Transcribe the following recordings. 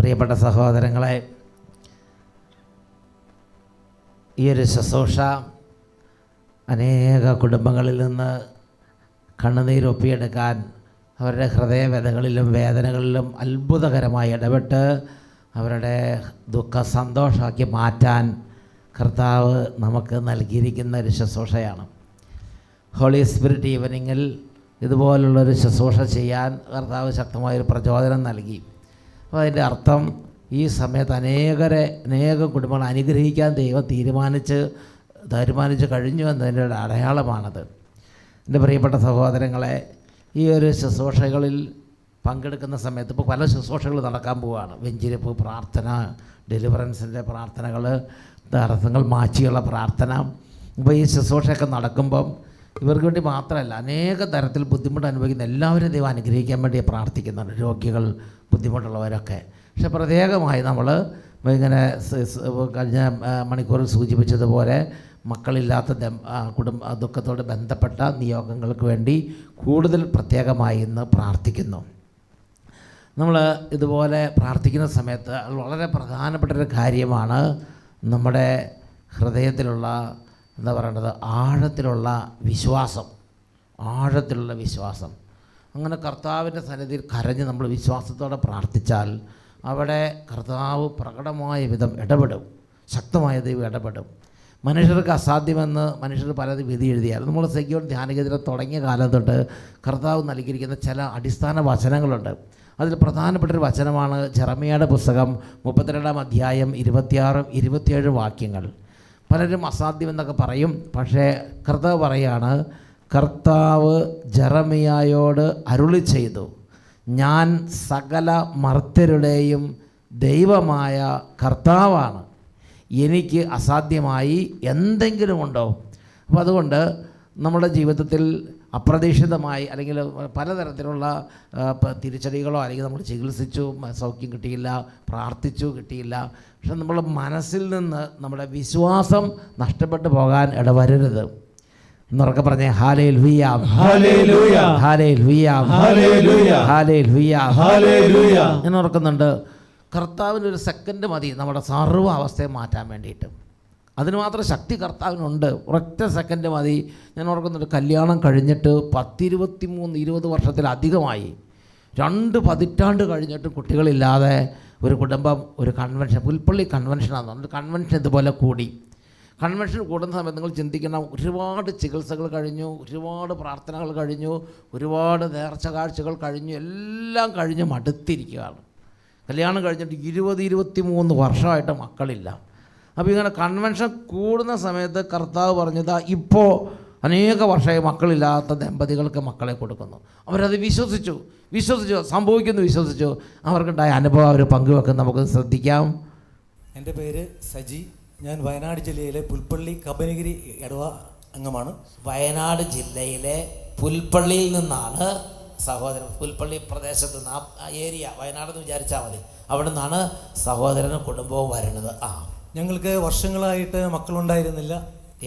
പ്രിയപ്പെട്ട സഹോദരങ്ങളെ, ഈ ഒരു ശുശ്രൂഷ അനേക കുടുംബങ്ങളിൽ നിന്ന് കണ്ണുനീരൊപ്പിയെടുക്കാൻ അവരുടെ ഹൃദയവേദനകളിലും വേദനകളിലും അത്ഭുതകരമായി ഇടപെട്ട് അവരുടെ ദുഃഖം സന്തോഷമാക്കി മാറ്റാൻ കർത്താവ് നമുക്ക് നൽകിയിരിക്കുന്ന ഒരു ശുശ്രൂഷയാണ്. ഹോളി സ്പിരിറ്റ് ഈവനിങ്ങിൽ ഇതുപോലുള്ളൊരു ശുശ്രൂഷ ചെയ്യാൻ കർത്താവ് ശക്തമായൊരു പ്രചോദനം നൽകി. അപ്പോൾ അതിൻ്റെ അർത്ഥം ഈ സമയത്ത് അനേകം കുടുംബങ്ങൾ അനുഗ്രഹിക്കാൻ ദൈവം തീരുമാനിച്ച് കഴിഞ്ഞു എന്നതിൻ്റെ ഒരു അടയാളമാണത്. എൻ്റെ പ്രിയപ്പെട്ട സഹോദരങ്ങളെ, ഈ ഒരു ശുശ്രൂഷകളിൽ പങ്കെടുക്കുന്ന സമയത്ത് ഇപ്പോൾ പല ശുശ്രൂഷകൾ നടക്കാൻ പോവുകയാണ്. വെഞ്ചിരിപ്പ് പ്രാർത്ഥന, ഡെലിവറൻസിൻ്റെ പ്രാർത്ഥനകൾ, തടസ്സങ്ങൾ മാറ്റിയുള്ള പ്രാർത്ഥന. ഇപ്പോൾ ഈ ശുശ്രൂഷയൊക്കെ നടക്കുമ്പം ഇവർക്ക് വേണ്ടി മാത്രമല്ല, അനേക തരത്തിൽ ബുദ്ധിമുട്ട് അനുഭവിക്കുന്ന എല്ലാവരും ദൈവം അനുഗ്രഹിക്കാൻ വേണ്ടി പ്രാർത്ഥിക്കുന്നുണ്ട്. രോഗികൾ, ബുദ്ധിമുട്ടുള്ളവരൊക്കെ. പക്ഷെ പ്രത്യേകമായി നമ്മൾ ഇങ്ങനെ കഴിഞ്ഞ മണിക്കൂറിൽ സൂചിപ്പിച്ചതുപോലെ മക്കളില്ലാത്ത ദുഃഖത്തോട് ബന്ധപ്പെട്ട നിയോഗങ്ങൾക്ക് വേണ്ടി കൂടുതൽ പ്രത്യേകമായി ഇന്ന് പ്രാർത്ഥിക്കുന്നു. നമ്മൾ ഇതുപോലെ പ്രാർത്ഥിക്കുന്ന സമയത്ത് വളരെ പ്രധാനപ്പെട്ടൊരു കാര്യമാണ് നമ്മുടെ ഹൃദയത്തിലുള്ള എന്താ പറയേണ്ടത്, ആഴത്തിലുള്ള വിശ്വാസം. അങ്ങനെ കർത്താവിൻ്റെ സന്നിധിയിൽ കരഞ്ഞ് നമ്മൾ വിശ്വാസത്തോടെ പ്രാർത്ഥിച്ചാൽ അവിടെ കർത്താവ് പ്രകടമായ വിധം ഇടപെടും, ശക്തമായ ദൈവം ഇടപെടും. മനുഷ്യർക്ക് അസാധ്യമെന്ന് മനുഷ്യർ പലതും വിധി എഴുതിയാൽ നമ്മൾ സെക്യൂർ ധ്യാനകേന്ദ്രം തുടങ്ങിയ കാലം തൊട്ട് കർത്താവ് നൽകിയിരിക്കുന്ന ചില അടിസ്ഥാന വചനങ്ങളുണ്ട്. അതിൽ പ്രധാനപ്പെട്ടൊരു വചനമാണ് ജെറമ്യായുടെ പുസ്തകം 32-ാം അധ്യായം 26-27 വാക്യങ്ങൾ. പലരും അസാധ്യമെന്നൊക്കെ പറയും, പക്ഷേ കർത്താവ് പറയാണ്, കർത്താവ് ജെറമ്യായോട് അരുളി ചെയ്തു, ഞാൻ സകല മർത്യരുടെയും ദൈവമായ കർത്താവാണ്, എനിക്ക് അസാധ്യമായി എന്തെങ്കിലും ഉണ്ടോ? അപ്പോൾ അതുകൊണ്ട് നമ്മുടെ ജീവിതത്തിൽ അപ്രതീക്ഷിതമായി അല്ലെങ്കിൽ പലതരത്തിലുള്ള തിരിച്ചടികളോ അല്ലെങ്കിൽ നമ്മൾ ചികിത്സിച്ചു സൗഖ്യം കിട്ടിയില്ല, പ്രാർത്ഥിച്ചു കിട്ടിയില്ല, പക്ഷെ നമ്മൾ മനസ്സിൽ നിന്ന് നമ്മുടെ വിശ്വാസം നഷ്ടപ്പെട്ടു പോകാൻ ഇടവരരുത്. എന്നൊക്കെ പറഞ്ഞേ hallelujah, hallelujah, hallelujah, hallelujah, hallelujah. ഞാൻ ഓർക്കുന്നുണ്ട്, കർത്താവിന് ഒരു സെക്കൻഡ് മതി നമ്മുടെ സർവ്വ അവസ്ഥയെ മാറ്റാൻ വേണ്ടിയിട്ട്. അതിന് മാത്രം ശക്തി കർത്താവിനുണ്ട്. ഒരൊറ്റ സെക്കൻഡ് മതി. ഞാൻ ഓർക്കുന്നുണ്ട്, കല്യാണം കഴിഞ്ഞിട്ട് 20 വർഷത്തിലധികമായി, 2 പതിറ്റാണ്ട് കഴിഞ്ഞിട്ട് കുട്ടികളില്ലാതെ ഒരു കുടുംബം ഒരു കൺവെൻഷൻ, പുൽപ്പള്ളി കൺവെൻഷനാണെന്ന് പറഞ്ഞിട്ട് കൺവെൻഷൻ ഇതുപോലെ കൂടി. കൺവെൻഷൻ കൂടുന്ന സമയത്ത് നിങ്ങൾ ചിന്തിക്കണം, ഒരുപാട് ചികിത്സകൾ കഴിഞ്ഞു, ഒരുപാട് പ്രാർത്ഥനകൾ കഴിഞ്ഞു, ഒരുപാട് നേർച്ച കാഴ്ചകൾ കഴിഞ്ഞു, എല്ലാം കഴിഞ്ഞ് മടുത്തിരിക്കുകയാണ്. കല്യാണം കഴിഞ്ഞിട്ട് 20-23 വർഷമായിട്ട് മക്കളില്ല. അപ്പോൾ ഇങ്ങനെ കൺവെൻഷൻ കൂടുന്ന സമയത്ത് കർത്താവ് പറഞ്ഞതാ, ഇപ്പോൾ അനേക വർഷമായി മക്കളില്ലാത്ത ദമ്പതികൾക്ക് മക്കളെ കൊടുക്കുന്നു. അവരത് വിശ്വസിച്ചു, വിശ്വസിച്ചു. അവർക്കുണ്ടായ അനുഭവം അവർ പങ്കുവെക്കുന്നത് നമുക്ക് ശ്രദ്ധിക്കാം. എൻ്റെ പേര് സജി. ഞാൻ വയനാട് ജില്ലയിലെ പുൽപ്പള്ളി കബനിഗിരി ഇടവ അംഗമാണ്. വയനാട് ജില്ലയിലെ പുൽപ്പള്ളിയിൽ നിന്നാണ് സഹോദരൻ, പുൽപ്പള്ളി പ്രദേശത്ത് നിന്ന്, ആ ഏരിയ വയനാടെന്ന് വിചാരിച്ചാൽ മതി, അവിടെ നിന്നാണ് സഹോദരനും കുടുംബവും വരുന്നത്. ഞങ്ങൾക്ക് വർഷങ്ങളായിട്ട് മക്കളുണ്ടായിരുന്നില്ല.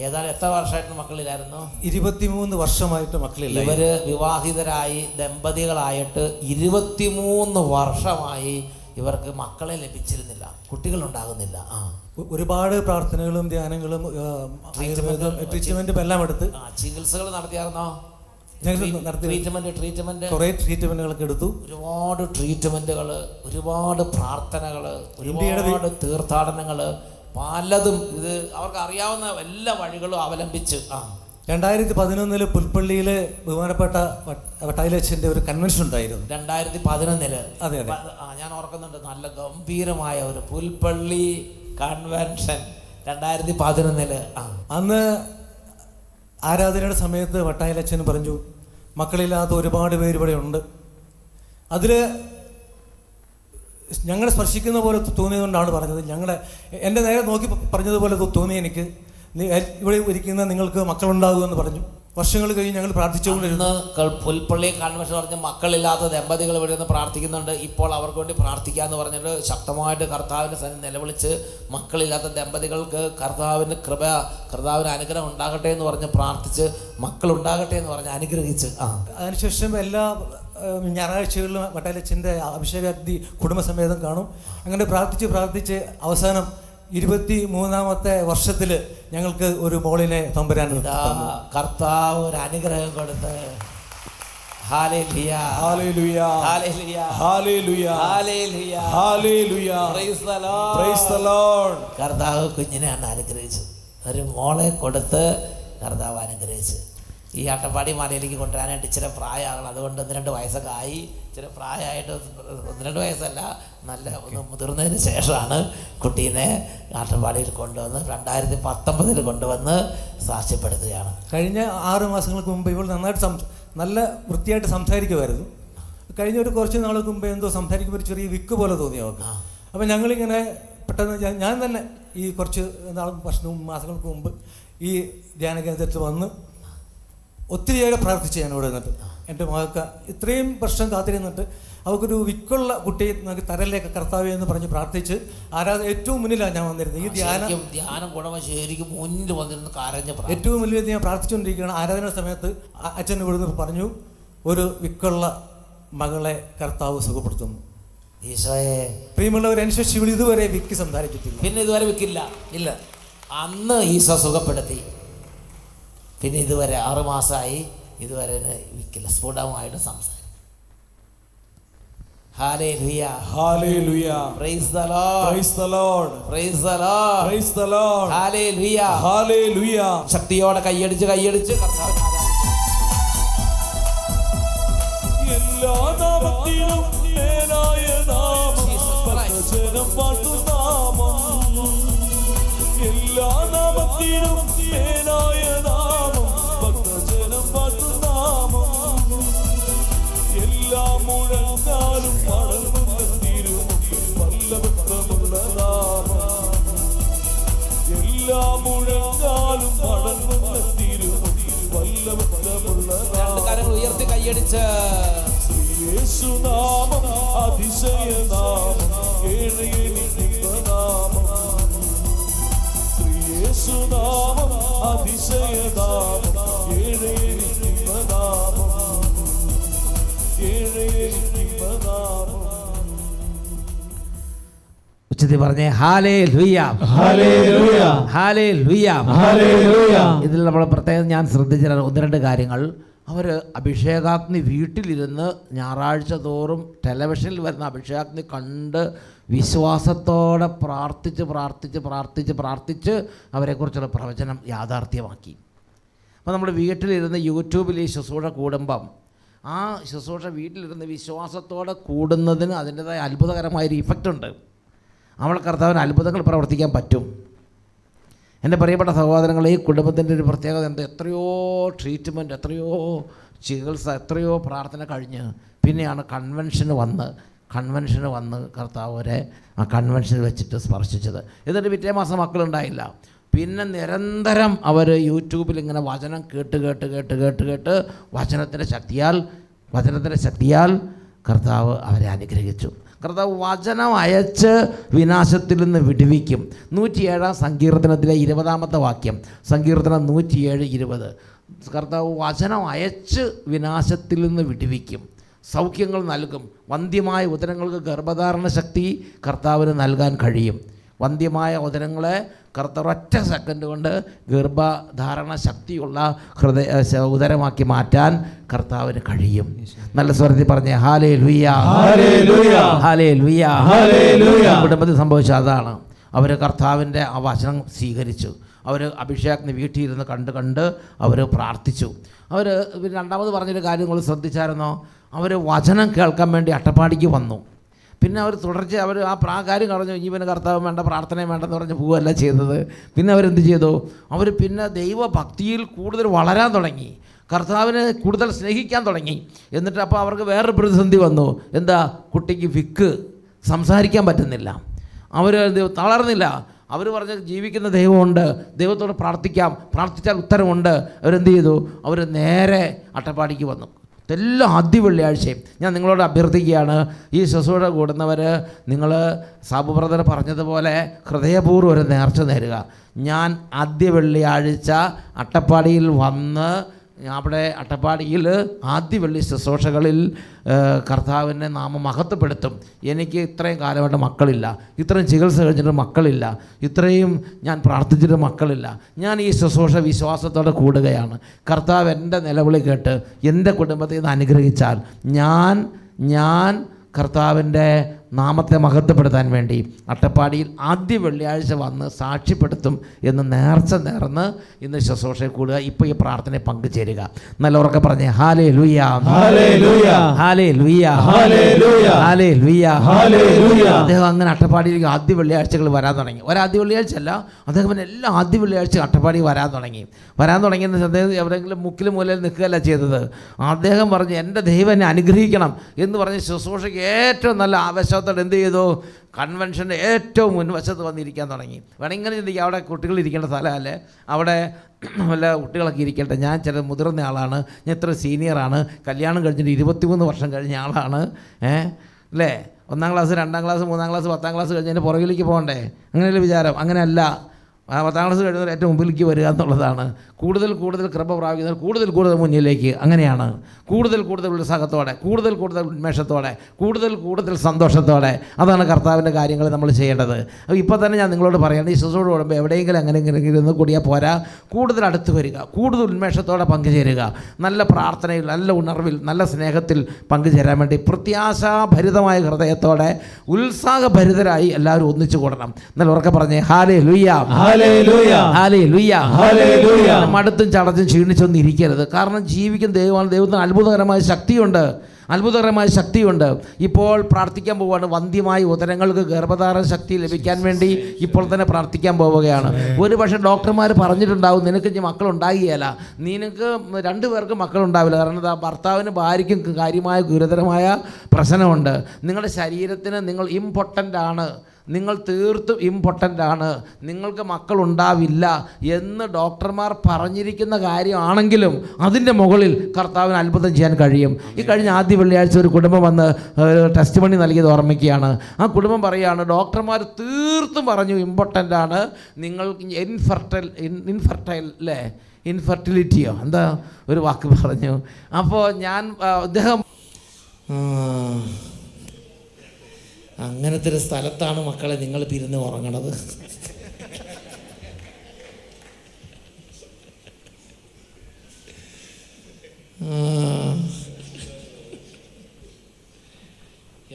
ഏതാണ്ട് എത്ര വർഷമായിട്ട് മക്കളില്ലായിരുന്നു? 23 വർഷമായിട്ട് മക്കളില്ല. ഇവര് വിവാഹിതരായി ദമ്പതികളായിട്ട് 23 വർഷമായി ഇവർക്ക് മക്കളെ ലഭിച്ചിരുന്നില്ല, കുട്ടികളുണ്ടാകുന്നില്ല. ഒരുപാട് പ്രാർത്ഥനകളും ധ്യാനങ്ങളും ട്രീറ്റ്മെന്റും എല്ലാം എടുത്ത് ചികിത്സകൾ നടത്തിയായിരുന്നോ? ട്രീറ്റ്മെന്റ് കുറേ ട്രീറ്റ്മെന്റുകളൊക്കെ എടുത്തു. ഒരുപാട് ട്രീറ്റ്മെന്റുകൾ, ഒരുപാട് പ്രാർത്ഥനകൾ, ഒരുപാട് തീർത്ഥാടനങ്ങൾ, പലതും. ഇത് അവർക്ക് അറിയാവുന്ന എല്ലാ വഴികളും അവലംബിച്ച് 2011 പുൽപ്പള്ളിയിലെ ബഹുമാനപ്പെട്ട വട്ടായിലച്ഛൻ്റെ ഒരു കൺവെൻഷൻ ഉണ്ടായിരുന്നു. 2011 അതെ. ഞാൻ ഓർക്കുന്നുണ്ട്, നല്ല ഗംഭീരമായ ഒരു പുൽപ്പള്ളി കൺവെൻഷൻ 2011. അന്ന് ആരാധനയുടെ സമയത്ത് വട്ടായിലച്ഛൻ പറഞ്ഞു, മക്കളില്ലാത്ത ഒരുപാട് പേര് ഇവിടെ ഉണ്ട്. അതിൽ ഞങ്ങളെ സ്പർശിക്കുന്ന പോലെ തോന്നിയതുകൊണ്ടാണ് പറഞ്ഞത്. എൻ്റെ നേരെ നോക്കി പറഞ്ഞതുപോലെ തോന്നി എനിക്ക്, ഇവിടെ ഇരിക്കുന്ന നിങ്ങൾക്ക് മക്കളുണ്ടാകുമെന്ന് പറഞ്ഞു. വർഷങ്ങൾ കഴിഞ്ഞ് ഞങ്ങൾ പ്രാർത്ഥിച്ചുകൊണ്ടിരുന്നു. പുൽപ്പള്ളി കൺവെൻഷൻ പറഞ്ഞ് മക്കളില്ലാത്ത ദമ്പതികൾ ഇവിടെ നിന്ന് പ്രാർത്ഥിക്കുന്നുണ്ട്, ഇപ്പോൾ അവർക്ക് വേണ്ടി പ്രാർത്ഥിക്കാമെന്ന് പറഞ്ഞിട്ട് ശക്തമായിട്ട് കർത്താവിൻ്റെ സന്നിധി നിലവിളിച്ച് മക്കളില്ലാത്ത ദമ്പതികൾക്ക് കർത്താവിൻ്റെ കൃപ, കർത്താവിന് അനുഗ്രഹം ഉണ്ടാകട്ടെ എന്ന് പറഞ്ഞ് പ്രാർത്ഥിച്ച് മക്കളുണ്ടാകട്ടെ എന്ന് പറഞ്ഞ് അനുഗ്രഹിച്ച് അതിനുശേഷം എല്ലാ ഞായറാഴ്ചകളിൽ വട്ടാലച്ഛൻ്റെ അഭിഷേകാഗ്നി കുടുംബസമേതം കാണും. അങ്ങനെ പ്രാർത്ഥിച്ച് അവസാനം 23-ാമത്തെ വർഷത്തിൽ ഞങ്ങൾക്ക് ഒരു മോളിനെ തമ്പുരാൻ കർത്താവ് ഒരു അനുഗ്രഹം കൊടുത്ത് hallelujah hallelujah hallelujah hallelujah hallelujah hallelujah praise the Lord praise the Lord. കർത്താവ് കുഞ്ഞിനെയാണ് അനുഗ്രഹിച്ചത്. ഒരു മോളെ കൊടുത്ത് കർത്താവ് അനുഗ്രഹിച്ച് ഈ അട്ടപ്പാടി മലയിലേക്ക് കൊണ്ടുവരാനായിട്ട് ഇച്ചിരി പ്രായമാകണം. അതുകൊണ്ട് 1-2 വയസ്സൊക്കെ ആയി. ഇച്ചിരി പ്രായമായിട്ട് 1-2 വയസ്സല്ല, നല്ല ഒന്ന് മുതിർന്നതിന് ശേഷമാണ് കുട്ടീനെ അട്ടപ്പാടിയിൽ കൊണ്ടുവന്ന് 2019 കൊണ്ടുവന്ന് സാക്ഷ്യപ്പെടുത്തുകയാണ്. കഴിഞ്ഞ 6 മാസങ്ങൾക്ക് മുമ്പ് ഇവൾ നന്നായിട്ട് നല്ല വൃത്തിയായിട്ട് സംസാരിക്കുമായിരുന്നു. കഴിഞ്ഞ കുറച്ച് നാൾക്ക് മുമ്പ് എന്തോ സംസാരിക്കുമ്പോൾ ഒരു ചെറിയ വിക്ക് പോലെ തോന്നി അവർക്ക്. അപ്പം ഞങ്ങളിങ്ങനെ പെട്ടെന്ന് ഞാൻ തന്നെ ഈ കുറച്ച് മാസങ്ങൾക്ക് മുമ്പ് ഈ ധ്യാന കേന്ദ്രത്തിൽ വന്ന് ഒത്തിരിയേറെ പ്രാർത്ഥിച്ചു. ഞാനിവിടെ നിന്നിട്ട് എൻ്റെ മകൾക്ക് ഇത്രയും വർഷം കാത്തിരുന്നിട്ട് അവൾക്കൊരു വിക്കുള്ള കുട്ടിയെ നമുക്ക് തരലേക്ക് കർത്താവേ എന്ന് പറഞ്ഞ് പ്രാർത്ഥിച്ച് ഏറ്റവും മുന്നിലാണ് ഞാൻ വന്നിരുന്നത്. ഈ ധ്യാനം ശരിക്കും മുന്നിൽ വന്നിരുന്ന് കരഞ്ഞ് ഏറ്റവും മുന്നിൽ ഞാൻ പ്രാർത്ഥിച്ചുകൊണ്ടിരിക്കുകയാണ്. ആരാധന സമയത്ത് അച്ഛൻ ഇവിടുന്ന് പറഞ്ഞു, ഒരു വിക്കുള്ള മകളെ കർത്താവ് സുഖപ്പെടുത്തുന്നു. ഈശോയെ, പ്രിയമുള്ളവർ, അനുസരിച്ച് ഇവിടെ ഇതുവരെ വിക്ക് സംസാരിച്ചിട്ടില്ല. പിന്നെ ഇതുവരെ വിക്കില്ല ഇല്ല. അന്ന് ഈശോ സുഖപ്പെടുത്തി. പിന്നെ ഇതുവരെ 6 മാസമായി ഇതുവരെ വിക്കില്ല. സ്ഫുടമായിട്ട് സംസാരിക്കും. Hallelujah hallelujah praise the Lord praise the Lord praise the Lord praise the Lord hallelujah hallelujah. ശക്തിയോടെ കൈയടിച്ച് കർത്താവിനെ എല്ലാ നാമത്തിലും മേലായ നാമം ഭക്തജനം പാടും നാമം. എല്ലാ നാമത്തിലും മേലായ നാമം ഭക്തജനം പാടും നാമം. എല്ലാ മുഴങ്ങാലും മടങ്ങുന്ന തിരുമുഖം വല്ലഭക്തമുള്ള നാമം. എല്ലാ മുഴങ്ങാലും മടങ്ങുന്ന തിരുമുഖം വല്ലഭക്തമുള്ള നാമം. ഉയർത്തി കൈയടിച്ച് യേശുനാമം അതിശയനാമം ഏഴയനിനാമം. യേശുനാമം അതിശയനാമം ഏഴയനിനാമം ഏഴയനിനാമം. ഉച്ചത്തിൽ പറഞ്ഞേ ഹല്ലേലൂയ ഹല്ലേലൂയ ഹല്ലേലൂയ ഹല്ലേലൂയ. ഇതിൽ നമ്മൾ പ്രത്യേകം ഞാൻ ശ്രദ്ധിച്ച 1-2 കാര്യങ്ങൾ. അവർ അഭിഷേകാഗ്നി വീട്ടിലിരുന്ന് ഞായറാഴ്ച തോറും ടെലിവിഷനിൽ വരുന്ന അഭിഷേകാഗ്നി കണ്ട് വിശ്വാസത്തോടെ പ്രാർത്ഥിച്ച് അവരെക്കുറിച്ചുള്ള പ്രവചനം യാഥാർത്ഥ്യമാക്കി. അപ്പോൾ നമ്മൾ വീട്ടിലിരുന്ന് യൂട്യൂബിൽ ഈ ശുശ്രൂഷ കൂടുമ്പം ആ ശുശ്രൂഷ വീട്ടിലിരുന്ന് വിശ്വാസത്തോടെ കൂടുന്നതിന് അതിൻ്റേതായ അത്ഭുതകരമായൊരു ഇഫക്റ്റുണ്ട്. അവൾ കർത്താവിന് അത്ഭുതങ്ങൾ പ്രവർത്തിക്കാൻ പറ്റും. എൻ്റെ പ്രിയപ്പെട്ട സഹോദരങ്ങൾ, ഈ കുടുംബത്തിൻ്റെ ഒരു പ്രത്യേകത എന്താ? എത്രയോ ട്രീറ്റ്മെൻറ്റ്, എത്രയോ ചികിത്സ, എത്രയോ പ്രാർത്ഥന കഴിഞ്ഞ് പിന്നെയാണ് കൺവെൻഷന് വന്ന് കർത്താവരെ ആ കൺവെൻഷനിൽ വെച്ചിട്ട് സ്പർശിച്ചത്. എന്നിട്ട് പിറ്റേ മാസം മക്കളുണ്ടായില്ല. പിന്നെ നിരന്തരം അവർ യൂട്യൂബിൽ ഇങ്ങനെ വചനം കേട്ട് വചനത്തിൻ്റെ ശക്തിയാൽ കർത്താവ് അവരെ അനുഗ്രഹിച്ചു. കർത്താവ് വചനം അയച്ച് വിനാശത്തിൽ നിന്ന് വിടുവിക്കും. 107-ാം സങ്കീർത്തനത്തിലെ 20-ാമത്തെ വാക്യം, സങ്കീർത്തനം 107:20. കർത്താവ് വചനം അയച്ച് വിനാശത്തിൽ നിന്ന് വിടുവിക്കും, സൗഖ്യങ്ങൾ നൽകും. വന്ധ്യമായ ഉദരങ്ങൾക്ക് ഗർഭധാരണ ശക്തി കർത്താവിന് നൽകാൻ കഴിയും. വന്ധ്യമായ ഉദരങ്ങളെ കർത്താവ് ഒറ്റ സെക്കൻഡ് കൊണ്ട് ഗർഭധാരണ ശക്തിയുള്ള ഉദരമാക്കി മാറ്റാൻ കർത്താവിന് കഴിയും. നല്ല സ്വരത്തിൽ പറഞ്ഞേ ഹല്ലേലൂയ ഹല്ലേലൂയ ഹല്ലേലൂയ ഹല്ലേലൂയ. കുടുംബത്തിൽ സംഭവിച്ച അതാണ്. അവർ കർത്താവിൻ്റെ ആ വചനം സ്വീകരിച്ചു. അവർ അഭിഷേകത്തിന് വീട്ടിലിരുന്ന് കണ്ട് അവർ പ്രാർത്ഥിച്ചു. അവർ രണ്ടാമത് പറഞ്ഞൊരു കാര്യം നിങ്ങൾ ശ്രദ്ധിച്ചായിരുന്നോ? അവർ വചനം കേൾക്കാൻ വേണ്ടി അട്ടപ്പാടിക്ക് വന്നു. പിന്നെ അവർ തുടർച്ച അവർ ആ കാര്യം കളഞ്ഞു. ഇനി പിന്നെ കർത്താവ് വേണ്ട, പ്രാർത്ഥനയും വേണ്ടെന്ന് പറഞ്ഞ് പോവുകയല്ല ചെയ്തത്. പിന്നെ അവരെന്ത് ചെയ്തു? അവർ പിന്നെ ദൈവഭക്തിയിൽ കൂടുതൽ വളരാൻ തുടങ്ങി, കർത്താവിനെ കൂടുതൽ സ്നേഹിക്കാൻ തുടങ്ങി. എന്നിട്ട് അപ്പോൾ അവർക്ക് വേറൊരു പ്രതിസന്ധി വന്നു. എന്താ? കുട്ടിക്ക് വിക്ക്, സംസാരിക്കാൻ പറ്റുന്നില്ല. അവർ തളർന്നില്ല. അവർ പറഞ്ഞ് ജീവിക്കുന്ന ദൈവമുണ്ട്, ദൈവത്തോട് പ്രാർത്ഥിച്ചാൽ ഉത്തരമുണ്ട്. അവരെന്ത് ചെയ്തു? അവർ നേരെ അട്ടപ്പാടിക്ക് വന്നു. എല്ലാ ആദ്യ വെള്ളിയാഴ്ചയും ഞാൻ നിങ്ങളോട് അഭ്യർത്ഥിക്കുകയാണ്, ഈ ശുശ്രൂഷ കൂടുന്നവർ നിങ്ങൾ സാബു ബ്രദർ പറഞ്ഞതുപോലെ ഹൃദയപൂർവ്വം ഒരു നേർച്ച നേരുക. ഞാൻ ആദ്യ വെള്ളിയാഴ്ച അട്ടപ്പാടിയിൽ വന്ന് അവിടെ അട്ടപ്പാടിയിൽ ആദ്യ വെള്ളി ശുശ്രൂഷകളിൽ കർത്താവിൻ്റെ നാമം മഹത്വപ്പെടുത്തും. എനിക്ക് ഇത്രയും കാലമായിട്ട് മക്കളില്ല, ഇത്രയും ചികിത്സ കഴിഞ്ഞിട്ട് മക്കളില്ല, ഇത്രയും ഞാൻ പ്രാർത്ഥിച്ചിട്ട് മക്കളില്ല. ഞാൻ ഈ ശുശ്രൂഷ വിശ്വാസത്തോടെ കൂടുകയാണ്. കർത്താവ് എൻ്റെ നിലവിളി കേട്ട് എൻ്റെ കുടുംബത്തിൽ നിന്ന് അനുഗ്രഹിച്ചാൽ ഞാൻ കർത്താവിൻ്റെ നാമത്തെ മഹത്വപ്പെടുത്താൻ വേണ്ടി അട്ടപ്പാടിയിൽ ആദ്യ വെള്ളിയാഴ്ച വന്ന് സാക്ഷ്യപ്പെടുത്തും എന്ന് നേർന്ന് ഇന്ന് ശുശ്രൂഷയിൽ കൂടുക. ഇപ്പോൾ ഈ പ്രാർത്ഥനയിൽ പങ്കുചേരുക. നല്ല ഉറക്കെ പറഞ്ഞേ hallelujah, hallelujah, hallelujah, hallelujah, hallelujah, hallelujah. അദ്ദേഹം അങ്ങനെ അട്ടപ്പാടിയിലേക്ക് ആദ്യ വെള്ളിയാഴ്ചകൾ വരാൻ തുടങ്ങി. ഒരാദ്യ വെള്ളിയാഴ്ച അല്ല, അദ്ദേഹം എല്ലാ ആദ്യ വെള്ളിയാഴ്ച അട്ടപ്പാടി വരാൻ തുടങ്ങിയെന്ന് അദ്ദേഹം എവിടെയെങ്കിലും മുക്കിലും മൂലയിൽ നിൽക്കുകയല്ല ചെയ്തത്. അദ്ദേഹം പറഞ്ഞു എൻ്റെ ദൈവം എന്നെ അനുഗ്രഹിക്കണം എന്ന് പറഞ്ഞ് ശുശ്രൂഷയ്ക്ക് ഏറ്റവും നല്ല ആവേശത്തോടെ എന്ത് ചെയ്തു? കൺവെൻഷൻ്റെ ഏറ്റവും മുൻവശത്ത് വന്നിരിക്കാൻ തുടങ്ങി. വേണമെങ്കിൽ ഇങ്ങനെ ചിന്തിക്കുക, അവിടെ കുട്ടികൾ ഇരിക്കേണ്ട സ്ഥലമല്ലേ, അവിടെ വല്ല കുട്ടികളൊക്കെ ഇരിക്കട്ടെ. ഞാൻ ചില മുതിർന്ന ആളാണ്, ഞാൻ ഇത്ര സീനിയറാണ്, കല്യാണം കഴിഞ്ഞിട്ട് 23 വർഷം കഴിഞ്ഞ ആളാണ്, അല്ലേ? 1ാം ക്ലാസ് 2ാം ക്ലാസ് 3ാം ക്ലാസ് 10ാം ക്ലാസ് കഴിഞ്ഞതിൻ്റെ പുറകിലേക്ക് പോകണ്ടേ? അങ്ങനെയല്ല വിചാരം. അങ്ങനെയല്ല. 10ാം ക്ലാസ് കഴിയുന്നവർ ഏറ്റവും മുമ്പിലേക്ക് വരിക എന്നുള്ളതാണ്. കൂടുതൽ കൃപ പ്രാപിക്കുന്നവർ കൂടുതൽ മുന്നിലേക്ക്. അങ്ങനെയാണ്. കൂടുതൽ ഉത്സാഹത്തോടെ, കൂടുതൽ ഉന്മേഷത്തോടെ, കൂടുതൽ സന്തോഷത്തോടെ. അതാണ് കർത്താവിൻ്റെ കാര്യങ്ങൾ നമ്മൾ ചെയ്യേണ്ടത്. അപ്പോൾ ഇപ്പോൾ തന്നെ ഞാൻ നിങ്ങളോട് പറയേണ്ടത്, ഈ ശുശ്രൂഷ കൂടുമ്പോൾ എവിടെയെങ്കിലും അങ്ങനെ ഇരുന്ന് കൂടിയാൽ പോരാ, കൂടുതൽ അടുത്ത് വരിക, കൂടുതൽ ഉന്മേഷത്തോടെ പങ്കുചേരുക. നല്ല പ്രാർത്ഥനയിൽ, നല്ല ഉണർവിൽ, നല്ല സ്നേഹത്തിൽ പങ്കുചേരാൻ വേണ്ടി പ്രത്യാശാഭരിതമായ ഹൃദയത്തോടെ ഉത്സാഹഭരിതരായി എല്ലാവരും ഒന്നിച്ചു കൂടണം. നല്ല ഉറക്കെ പറഞ്ഞേ ഹല്ലേലൂയ, ഹല്ലേലൂയ, ഹല്ലേലൂയ, ഹല്ലേലൂയ. മടുത്തും ചടച്ചും ക്ഷീണിച്ചൊന്നും ഇരിക്കരുത്. കാരണം ജീവിക്കുന്ന ദൈവമാണ്. ദൈവത്തിന് അത്ഭുതകരമായ ശക്തിയുണ്ട്. ഇപ്പോൾ പ്രാർത്ഥിക്കാൻ പോവുകയാണ്. വന്ധ്യമായ ഉദരങ്ങൾക്ക് ഗർഭധാരണ ശക്തി ലഭിക്കാൻ വേണ്ടി ഇപ്പോൾ തന്നെ പ്രാർത്ഥിക്കാൻ പോവുകയാണ്. ഒരു പക്ഷേ ഡോക്ടർമാർ പറഞ്ഞിട്ടുണ്ടാവും, നിനക്ക് ഇനി മക്കളുണ്ടാകുകയില്ല, നിനക്ക് 2 പേർക്ക് മക്കളുണ്ടാവില്ല. കാരണം എന്താ? ഭർത്താവിനും ഭാര്യയ്ക്കും കാര്യമായ ഗുരുതരമായ പ്രശ്നമുണ്ട്. നിങ്ങളുടെ ശരീരത്തിന് നിങ്ങൾ ഇമ്പോർട്ടൻ്റ് ആണ്, നിങ്ങൾ തീർത്തും ഇമ്പോർട്ടൻ്റ് ആണ്, നിങ്ങൾക്ക് മക്കളുണ്ടാവില്ല എന്ന് ഡോക്ടർമാർ പറഞ്ഞിരിക്കുന്ന കാര്യമാണെങ്കിലും അതിൻ്റെ മുകളിൽ കർത്താവിന് അത്ഭുതം ചെയ്യാൻ കഴിയും. ഈ കഴിഞ്ഞ ആദ്യ വെള്ളിയാഴ്ച ഒരു കുടുംബം വന്ന് ടെസ്റ്റ് മണി നൽകിയത് ഓർമ്മിക്കുകയാണ്. ആ കുടുംബം പറയുകയാണ്, ഡോക്ടർമാർ തീർത്തും പറഞ്ഞു ഇമ്പോർട്ടൻ്റ് ആണ്, നിങ്ങൾ ഇൻഫെർട്ടൈൽ അല്ലേ, ഇൻഫെർട്ടിലിറ്റിയോ എന്താ ഒരു വാക്ക് പറഞ്ഞു. അപ്പോൾ അദ്ദേഹം അങ്ങനത്തെ ഒരു സ്ഥലത്താണ് മക്കളെ നിങ്ങൾ പിരിഞ്ഞ് ഉറങ്ങണത്.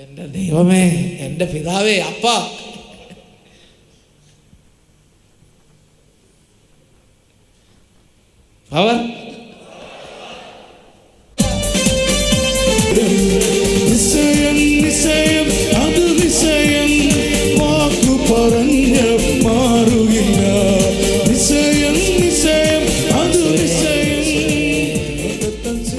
എൻ്റെ ദൈവമേ, എൻ്റെ പിതാവേ, അപ്പ അവർ നിശ്ചയം അത് നിശ്ചയം, വാക്കു പറഞ്ഞ മാറുകില്ല. നിശ്ചയം അത് നിശ്ചയം.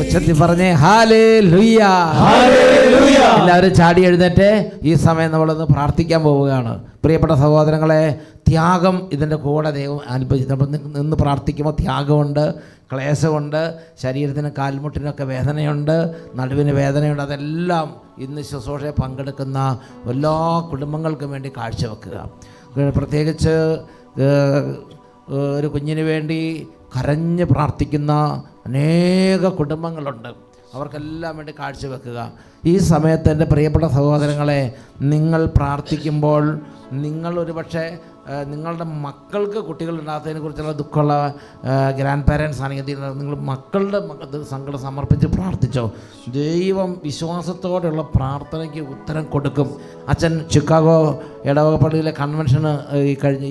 ഉച്ചത്തിൽ പറഞ്ഞേ ഹല്ലേലൂയ, ഹല്ലേലൂയ. എല്ലാവരും ചാടി എഴുന്നേറ്റ് ഈ സമയം നമ്മളൊന്ന് പ്രാർത്ഥിക്കാൻ പോവുകയാണ്. പ്രിയപ്പെട്ട സഹോദരങ്ങളെ, ത്യാഗം ഇതിൻ്റെ കൂടെ ദൈവം അനുഭവിച്ചു. നമ്മൾ നിന്ന് പ്രാർത്ഥിക്കുമ്പോൾ ത്യാഗമുണ്ട്, ക്ലേശമുണ്ട്, ശരീരത്തിന് കാൽമുട്ടിനൊക്കെ വേദനയുണ്ട്, നടുവിന് വേദനയുണ്ട്. അതെല്ലാം ഇന്ന് ശുശ്രൂഷയെ പങ്കെടുക്കുന്ന എല്ലാ കുടുംബങ്ങൾക്കും വേണ്ടി കാഴ്ചവെക്കുക. പ്രത്യേകിച്ച് ഒരു കുഞ്ഞിന് വേണ്ടി കരഞ്ഞ് പ്രാർത്ഥിക്കുന്ന അനേക കുടുംബങ്ങളുണ്ട്. അവർക്കെല്ലാം വേണ്ടി കാഴ്ചവെക്കുക. ഈ സമയത്ത് എൻ്റെ പ്രിയപ്പെട്ട സഹോദരങ്ങളെ, നിങ്ങൾ പ്രാർത്ഥിക്കുമ്പോൾ നിങ്ങൾ ഒരു പക്ഷേ നിങ്ങളുടെ മക്കൾക്ക് കുട്ടികളുണ്ടാകുന്നതിനെ കുറിച്ചുള്ള ദുഃഖമുള്ള ഗ്രാൻഡ് പാരൻസ് ആണെങ്കിൽ നിങ്ങൾ മക്കളുടെ സങ്കടം സമർപ്പിച്ച് പ്രാർത്ഥിച്ചോ. ദൈവം വിശ്വാസത്തോടെയുള്ള പ്രാർത്ഥനയ്ക്ക് ഉത്തരം കൊടുക്കും. അച്ഛൻ ചിക്കാഗോ ഇടവകപ്പള്ളിയിലെ കൺവെൻഷന്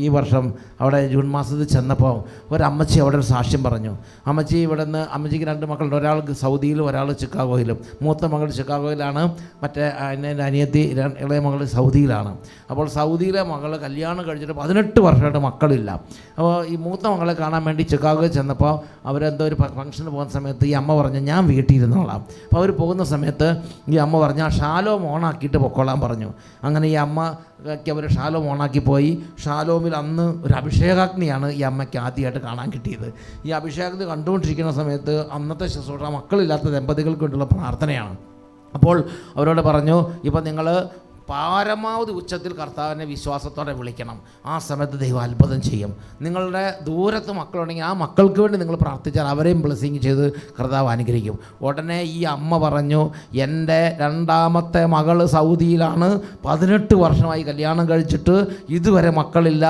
ഈ വർഷം അവിടെ ജൂൺ മാസത്തിൽ ചെന്നപ്പോൾ ഒരമ്മച്ചി അവിടെ ഒരു സാക്ഷ്യം പറഞ്ഞു. അമ്മച്ചിക്ക് 2 മക്കളുണ്ട്, ഒരാൾ സൗദിയിലും ഒരാൾ ചിക്കാഗോയിലും. മൂത്ത മകൾ ചിക്കാഗോയിലാണ്, മറ്റേ എൻ്റെ അനിയത്തി ഇളയ മകൾ സൗദിയിലാണ്. അപ്പോൾ സൗദിയിലെ മകൾ കല്യാണം കഴിച്ചിട്ട് 18 വർഷമായിട്ട് മക്കളില്ല. അപ്പോൾ ഈ മൂത്ത മകളെ കാണാൻ വേണ്ടി ചിക്കാഗോയിൽ ചെന്നപ്പോൾ അവരെന്തോ ഒരു ഫംഗ്ഷന് പോകുന്ന സമയത്ത് ഈ അമ്മ പറഞ്ഞു, ഞാൻ വീട്ടിൽ ഇരുന്നോളാം. അപ്പോൾ അവർ പോകുന്ന സമയത്ത് ഈ അമ്മ പറഞ്ഞു, ആ ഷാലോം ഓണാക്കിയിട്ട് പൊക്കോളാൻ പറഞ്ഞു. അങ്ങനെ ഈ അമ്മയ്ക്ക് അവർ ഷാലോം ഓണാക്കി പോയി. ഷാലോമിൽ അന്ന് ഒരു അഭിഷേകാഗ്നിയാണ് ഈ അമ്മയ്ക്ക് ആദ്യമായിട്ട് കാണാൻ കിട്ടിയത്. ഈ അഭിഷേകാഗ്നി കണ്ടുകൊണ്ടിരിക്കുന്ന സമയത്ത് അന്നത്തെ ശുശ്രൂഷ മക്കളില്ലാത്ത ദമ്പതികൾക്ക് വേണ്ടിയുള്ള പ്രാർത്ഥനയാണ്. അപ്പോൾ അവരോട് പറഞ്ഞു, ഇപ്പം നിങ്ങൾ പരമാവധി ഉച്ചത്തിൽ കർത്താവിനെ വിശ്വാസത്തോടെ വിളിക്കണം. ആ സമയത്ത് ദൈവം അത്ഭുതം ചെയ്യും. നിങ്ങളുടെ ദൂരത്ത് മക്കളുണ്ടെങ്കിൽ ആ മക്കൾക്ക് വേണ്ടി നിങ്ങൾ പ്രാർത്ഥിച്ചാൽ അവരെയും ബ്ലെസ്സിങ് ചെയ്ത് കർത്താവ് അനുഗ്രഹിക്കും. ഉടനെ ഈ അമ്മ പറഞ്ഞു, എൻ്റെ രണ്ടാമത്തെ മകൾ സൗദിയിലാണ്, 18 വർഷമായി കല്യാണം കഴിച്ചിട്ട് ഇതുവരെ മക്കളില്ല.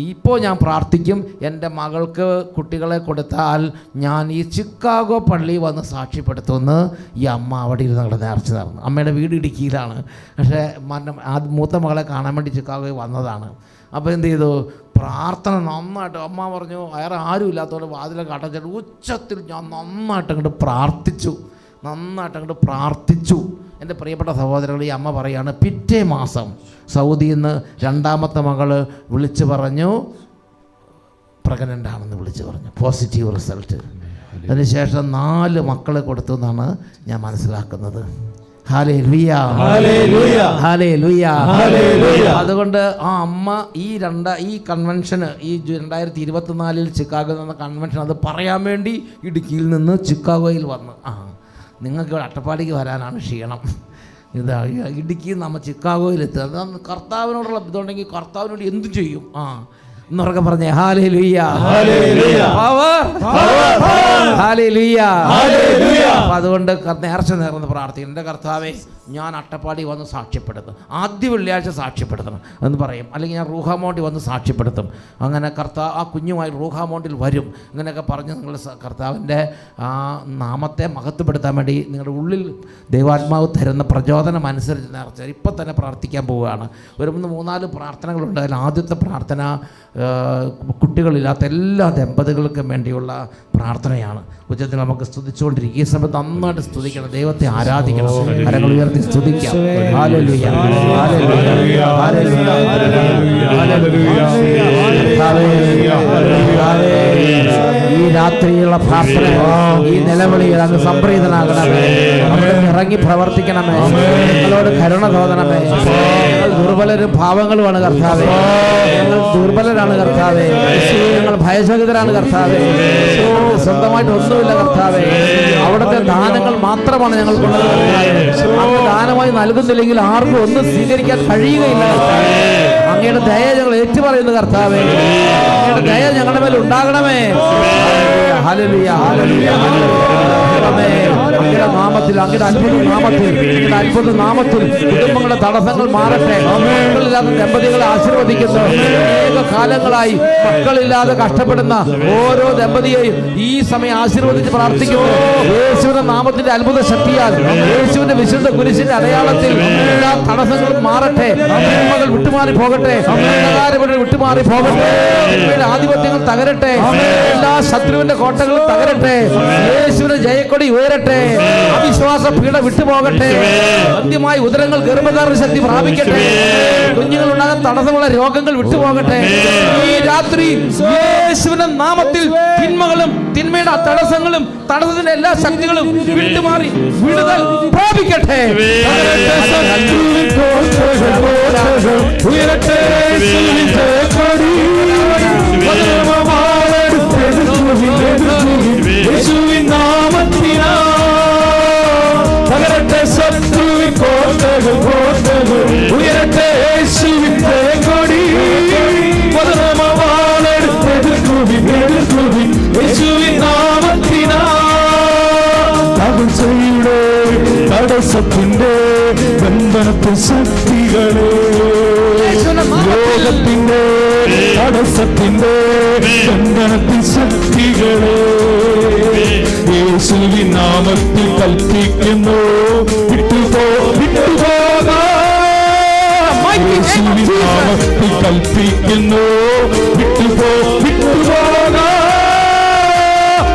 ഇപ്പോൾ ഞാൻ പ്രാർത്ഥിക്കും, എൻ്റെ മകൾക്ക് കുട്ടികളെ കൊടുത്താൽ ഞാൻ ഈ ചിക്കാഗോ പള്ളി വന്ന് സാക്ഷ്യപ്പെടുത്തുമെന്ന് ഈ അമ്മ അവിടെ ഇരുന്ന് അവിടെ നേർച്ച നടന്നു. അമ്മയുടെ വീട് ഇടുക്കിയിലാണ്, പക്ഷേ മൂത്ത മകളെ കാണാൻ വേണ്ടി ചിക്കാഗോയിൽ വന്നതാണ്. അപ്പോൾ എന്ത് ചെയ്തു, പ്രാർത്ഥന നന്നായിട്ട് അമ്മ പറഞ്ഞു, വേറെ ആരും ഇല്ലാത്തതുകൊണ്ട് വാതിലൊക്കെ അടച്ചിട്ട് ഉച്ചത്തിൽ ഞാൻ നന്നായിട്ട് അങ്ങോട്ട് പ്രാർത്ഥിച്ചു. എൻ്റെ പ്രിയപ്പെട്ട സഹോദരങ്ങൾ, ഈ അമ്മ പറയാണ്, പിറ്റേ മാസം സൗദിയിൽ നിന്ന് രണ്ടാമത്തെ മകൾ വിളിച്ചു പറഞ്ഞു പ്രഗ്നൻ്റ് ആണെന്ന് വിളിച്ചു പറഞ്ഞു, പോസിറ്റീവ് റിസൾട്ട്. അതിനുശേഷം 4 മക്കളെ കൊടുത്തു എന്നാണ് ഞാൻ മനസ്സിലാക്കുന്നത്. Hallelujah, hallelujah, hallelujah, hallelujah. അതുകൊണ്ട് ആ അമ്മ ഈ കൺവെൻഷന്, ഈ 2024 ചിക്കാഗോയിൽ നിന്ന കൺവെൻഷൻ, അത് പറയാൻ വേണ്ടി ഇടുക്കിയിൽ നിന്ന് ചിക്കാഗോയിൽ വന്ന്, നിങ്ങൾക്ക് ഇവിടെ അട്ടപ്പാടിക്ക് വരാനാണ് ക്ഷീണം, ഇതാ ഇടുക്കിയിൽ നമ്മൾ ചിക്കാഗോയിലെത്തുക. അത് കർത്താവിനോടുള്ള ഇതുണ്ടെങ്കിൽ കർത്താവിനോട് എന്തു ചെയ്യും എന്നൊക്കെ പറഞ്ഞേ. Hallelujah, hallelujah, power, hallelujah, hallelujah. അപ്പോൾ അതുകൊണ്ട് നേർച്ച നേർന്ന് പ്രാർത്ഥിക്കും, എൻ്റെ കർത്താവേ ഞാൻ അട്ടപ്പാടി വന്ന് സാക്ഷ്യപ്പെടുത്തും, ആദ്യ വെള്ളിയാഴ്ച സാക്ഷ്യപ്പെടുത്തണം എന്ന് പറയും, അല്ലെങ്കിൽ ഞാൻ റൂഹാമോണ്ടിൽ വന്ന് സാക്ഷ്യപ്പെടുത്തും. അങ്ങനെ ആ കുഞ്ഞുമായി റൂഹാമോണ്ടിൽ വരും. ഇങ്ങനെയൊക്കെ പറഞ്ഞ് നിങ്ങൾ കർത്താവിൻ്റെ ആ നാമത്തെ മഹത്വപ്പെടുത്താൻ വേണ്ടി നിങ്ങളുടെ ഉള്ളിൽ ദൈവാത്മാവ് തരുന്ന പ്രചോദനം അനുസരിച്ച് നേർച്ച ഇപ്പം തന്നെ പ്രാർത്ഥിക്കാൻ പോവുകയാണ്. ഒരു 3-4 പ്രാർത്ഥനകളുണ്ട്. അതിൽ ആദ്യത്തെ പ്രാർത്ഥന കുട്ടികളില്ലാത്ത എല്ലാ ദമ്പതികൾക്കും വേണ്ടിയുള്ള പ്രാർത്ഥനയാണ്. ഉച്ചത്തിൽ നമുക്ക് സ്തുതിച്ചുകൊണ്ടിരിക്കും. ഈ സമയത്ത് നന്നായിട്ട് സ്തുതിക്കണം, ദൈവത്തെ ആരാധിക്കണം, കരങ്ങൾ ഉയർത്തി സ്തുതിക്കാം. ഹല്ലേലൂയ, ഹല്ലേലൂയ, ഹല്ലേലൂയ, ഈ രാത്രിയുള്ള പ്രാർത്ഥന, ഈ നിലവിളിയിൽ അങ്ങ് സംപ്രീതനാകണമേ, അവിടെ ഇറങ്ങി പ്രവർത്തിക്കണമേ, ഞങ്ങളോട് കരുണ തോന്നണമേ. ഞങ്ങൾ ദുർബലരും പാവങ്ങളുമാണ് കർത്താവേ, ഞങ്ങൾ ദുർബലരാണ് കർത്താവേ, ഞങ്ങൾ ഭയചകിതരാണ് കർത്താവേ, സ്വന്തമായിട്ട് ഒന്നുമില്ല കർത്താവേ, അവിടുത്തെ ദാനങ്ങൾ മാത്രമാണ് ഞങ്ങൾക്കുള്ളത് കർത്താവേ. അങ്ങ് ദാനമായി നൽകുന്നില്ലെങ്കിൽ ആർക്കും ഒന്നും സ്വീകരിക്കാൻ കഴിയുകയില്ല കർത്താവേ. അങ്ങയുടെ ദയ ഞങ്ങൾ ഏറ്റുപറയുന്നു കർത്താവേ, അങ്ങയുടെ ദയ ഞങ്ങളുടെ മേൽ ഉണ്ടാകണമേ. ഹല്ലേലൂയ, ഹല്ലേലൂയ, അങ്ങയുടെ നാമത്തിൽ, അങ്ങയുടെ അത്ഭുത നാമത്തിൽ കുടുംബങ്ങളുടെ തടസ്സങ്ങൾ മാറട്ടെ. മക്കളില്ലാത്ത ദമ്പതികളെ ആശീർവദിക്കുന്നു. അനേക കാലങ്ങളായി മക്കളില്ലാതെ കഷ്ടപ്പെടുന്ന ഓരോ ദമ്പതിയെയും ഈ സമയം ആശീർവദിച്ച് പ്രാർത്ഥിക്കുന്നു. യേശുവിന്റെ നാമത്തിന്റെ അത്ഭുത ശക്തിയാൽ, യേശുവിന്റെ വിശുദ്ധ കുരിശിന്റെ അടയാളത്തിൽ എല്ലാ തടസ്സങ്ങളും മാറട്ടെ. മകൾ വിട്ടുമാറി പോകട്ടെ, വിട്ടുമാറി പോകട്ടെ, ആധിപത്യങ്ങൾ തകരട്ടെ, എല്ലാ ശത്രുവിന്റെ കോട്ടകളും തകരട്ടെ, യേശുവിന്റെ ജയക്കൊടി ഉയരട്ടെ, അവിശ്വാസ പീഡ വിട്ടുപോകട്ടെ, അന്ത്യമായി ഉദരങ്ങൾ ഗർഭധാരണ ശക്തി പ്രാപിക്കട്ടെ, കുഞ്ഞുങ്ങൾ ഉണ്ടാകാൻ തടസ്സമുള്ള രോഗങ്ങൾ വിട്ടുപോകട്ടെ. ഈ രാത്രി യേശുവിന്റെ നാമത്തിൽ തിന്മകളും തിന്മയുടെ തടസ്സങ്ങളും തടസ്സത്തിന്റെ എല്ലാ ശക്തികളും വിട്ടുമാറി വിടുതൽ പ്രാപിക്കട്ടെ. തകരട്ടെ ശത്രുവിൻ കോട്ടകൾ, ഉയരട്ടെ യേശുവിൻ കൊടി, യേശുവിൻ നാമത്തിനാ തകർച്ചയുടെ തടസ്സത്തിന്റെ ബന്ധനത്തിൽ ശക്തികളെ, രോഗത്തിന്റെ തടസ്സത്തിന്റെ ബന്ധനത്തിൽ ശക്തികളെ യേശുവിൻ നാമത്തിൽ കൽപ്പിക്കുന്നു, വിട്ടുപോകാം. യേശുവിൻ നാമത്തിൽ കൽപ്പിക്കുന്നു, വിട്ടുപോകാം.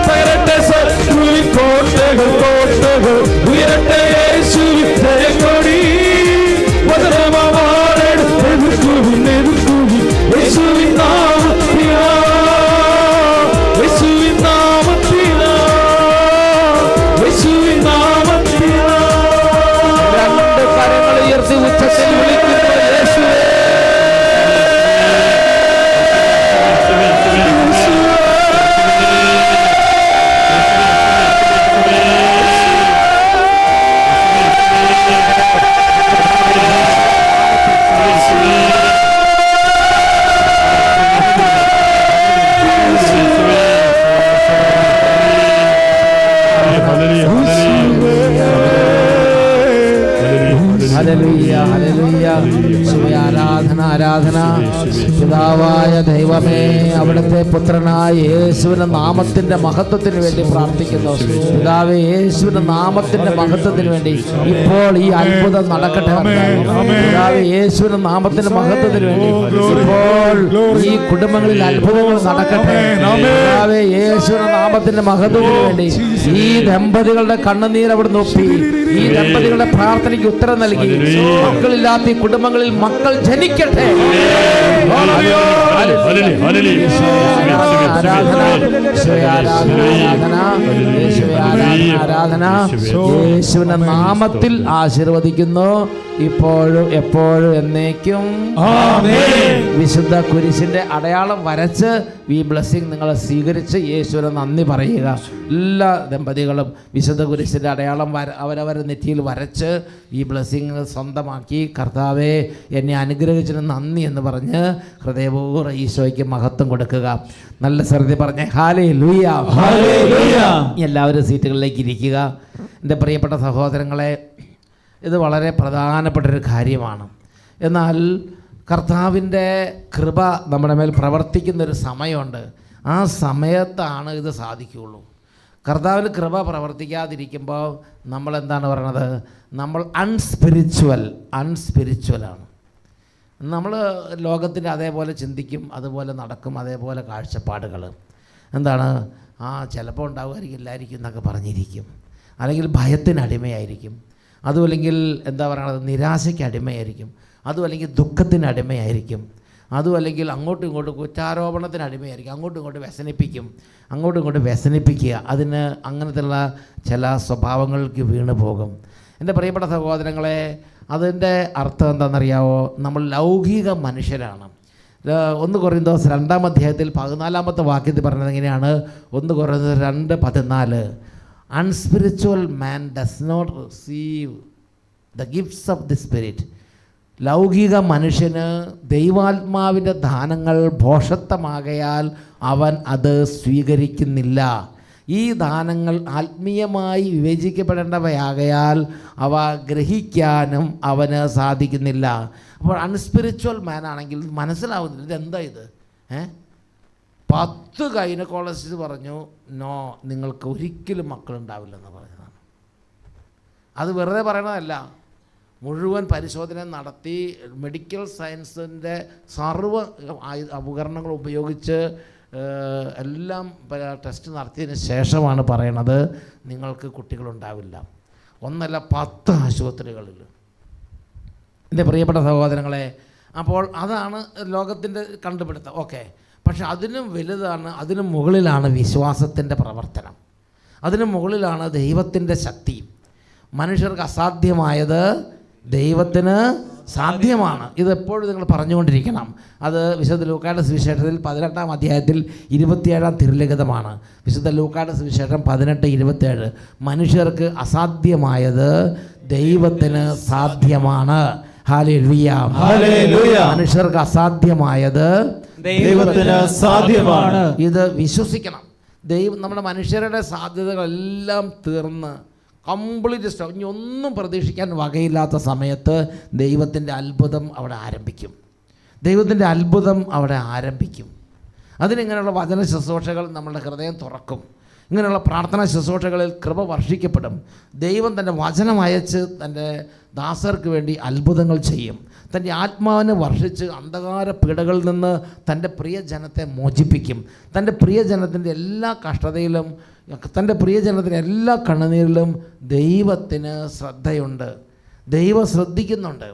തകരട്ടെ ശത്രുവിൻ കോട്ടകൾ, ഉയരട്ടെ യേശുവിൻ ജയക്കൊടി, വചനമാണെടുക്കുവിൻ, യേശുവിൻ നാമത്തിനാ, യേശുവിൻ നാമത്തിനാ, യേശുവിൻ നാമത്തിനാ. രണ്ട് കരങ്ങൾ ഉയർത്തി ഉച്ചത്തിൽ വിളിക്കുന്നു, യേശുവേ പിതാവായ ദൈവമേ, അവിടുത്തെ പുത്രനായ യേശുവിന്റെ നാമത്തിന്റെ മഹത്വത്തിന് വേണ്ടി പ്രാർത്ഥിക്കുന്നു. പിതാവേ, യേശുവിന്റെ നാമത്തിന്റെ മഹത്വത്തിന് വേണ്ടി ഇപ്പോൾ ഈ അത്ഭുതം നടക്കട്ടെ. പിതാവേ, യേശുവിന്റെ നാമത്തിന്റെ മഹത്വത്തിന് വേണ്ടി ഇപ്പോൾ ഈ കുടുംബങ്ങളിൽ അത്ഭുതങ്ങൾ നടക്കട്ടെ. പിതാവേ, യേശുവിന്റെ നാമത്തിന്റെ മഹത്വത്തിന് വേണ്ടി ഈ ദമ്പതികളുടെ കണ്ണുനീർ അവിടെ നോക്കി, ഈ ദമ്പതികളുടെ പ്രാർത്ഥനയ്ക്ക് ഉത്തരം നൽകി മക്കളില്ലാത്ത ഈ കുടുംബങ്ങളിൽ മക്കൾ ജനിക്കട്ടെ. ആരാധന യേശുവിന്റെ നാമത്തിൽ ആശീർവദിക്കുന്നു, ഇപ്പോഴും എപ്പോഴും എന്നേക്കും. വിശുദ്ധ കുരിശിന്റെ അടയാളം വരച്ച് ഈ ബ്ലെസ്സിങ് നിങ്ങൾ സ്വീകരിച്ച് യേശുവിനെ നന്ദി പറയുക. എല്ലാ ദമ്പതികളും വിശുദ്ധ കുരിശിന്റെ അടയാളം അവരവരുടെ നെറ്റിയിൽ വരച്ച് ഈ ബ്ലെസ്സിങ് സ്വന്തമാക്കി, കർത്താവേ എന്നെ അനുഗ്രഹിച്ചതിന് നന്ദി എന്ന് പറഞ്ഞ് ഹൃദയപൂർവ്വം ഈശോയ്ക്ക് മഹത്വം കൊടുക്കുക. നല്ല ശ്രദ്ധ പറഞ്ഞേ ഹല്ലേലൂയ. എല്ലാവരും സീറ്റുകളിലേക്ക് ഇരിക്കുക. എൻ്റെ പ്രിയപ്പെട്ട സഹോദരങ്ങളെ, ഇത് വളരെ പ്രധാനപ്പെട്ടൊരു കാര്യമാണ്. എന്നാൽ കർത്താവിൻ്റെ കൃപ നമ്മുടെ മേൽ പ്രവർത്തിക്കുന്നൊരു സമയമുണ്ട്. ആ സമയത്താണ് ഇത് സാധിക്കുകയുള്ളൂ. കർത്താവിന് കൃപ പ്രവർത്തിക്കാതിരിക്കുമ്പോൾ നമ്മൾ എന്താണ് പറയണത്? നമ്മൾ അൺസ്പിരിച്വലാണ്. നമ്മൾ ലോകത്തിൻ്റെ അതേപോലെ ചിന്തിക്കും, അതുപോലെ നടക്കും, അതേപോലെ കാഴ്ചപ്പാടുകൾ. എന്താണ്? ചിലപ്പോൾ ഉണ്ടാവുമായിരിക്കും, ഇല്ലായിരിക്കും എന്നൊക്കെ പറഞ്ഞിരിക്കും. അല്ലെങ്കിൽ ഭയത്തിന് അടിമയായിരിക്കും. അതുമല്ലെങ്കിൽ എന്താ പറയണത്, നിരാശയ്ക്ക് അടിമയായിരിക്കും. അതുമല്ലെങ്കിൽ ദുഃഖത്തിന് അടിമയായിരിക്കും. അതുമല്ലെങ്കിൽ അങ്ങോട്ടും ഇങ്ങോട്ടും കുറ്റാരോപണത്തിന് അടിമയായിരിക്കും. അങ്ങോട്ടും ഇങ്ങോട്ടും വ്യസനിപ്പിക്കുക. അതിന് അങ്ങനത്തെയുള്ള ചില സ്വഭാവങ്ങൾക്ക് വീണ് പോകും. എൻ്റെ പ്രിയപ്പെട്ട സഹോദരങ്ങളെ, അതിൻ്റെ അർത്ഥം എന്താണെന്നറിയാവോ? നമ്മൾ ലൗകിക മനുഷ്യരാണ്. 1 കൊറിന്തോസ് 2-ാം അധ്യായത്തിൽ 14-ാമത്തെ വാക്യത്തിൽ പറഞ്ഞത് എങ്ങനെയാണ്? 1 Corinthians 2:14, unspiritual man does not receive the gifts of the spirit. ലൗകിക മനുഷ്യന് ദൈവാത്മാവിൻ്റെ ദാനങ്ങൾ ഭോഷത്വമാകയാൽ അവൻ അത് സ്വീകരിക്കുന്നില്ല. ഈ ദാനങ്ങൾ ആത്മീയമായി വിവേചിക്കപ്പെടേണ്ടവയാകയാൽ അവ ഗ്രഹിക്കാനും അവന് സാധിക്കുന്നില്ല. അപ്പോൾ അൺസ്പിരിച്വൽ മാൻ ആണെങ്കിൽ മനസ്സിലാവുന്നില്ല, ഇതെന്താ ഇത്? 10 ഗൈനക്കോളജിസ്റ്റ് പറഞ്ഞു നോ, നിങ്ങൾക്ക് ഒരിക്കലും മക്കളുണ്ടാവില്ലെന്ന് പറഞ്ഞതാണ്. അത് വെറുതെ പറയണതല്ല, മുഴുവൻ പരിശോധന നടത്തി മെഡിക്കൽ സയൻസിൻ്റെ സർവ്വ ഉപകരണങ്ങൾ ഉപയോഗിച്ച് എല്ലാം ടെസ്റ്റ് നടത്തിയതിന് ശേഷമാണ് പറയണത് നിങ്ങൾക്ക് കുട്ടികളുണ്ടാവില്ല. 1 അല്ല 10 ആശുപത്രികളിൽ. എൻ്റെ പ്രിയപ്പെട്ട സഹോദരങ്ങളെ, അപ്പോൾ അതാണ് ലോകത്തിൻ്റെ കണ്ടുപിടുത്തം. ഓക്കെ, പക്ഷെ അതിനും വലുതാണ്, അതിനും മുകളിലാണ് വിശ്വാസത്തിൻ്റെ പ്രവർത്തനം. അതിനു മുകളിലാണ് ദൈവത്തിൻ്റെ ശക്തി. മനുഷ്യർക്ക് അസാധ്യമായത് ദൈവത്തിന് സാധ്യമാണ്. ഇതെപ്പോഴും നിങ്ങൾ പറഞ്ഞുകൊണ്ടിരിക്കണം. അത് വിശുദ്ധ ലൂക്കായുടെ സുവിശേഷത്തിൽ 18-ാം അധ്യായത്തിൽ 27-ാം തിരുലിഖിതമാണ്. വിശുദ്ധ ലൂക്കായുടെ സുവിശേഷം 18:27. മനുഷ്യർക്ക് അസാധ്യമായത് ദൈവത്തിന് സാധ്യമാണ്. ഹല്ലേലൂയ. മനുഷ്യർക്ക് അസാധ്യമായത് ദൈവത്തിന് സാധ്യമാണ്. ഇത് വിശ്വസിക്കണം. നമ്മുടെ മനുഷ്യരുടെ സാധ്യതകളെല്ലാം തീർന്ന് കംപ്ലീറ്റ് സ്റ്റോപ്പ്, ഇനി ഒന്നും പ്രതീക്ഷിക്കാൻ വകയില്ലാത്ത സമയത്ത് ദൈവത്തിൻ്റെ അത്ഭുതം അവിടെ ആരംഭിക്കും. അതിനിങ്ങനെയുള്ള വചന ശുശ്രൂഷകൾ നമ്മുടെ ഹൃദയം തുറക്കും. ഇങ്ങനെയുള്ള പ്രാർത്ഥനാ ശുശ്രൂഷകളിൽ കൃപ വർഷിക്കപ്പെടും. ദൈവം തൻ്റെ വചനം അയച്ച് തൻ്റെ ദാസർക്ക് വേണ്ടി അത്ഭുതങ്ങൾ ചെയ്യും. തൻ്റെ ആത്മാവിനെ വർഷിച്ച് അന്ധകാര പീഡകളിൽ നിന്ന് തൻ്റെ പ്രിയജനത്തെ മോചിപ്പിക്കും. തൻ്റെ പ്രിയജനത്തിൻ്റെ എല്ലാ കഷ്ടതയിലും, തൻ്റെ പ്രിയജനത്തിൻ്റെ എല്ലാ കണ്ണുനീരിലും ദൈവത്തിന് ശ്രദ്ധയുണ്ട്. ദൈവം ശ്രദ്ധിക്കുന്നുണ്ട്.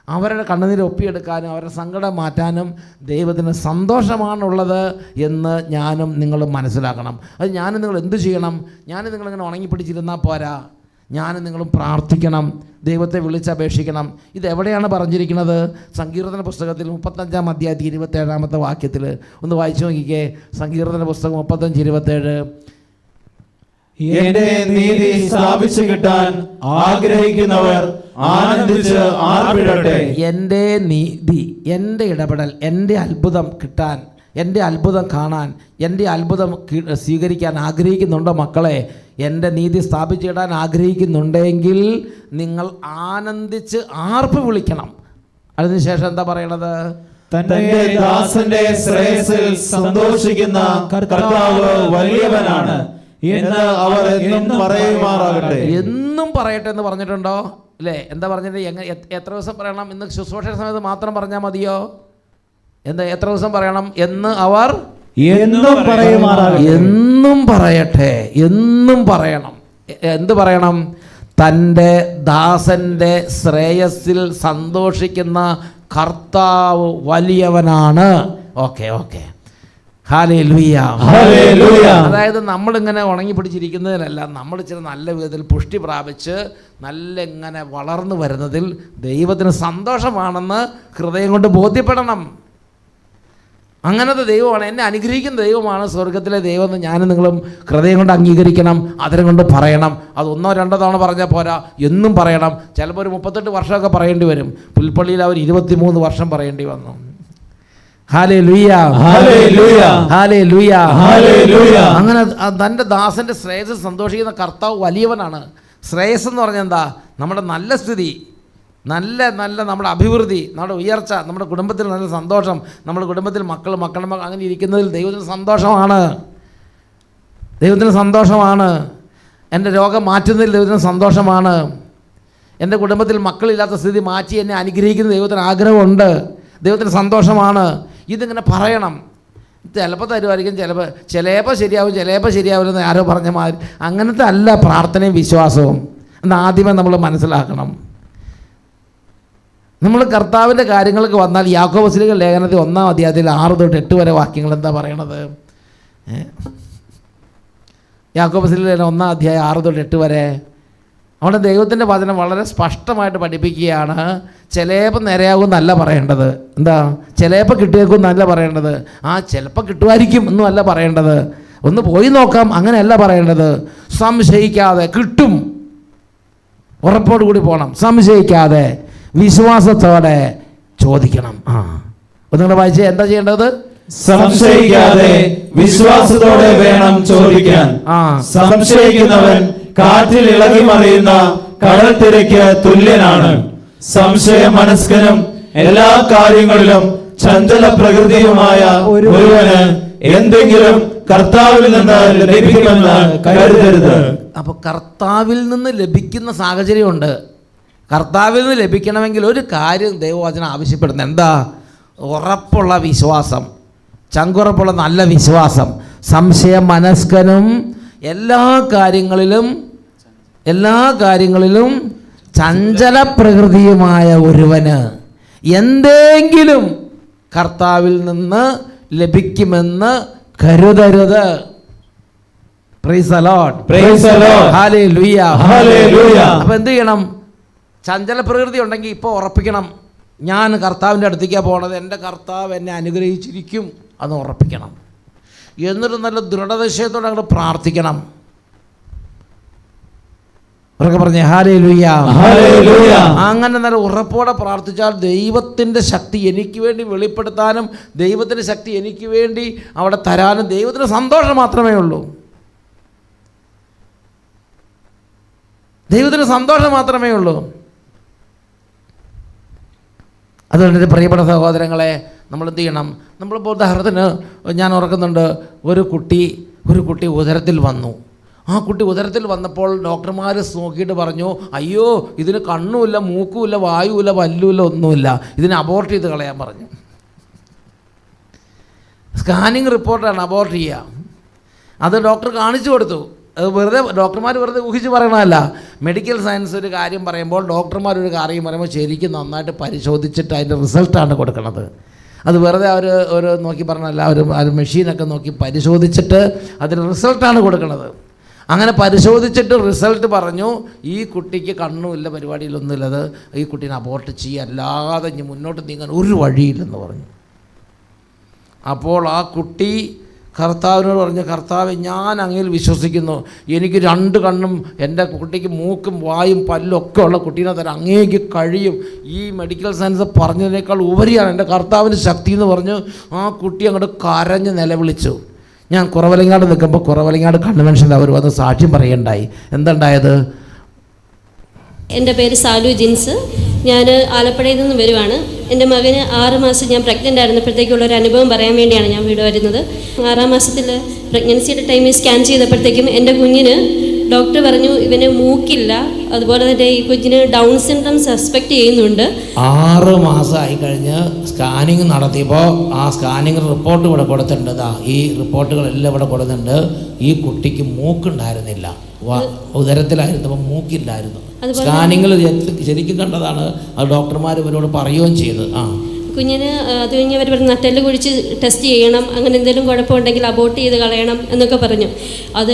അവരുടെ കണ്ണുനീര് ഒപ്പിയെടുക്കാനും അവരുടെ സങ്കടം മാറ്റാനും ദൈവത്തിന് സന്തോഷമാണുള്ളത് എന്ന് ഞാനും നിങ്ങളും മനസ്സിലാക്കണം. അത് ഞാനും നിങ്ങൾ എന്ത് ചെയ്യണം? ഞാനും നിങ്ങളിങ്ങനെ ഉണങ്ങിപ്പിടിച്ചിരുന്നാൽ പോരാ. ഞാനും നിങ്ങളും പ്രാർത്ഥിക്കണം, ദൈവത്തെ വിളിച്ചപേക്ഷിക്കണം. ഇതെവിടെയാണ് പറഞ്ഞിരിക്കുന്നത്? സങ്കീർത്തന പുസ്തകത്തിൽ 35-ാം അധ്യായത്തിൽ 27-ാമത്തെ വാക്യത്തിൽ ഒന്ന് വായിച്ചു നോക്കിക്കേ. സങ്കീർത്തന പുസ്തകം 35:27. എന്റെ നീതി സ്ഥാപിച്ചു കിട്ടാൻ ആഗ്രഹിക്കുന്നവർ ആനന്ദിച്ച് ആർപ്പിടട്ടെ. എൻ്റെ നീതി, എൻ്റെ ഇടപെടൽ, എൻ്റെ അത്ഭുതം കിട്ടാൻ, എൻ്റെ അത്ഭുതം കാണാൻ, എൻ്റെ അത്ഭുതം സ്വീകരിക്കാൻ ആഗ്രഹിക്കുന്നുണ്ടോ മക്കളെ? എൻ്റെ നീതി സ്ഥാപിച്ചിടാൻ ആഗ്രഹിക്കുന്നുണ്ടെങ്കിൽ നിങ്ങൾ ആനന്ദിച്ച് ആർപ്പ് വിളിക്കണം. അതിനുശേഷം എന്താ പറയണത്? തന്റെ ദാസന്റെ ശ്രേയസിൽ സന്തോഷിക്കുന്ന കർത്താവ് വലിയവനാണ് എന്ന് അവർ എന്നും പറയുമാറാകട്ടെ. എന്നും പറയട്ടെ എന്ന് പറഞ്ഞിട്ടുണ്ടോ? അല്ലേ? എന്താ പറഞ്ഞിട്ട് എത്ര ദിവസം പറയണം? ഇന്ന് ശുശ്രൂഷ സമയത്ത് മാത്രം പറഞ്ഞാൽ മതിയോ? എത്ര ദിവസം പറയണം എന്ന് അവർ എന്നും പറയുമാറാകട്ടെ. എന്നും പറയട്ടെ, എന്നും പറയണം. എന്ത് പറയണം? തൻ്റെ ദാസന്റെ ശ്രേയസിൽ സന്തോഷിക്കുന്ന കർത്താവ് വലിയവനാണ്. ഓക്കെ. ഹല്ലേലൂയ. അതായത് നമ്മളിങ്ങനെ ഉണങ്ങി പിടിച്ചിരിക്കുന്നതിനല്ല, നമ്മൾ ഇച്ചിരി നല്ല വിധത്തിൽ പുഷ്ടി പ്രാപിച്ച് നല്ല ഇങ്ങനെ വളർന്നു വരുന്നതിൽ ദൈവത്തിന് സന്തോഷമാണെന്ന് ഹൃദയം കൊണ്ട് ബോധ്യപ്പെടണം. അങ്ങനത്തെ ദൈവമാണ്, എന്നെ അനുഗ്രഹിക്കുന്ന ദൈവമാണ് സ്വർഗത്തിലെ ദൈവം എന്ന് ഞാനും നിങ്ങളും ഹൃദയം കൊണ്ട് അംഗീകരിക്കണം, അതിനെ കൊണ്ട് പറയണം. അത് 1-2 തവണ പറഞ്ഞാൽ പോരാ, എന്നും പറയണം. ചിലപ്പോൾ ഒരു 38 വർഷമൊക്കെ പറയേണ്ടി വരും. പുൽപ്പള്ളിയിൽ അവർ 23 വർഷം പറയേണ്ടി വന്നു. Hallelujah, hallelujah, hallelujah, hallelujah. അങ്ങനെ തൻ്റെ ദാസന്റെ ശ്രേയസ് സന്തോഷിക്കുന്ന കർത്താവ് വലിയവനാണ്. ശ്രേയസ് എന്ന് പറഞ്ഞാൽ എന്താ? നമ്മുടെ നല്ല സ്ഥിതി, നല്ല നമ്മുടെ അഭിവൃദ്ധി, നമ്മുടെ ഉയർച്ച, നമ്മുടെ കുടുംബത്തിൽ നല്ല സന്തോഷം, നമ്മുടെ കുടുംബത്തിൽ മക്കൾ അങ്ങനെ ഇരിക്കുന്നതിൽ ദൈവത്തിന് സന്തോഷമാണ്. ദൈവത്തിന് സന്തോഷമാണ്. എൻ്റെ രോഗം മാറ്റുന്നതിൽ ദൈവത്തിന് സന്തോഷമാണ്. എൻ്റെ കുടുംബത്തിൽ മക്കളില്ലാത്ത സ്ഥിതി മാറ്റി എന്നെ അനുഗ്രഹിക്കുന്ന ദൈവത്തിന് ആഗ്രഹമുണ്ട്. ദൈവത്തിന് സന്തോഷമാണ്. ഇതിങ്ങനെ പറയണം. ചിലപ്പോൾ തരുമായിരിക്കും, ചിലപ്പോൾ ശരിയാവില്ലെന്ന് ആരോ പറഞ്ഞ മാതിരി. അങ്ങനത്തെ അല്ല പ്രാർത്ഥനയും വിശ്വാസവും എന്ന് ആദ്യമേ നമ്മൾ മനസ്സിലാക്കണം. നമ്മൾ കർത്താവിൻ്റെ കാര്യങ്ങൾക്ക് വന്നാൽ യാക്കോബ് ലേഖനത്തിൽ 1-ാം അധ്യായത്തിൽ 6-8 വരെ വാക്യങ്ങൾ എന്താ പറയണത്? യാക്കോബ് ലേഖനം 1-ാം അധ്യായം 6-8 വരെ അവിടെ ദൈവത്തിൻ്റെ വചനം വളരെ സ്പഷ്ടമായിട്ട് പഠിപ്പിക്കുകയാണ്. ചിലപ്പോൾ നേരെയാകുമെന്നല്ല പറയേണ്ടത്. എന്താ? ചിലപ്പോൾ കിട്ടിയേക്കുമെന്നല്ല പറയേണ്ടത്. ചിലപ്പോൾ കിട്ടുമായിരിക്കും എന്നല്ല പറയേണ്ടത്. ഒന്ന് പോയി നോക്കാം അങ്ങനെയല്ല പറയേണ്ടത്. സംശയിക്കാതെ കിട്ടും, ഉറപ്പോടു കൂടി പോകണം. സംശയിക്കാതെ വിശ്വാസത്തോടെ ചോദിക്കണം. ഒന്നുകൂടെ വായിച്ചേ, എന്താ ചെയ്യേണ്ടത്? സംശയിക്കാതെ വിശ്വാസത്തോടെ വേണം ചോദിക്കാൻ. സംശയിക്കുന്നവൻ കാറ്റിൽ ഇളകി മറിയുന്ന കടൽ തിരക്ക് തുല്യനാണ്. സംശയ മനസ്കനും എല്ലാ കാര്യങ്ങളിലും ചഞ്ചല പ്രകൃതിയുമായ ഒരുവന് എന്തെങ്കിലും കർത്താവിൽ നിന്ന് ലഭിക്കുമെന്ന് കരുതരുത്. അപ്പൊ കർത്താവിൽ നിന്ന് ലഭിക്കുന്ന സാഹചര്യമുണ്ട്. കർത്താവിൽ നിന്ന് ലഭിക്കണമെങ്കിൽ ഒരു കാര്യം ദൈവവചനം ആവശ്യപ്പെടുന്നത് എന്താ? ഉറപ്പുള്ള വിശ്വാസം, ചങ്കുറപ്പുള്ള നല്ല വിശ്വാസം. സംശയ മനസ്കനും എല്ലാ കാര്യങ്ങളിലും ചഞ്ചല പ്രകൃതിയുമായ ഒരുവന് എന്തെങ്കിലും കർത്താവിൽ നിന്ന് ലഭിക്കുമെന്ന് കരുതരുത്. Price the Lord, praise the Lord, hallelujah, hallelujah. അപ്പോൾ എന്ത് ചെയ്യണം? ചഞ്ചല പ്രകൃതി ഉണ്ടെങ്കിൽ ഇപ്പോൾ ഉറപ്പിക്കണം, ഞാൻ കർത്താവിൻ്റെ അടുത്തേക്കാണ് പോകണത്, എൻ്റെ കർത്താവ് എന്നെ അനുഗ്രഹിച്ചിരിക്കും, അത് ഉറപ്പിക്കണം. എന്നിട്ട് നല്ല ദൃഢനിശ്ചയത്തോടെ അങ്ങോട്ട് പ്രാർത്ഥിക്കണം. അവരൊക്കെ പറഞ്ഞേ ഹല്ലേലൂയ, ഹല്ലേലൂയ. അങ്ങനെ നല്ല ഉറപ്പോടെ പ്രാർത്ഥിച്ചാൽ ദൈവത്തിൻ്റെ ശക്തി എനിക്ക് വേണ്ടി വെളിപ്പെടുത്താനും ദൈവത്തിൻ്റെ ശക്തി എനിക്ക് വേണ്ടി അവിടെ തരാനും ദൈവത്തിന് സന്തോഷം മാത്രമേ ഉള്ളൂ. ദൈവത്തിന് സന്തോഷം മാത്രമേ ഉള്ളൂ. അതുകൊണ്ട് എൻ്റെ പ്രിയപ്പെട്ട സഹോദരങ്ങളെ, നമ്മൾ എന്ത് ചെയ്യണം? നമ്മളിപ്പോൾ ഉദാഹരണത്തിന് ഞാൻ ഓർക്കുന്നുണ്ട്, ഒരു കുട്ടി ഉദരത്തിൽ വന്നു. ആ കുട്ടി ഉദരത്തിൽ വന്നപ്പോൾ ഡോക്ടർമാർ നോക്കിയിട്ട് പറഞ്ഞു, അയ്യോ ഇതിന് കണ്ണുമില്ല, മൂക്കുമില്ല, വായുമില്ല, പല്ലുമില്ല, ഒന്നുമില്ല, ഇതിനെ അബോർട്ട് ചെയ്ത് കളയാൻ പറഞ്ഞു. സ്കാനിങ് റിപ്പോർട്ടാണ് അബോർട്ട് ചെയ്യുക. അത് ഡോക്ടർ കാണിച്ചു കൊടുത്തു. അത് ഡോക്ടർമാർ വെറുതെ ഊഹിച്ച് പറയണമല്ല. മെഡിക്കൽ സയൻസ് ഒരു കാര്യം പറയുമ്പോൾ ഡോക്ടർമാരൊരു കാര്യം പറയുമ്പോൾ ശരിക്കും നന്നായിട്ട് പരിശോധിച്ചിട്ട് അതിൻ്റെ റിസൾട്ടാണ് കൊടുക്കുന്നത്. അത് വെറുതെ അവർ നോക്കി പറഞ്ഞല്ല, ഒരു മെഷീനൊക്കെ നോക്കി പരിശോധിച്ചിട്ട് അതിന് റിസൾട്ടാണ് കൊടുക്കുന്നത്. അങ്ങനെ പരിശോധിച്ചിട്ട് റിസൾട്ട് പറഞ്ഞു, ഈ കുട്ടിക്ക് കണ്ണുമില്ല, പരിപാടിയിലൊന്നുമില്ലത്, ഈ കുട്ടീനെ അബോർട്ട് ചെയ്യുക, അല്ലാതെ ഇനി മുന്നോട്ട് നീങ്ങാൻ ഒരു വഴിയില്ലെന്ന് പറഞ്ഞു. അപ്പോൾ ആ കുട്ടി കർത്താവിനോട് പറഞ്ഞു, കർത്താവ് ഞാൻ അങ്ങയിൽ വിശ്വസിക്കുന്നു, എനിക്ക് 2 കണ്ണും എൻ്റെ കുട്ടിക്ക് മൂക്കും വായും പല്ലും ഒക്കെ ഉള്ള കുട്ടീനെ തരാൻ അങ്ങേക്ക് കഴിയും, ഈ മെഡിക്കൽ സയൻസ് പറഞ്ഞതിനേക്കാൾ ഉപരിയാണ് എൻ്റെ കർത്താവിൻ്റെ ശക്തി എന്ന് പറഞ്ഞു. ആ കുട്ടി അങ്ങോട്ട് കരഞ്ഞ് നിലവിളിച്ചു. ഞാൻ കുറവലങ്ങാട് നിൽക്കുമ്പോൾ കുറവലങ്ങാട് കൺവെൻഷനിൽ അവർ വന്ന് സാക്ഷ്യം പറയുണ്ടായി. എന്തുണ്ടായത്? എൻ്റെ പേര് സാലു ജിൻസ്. ഞാൻ ആലപ്പുഴയിൽ നിന്ന് വരുവാണ്. എൻ്റെ മകന് 6 മാസം ഞാൻ പ്രഗ്നൻ്റ് ആയിരുന്നപ്പോഴത്തേക്കുള്ളൊരു അനുഭവം പറയാൻ വേണ്ടിയാണ് ഞാൻ വീട് വരുന്നത്. 6-ാം മാസത്തിൽ പ്രഗ്നൻസിയുടെ ടൈമിൽ സ്കാൻ ചെയ്തപ്പോഴത്തേക്കും എൻ്റെ കുഞ്ഞിന് ഡോക്ടർ പറഞ്ഞു ഇവന് മൂക്കില്ല, അതുപോലെ തന്നെ ഈ കുഞ്ഞിന് ഡൗൺ സിൻഡ്രം സസ്പെക്ട് ചെയ്യുന്നുണ്ട്. 6 മാസമായി കഴിഞ്ഞ് സ്കാനിങ് നടത്തിയപ്പോൾ ആ സ്കാനിങ് റിപ്പോർട്ട് ഇവിടെ കൊടുത്തിട്ടുണ്ട്. ഈ റിപ്പോർട്ടുകളെല്ലാം ഇവിടെ കൊടുത്തിട്ടുണ്ട്. ഈ കുട്ടിക്ക് മൂക്കുണ്ടായിരുന്നില്ല, ഉദരത്തിലായിരുന്നപ്പോൾ മൂക്കില്ലായിരുന്നു. സ്കാനിങ്ങിൽ ശരിക്കും കണ്ടതാണ്. അത് ഡോക്ടർമാർ ഇവരോട് പറയുകയും ചെയ്തു. കുഞ്ഞിന് അത് കഴിഞ്ഞ് അവർ പറഞ്ഞു നട്ടെല്ല് കുഴിച്ച് ടെസ്റ്റ് ചെയ്യണം, അങ്ങനെ എന്തെങ്കിലും കുഴപ്പമുണ്ടെങ്കിൽ അബോർട്ട് ചെയ്ത് കളയണം എന്നൊക്കെ പറഞ്ഞു. അത്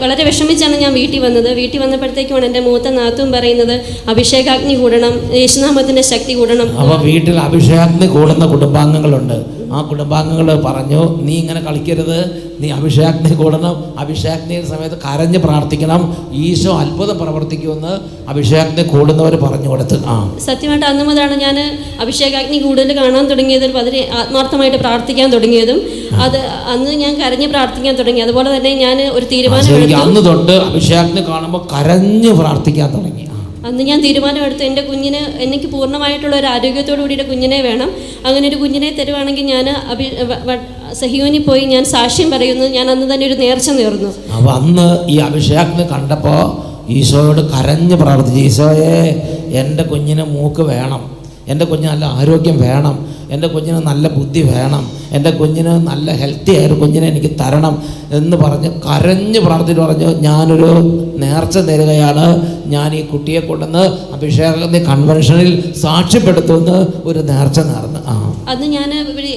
വളരെ വിഷമിച്ചാണ് ഞാൻ വീട്ടിൽ വന്നത്. വീട്ടിൽ വന്നപ്പോഴത്തേക്കുമാണ് എൻ്റെ മൂത്ത നാത്തും പറയുന്നത് അഭിഷേകാഗ്നി കൂടണം, യേശുനാമത്തിൻ്റെ ശക്തി കൂടണം. അപ്പോൾ വീട്ടിൽ അഭിഷേകാഗ്നി കൂടുന്ന കുടുംബാംഗങ്ങളുണ്ട്. ആ കുടുംബാംഗങ്ങൾ പറഞ്ഞു നീ ഇങ്ങനെ കളിക്കരുത്, നീ അഭിഷേകാഗ്നി കൂടണം, അഭിഷേകാഗ്നിയുടെ സമയത്ത് കരഞ്ഞ് പ്രാർത്ഥിക്കണം, ഈശോ അത്ഭുതം പ്രവർത്തിക്കുമെന്ന് അഭിഷേകാഗ്നി കൂടുന്നവർ പറഞ്ഞു കൊടുത്ത്. സത്യമായിട്ട് അന്ന് മുതലാണ് ഞാൻ അഭിഷേകാഗ്നി കൂടുതൽ കാണാൻ തുടങ്ങിയതും വളരെ ആത്മാർത്ഥമായിട്ട് പ്രാർത്ഥിക്കാൻ തുടങ്ങിയതും. അത് അന്ന് ഞാൻ കരഞ്ഞ് പ്രാർത്ഥിക്കാൻ തുടങ്ങി. അതുപോലെ തന്നെ ഞാൻ ഒരു തീരുമാനം അന്ന് തൊട്ട് അഭിഷേകാഗ്നി കാണുമ്പോൾ കരഞ്ഞ് പ്രാർത്ഥിക്കാൻ തുടങ്ങി. അന്ന് ഞാൻ തീരുമാനമെടുത്തു എൻ്റെ കുഞ്ഞിന് എനിക്ക് പൂർണ്ണമായിട്ടുള്ള ഒരു ആരോഗ്യത്തോടു കൂടിയുടെ കുഞ്ഞിനെ വേണം. അങ്ങനെ ഒരു കുഞ്ഞിനെ തരുവാണെങ്കിൽ ഞാൻ സഹിയോനിൽ പോയി ഞാൻ സാക്ഷ്യം പറയുന്നു. ഞാൻ അന്ന് തന്നെ ഒരു നേർച്ച നേർന്നു. അപ്പോൾ അന്ന് ഈ അഭിഷേകാഗ്നി കണ്ടപ്പോൾ ഈശോയോട് കരഞ്ഞ് പ്രാർത്ഥിച്ചു, ഈശോയെ എൻ്റെ കുഞ്ഞിന് മൂക്ക് വേണം, എൻ്റെ കുഞ്ഞിന് നല്ല ആരോഗ്യം വേണം, എൻ്റെ കുഞ്ഞിന് നല്ല ബുദ്ധി വേണം, എൻ്റെ കുഞ്ഞിന് നല്ല ഹെൽത്തി ആയൊരു കുഞ്ഞിനെ എനിക്ക് തരണം എന്ന് പറഞ്ഞ് കരഞ്ഞ് പ്രാർത്ഥിച്ച് പറഞ്ഞു ഞാനൊരു നേർച്ച നേരുകയാണ്, ഞാൻ ഈ കുട്ടിയെ കൊണ്ടുവന്ന് അഭിഷേകാഗ്നി കൺവെൻഷനിൽ സാക്ഷ്യപ്പെടുത്തുമെന്ന് ഒരു നേർച്ച നേർന്ന്. അന്ന് ഞാൻ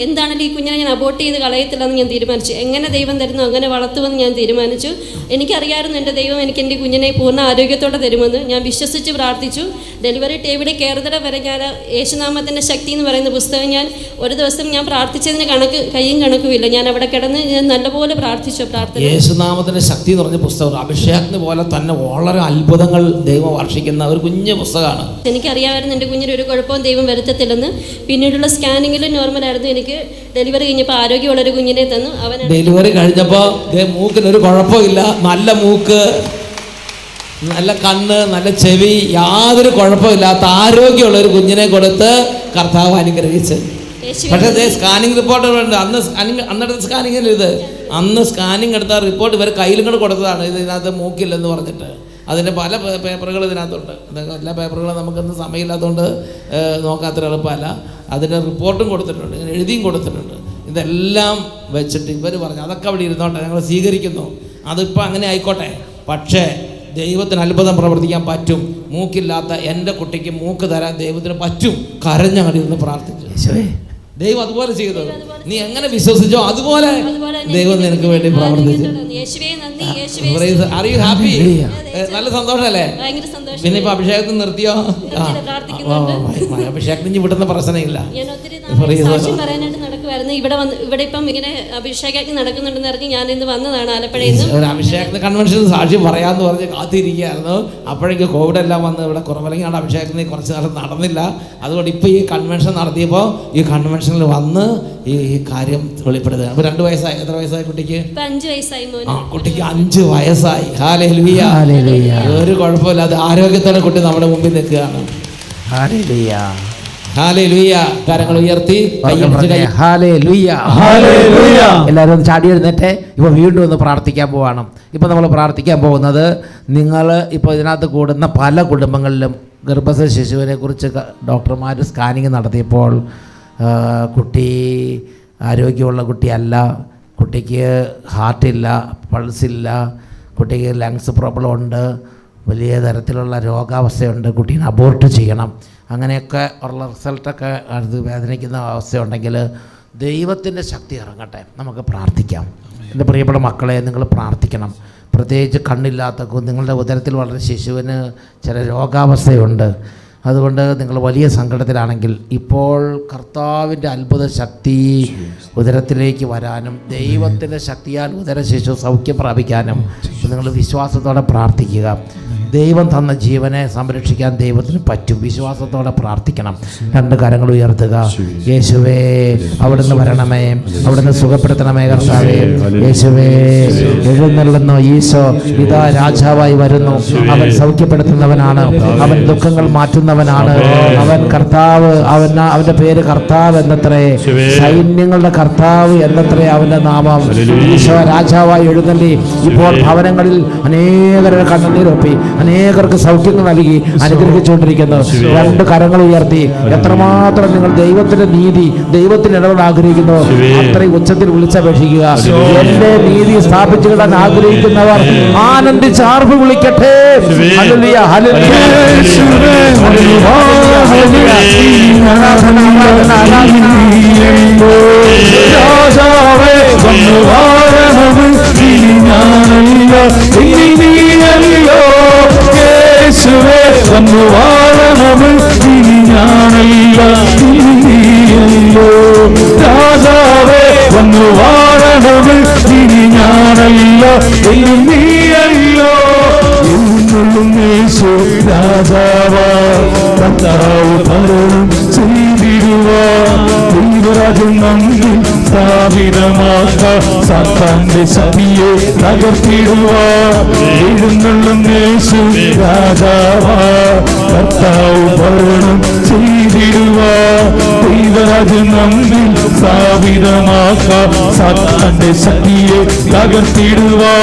എന്താണെങ്കിലും ഈ കുഞ്ഞിനെ ഞാൻ അബോർട്ട് ചെയ്ത് കളയത്തില്ലെന്ന് ഞാൻ തീരുമാനിച്ചു. എങ്ങനെ ദൈവം തരുന്നു അങ്ങനെ വളർത്തുമെന്ന് ഞാൻ തീരുമാനിച്ചു. എനിക്കറിയാമായിരുന്നു എൻ്റെ ദൈവം എനിക്ക് എൻ്റെ കുഞ്ഞിനെ പൂർണ്ണ ആരോഗ്യത്തോടെ തരുമെന്ന്. ഞാൻ വിശ്വസിച്ച് പ്രാർത്ഥിച്ചു. ഡെലിവറി ടേബിളിൽ കയറുന്നിടം വരെ ഞാൻ യേശുനാമത്തിൻ്റെ ശക്തി എന്ന് പറയുന്ന പുസ്തകം ഞാൻ ഒരു ദിവസം ഞാൻ പ്രാർത്ഥിച്ചതിന് കയ്യും കണക്കുമില്ല. ഞാൻ അവിടെ കിടന്ന് ഞാൻ നല്ലപോലെ പ്രാർത്ഥിച്ചു. പ്രാർത്ഥന യേശുനാമത്തിൻ്റെ ശക്തി എന്ന് പറഞ്ഞ പുസ്തകം അഭിഷേകത്തിന് പോലെ തന്നെ വളരെ അത്ഭുതങ്ങൾ ദൈവം വർഷിക്കുന്ന ഒരു കുഞ്ഞു പുസ്തകമാണ്. എനിക്കറിയാമായിരുന്നു എൻ്റെ കുഞ്ഞിന് ഒരു കുഴപ്പവും ദൈവം വരുത്തത്തില്ലെന്ന്. പിന്നീടുള്ള സ്കാനിങ്ങിലും നോർമലായിരുന്നു. എനിക്ക് ഡെലിവറി കഴിഞ്ഞപ്പോൾ ആരോഗ്യമുള്ളൊരു കുഞ്ഞിനെ തന്നു. അവൻ ഡെലിവറി കഴിഞ്ഞപ്പോൾ മൂക്കിനൊരു കുഴപ്പമില്ല, നല്ല മൂക്ക്, നല്ല കണ്ണ്, നല്ല ചെവി, യാതൊരു കുഴപ്പമില്ലാത്ത ആരോഗ്യമുള്ള ഒരു കുഞ്ഞിനെ കൊടുത്ത് കർത്താവ് അനുഗ്രഹിച്ച്. പക്ഷേ സ്കാനിങ് റിപ്പോർട്ടുകളുണ്ട്. അന്നെടുത്ത സ്കാനിങ്ങിൽ അന്ന് സ്കാനിങ് എടുത്ത റിപ്പോർട്ട് ഇവർ കയ്യിലും കൂടെ കൊടുത്തതാണ്. ഇതിനകത്ത് മൂക്കില്ലെന്ന് പറഞ്ഞിട്ട് അതിൻ്റെ പല പേപ്പറുകൾ ഇതിനകത്തുണ്ട്. എല്ലാ പേപ്പറുകളും നമുക്കൊന്നും സമയമില്ലാത്തതുകൊണ്ട് നോക്കാത്ര എളുപ്പമല്ല. അതിൻ്റെ റിപ്പോർട്ടും കൊടുത്തിട്ടുണ്ട്, എഴുതിയും കൊടുത്തിട്ടുണ്ട്. ഇതെല്ലാം വെച്ചിട്ട് ഇവർ പറഞ്ഞു അതൊക്കെ അവിടെ ഇരുന്നോട്ടെ, ഞങ്ങൾ സ്വീകരിക്കുന്നു, അതിപ്പോൾ അങ്ങനെ ആയിക്കോട്ടെ, പക്ഷേ ദൈവത്തിന് അത്ഭുതം പ്രവർത്തിക്കാൻ പറ്റും, മൂക്കില്ലാത്ത എൻ്റെ കുട്ടിക്ക് മൂക്ക് തരാൻ ദൈവത്തിന് പറ്റും. കരഞ്ഞങ്ങടി ഇരുന്ന് പ്രാർത്ഥിച്ചു. ദൈവം അതുപോലെ ചെയ്തു. നീ എങ്ങനെ വിശ്വസിച്ചോ അതുപോലെ ദൈവം നിനക്ക് വേണ്ടി പ്രവർത്തിച്ചു. ഹാപ്പി? നല്ല സന്തോഷമല്ലേ? പിന്നെ ഇപ്പൊ അഭിഷേകത്തിന് നിർത്തിയോ? അഭിഷേകത്തിന് വിടുന്ന പ്രശ്നമില്ല. ഇവിടെ ഇപ്പം ഇങ്ങനെ അഭിഷേകാഗ്നി നടക്കുന്നുണ്ടെന്ന് അറിഞ്ഞ് ഞാൻ ഇന്ന് വന്നതാണ് ആലപ്പുഴയിൽ നിന്ന്. ഒരു അഭിഷേകത്തിന് കൺവെൻഷൻ സാക്ഷ്യം പറയാന്ന് പറഞ്ഞ് കാത്തിരിക്കുകയായിരുന്നു. അപ്പോഴേക്ക് കോവിഡ് എല്ലാം വന്ന് ഇവിടെ കുറവല്ലെങ്കിൽ അഭിഷേകത്തിന് കുറച്ച് നാൾ നടന്നില്ല. അതുകൊണ്ട് ഇപ്പോൾ ഈ കൺവെൻഷൻ നടത്തിയപ്പോൾ ഈ കൺവെൻഷനിൽ വന്ന് ഈ കാര്യം വെളിപ്പെടുത്തുക. അപ്പോൾ 2 വയസ്സായി. എത്ര വയസ്സായി കുട്ടിക്ക്? 5 വയസ്സായി. കുട്ടിക്ക് 5 വയസ്സായി. ഹല്ലേലൂയ. ഒരു കുഴപ്പമില്ലാതെ ആരോഗ്യത്തോടെ കുട്ടി നമ്മുടെ മുമ്പിൽ നിൽക്കുകയാണ്. ഹല്ലേലൂയ. ഹല്ലേലൂയ. കരങ്ങൾ ഉയർത്തി എല്ലാവരും ഒന്ന് ചാടി എഴുന്നേറ്റ് ഇപ്പോൾ വീണ്ടും ഒന്ന് പ്രാർത്ഥിക്കാൻ പോവാണ്. ഇപ്പോൾ നമ്മൾ പ്രാർത്ഥിക്കാൻ പോകുന്നത് നിങ്ങൾ ഇപ്പോൾ ഇതിനകത്ത് കൂടുന്ന പല കുടുംബങ്ങളിലും ഗർഭസ്ഥ ശിശുവിനെ കുറിച്ച് ഡോക്ടർമാർ സ്കാനിങ് നടത്തിയപ്പോൾ കുട്ടി ആരോഗ്യമുള്ള കുട്ടിയല്ല, കുട്ടിക്ക് ഹാർട്ടില്ല, പൾസില്ല, കുട്ടിക്ക് ലങ്സ് പ്രോബ്ലം ഉണ്ട്, വലിയ തരത്തിലുള്ള രോഗാവസ്ഥയുണ്ട്, കുട്ടീനെ അബോർട്ട് ചെയ്യണം, അങ്ങനെയൊക്കെ ഉള്ള റിസൾട്ടൊക്കെ അത് വേദനിക്കുന്ന അവസ്ഥയുണ്ടെങ്കിൽ ദൈവത്തിൻ്റെ ശക്തി ഇറങ്ങട്ടെ. നമുക്ക് പ്രാർത്ഥിക്കാം. എൻ്റെ പ്രിയപ്പെട്ട മക്കളെ, നിങ്ങൾ പ്രാർത്ഥിക്കണം. പ്രത്യേകിച്ച് കണ്ണില്ലാത്ത നിങ്ങളുടെ ഉദരത്തിൽ വളരെ ശിശുവിന് ചില രോഗാവസ്ഥയുണ്ട്. അതുകൊണ്ട് നിങ്ങൾ വലിയ സങ്കടത്തിലാണെങ്കിൽ ഇപ്പോൾ കർത്താവിൻ്റെ അത്ഭുത ശക്തി ഉദരത്തിലേക്ക് വരാനും ദൈവത്തിൻ്റെ ശക്തിയാൽ ഉദര ശിശു സൗഖ്യം പ്രാപിക്കാനും നിങ്ങൾ വിശ്വാസത്തോടെ പ്രാർത്ഥിക്കുക. ദൈവം തന്ന ജീവനെ സംരക്ഷിക്കാൻ ദൈവത്തിന് പറ്റും. വിശ്വാസത്തോടെ പ്രാർത്ഥിക്കണം. രണ്ട് കരങ്ങൾ ഉയർത്തുക. യേശുവേ, അവിടുന്ന് വരണമേ, അവിടുന്ന് സുഖപ്പെടുത്തണമേ കർത്താവേ. യേശുവേ, എഴുന്നള്ളുന്നു ഈശോ, ഇതാ രാജാവായി വരുന്നു. അവൻ സൗഖ്യപ്പെടുത്തുന്നവനാണ്, അവൻ ദുഃഖങ്ങൾ മാറ്റുന്നവനാണ്, അവൻ കർത്താവ്. അവന്റെ പേര് കർത്താവ് എന്നത്രേ, സൈന്യങ്ങളുടെ കർത്താവ് എന്നത്രേ അവന്റെ നാമം. ഈശോ രാജാവായി എഴുന്നള്ളി ഇപ്പോൾ ഭവനങ്ങളിൽ അനേകരുടെ കണ്ണുനീരൊപ്പി അനേകർക്ക് സൗഖ്യങ്ങൾ നൽകി അനുഗ്രഹിച്ചുകൊണ്ടിരിക്കുന്നു. രണ്ട് കരങ്ങൾ ഉയർത്തി എത്രമാത്രം നിങ്ങൾ ദൈവത്തിന്റെ നീതി, ദൈവത്തിന് ഇടപെടാൻ ആഗ്രഹിക്കുന്നു അത്രയും ഉച്ചത്തിൽ വിളിച്ചപേക്ഷിക്കുക. എന്റെ നീതി സ്ഥാപിച്ചുകിടാൻ ആഗ്രഹിക്കുന്നവർ ആനന്ദിച്ച് ആർപ്പ് വിളിക്കട്ടെ. Hallelujah, hallelujah. യേശുവേ വന്നു വാഴണമേ, ഇനി ഞാനല്ല നീയല്ലോ. രാജാവേ വന്നു വാഴണമേ, ഇനി ഞാനല്ല ഇനി നീയല്ലോ. യേശു രാജാവാ, കർത്താവ് ഭരണം ചെയ്തിടുവാ, ദൈവരാജ്യം നമ്മിൽ സ്ഥാപിതമാക്കാം, സാത്താന്റെ ശക്തിയെ തകർത്തിടുവാ. എഴുന്നള്ളും യേശു രാജാവാ, കർത്താവ് ഭരണം ചെയ്തിടുവാ, ദൈവരാജ്യം നമ്മിൽ സ്ഥാപിതമാക്കാം, സാത്താന്റെ ശക്തിയെ തകർത്തിടുവാ.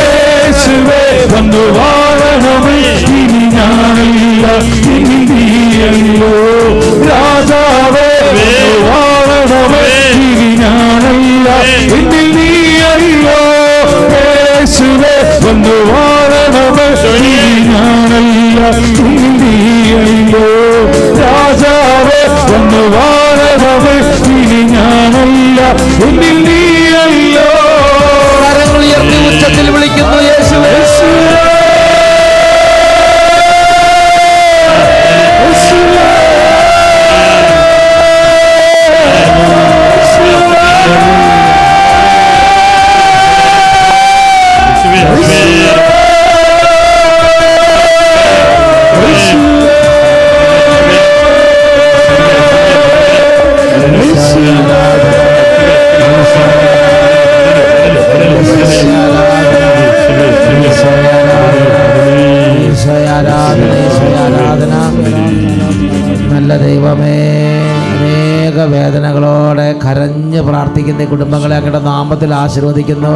യേശുവേ വന്നു വാഴണമേ, ഇനി ഞാനല്ല ഇനി നീയല്ലോ. രാജാവേ വന്നു വാഴണമേ, ഇനി ഞാനല്ല ഇനി നീയല്ലോ. യേശുവേ വന്നു വാഴണമേ, ഇനി ഞാനല്ല ഇനി നീയല്ലോ. രാജാവേ വന്നു വാഴണമേ, ഇനി ഞാനല്ല ഇനി നീയല്ലോ. കരങ്ങൾ ഉയർത്തി ഉച്ചത്തിൽ വിളിക്കുന്നു യേശുവേ. നല്ല ദൈവമേ, അനേക വേദനകളോടെ കരഞ്ഞ് പ്രാർത്ഥിക്കുന്ന ഈ കുടുംബങ്ങളെ അങ്ങയുടെ നാമത്തിൽ ആശീർവദിക്കുന്നു.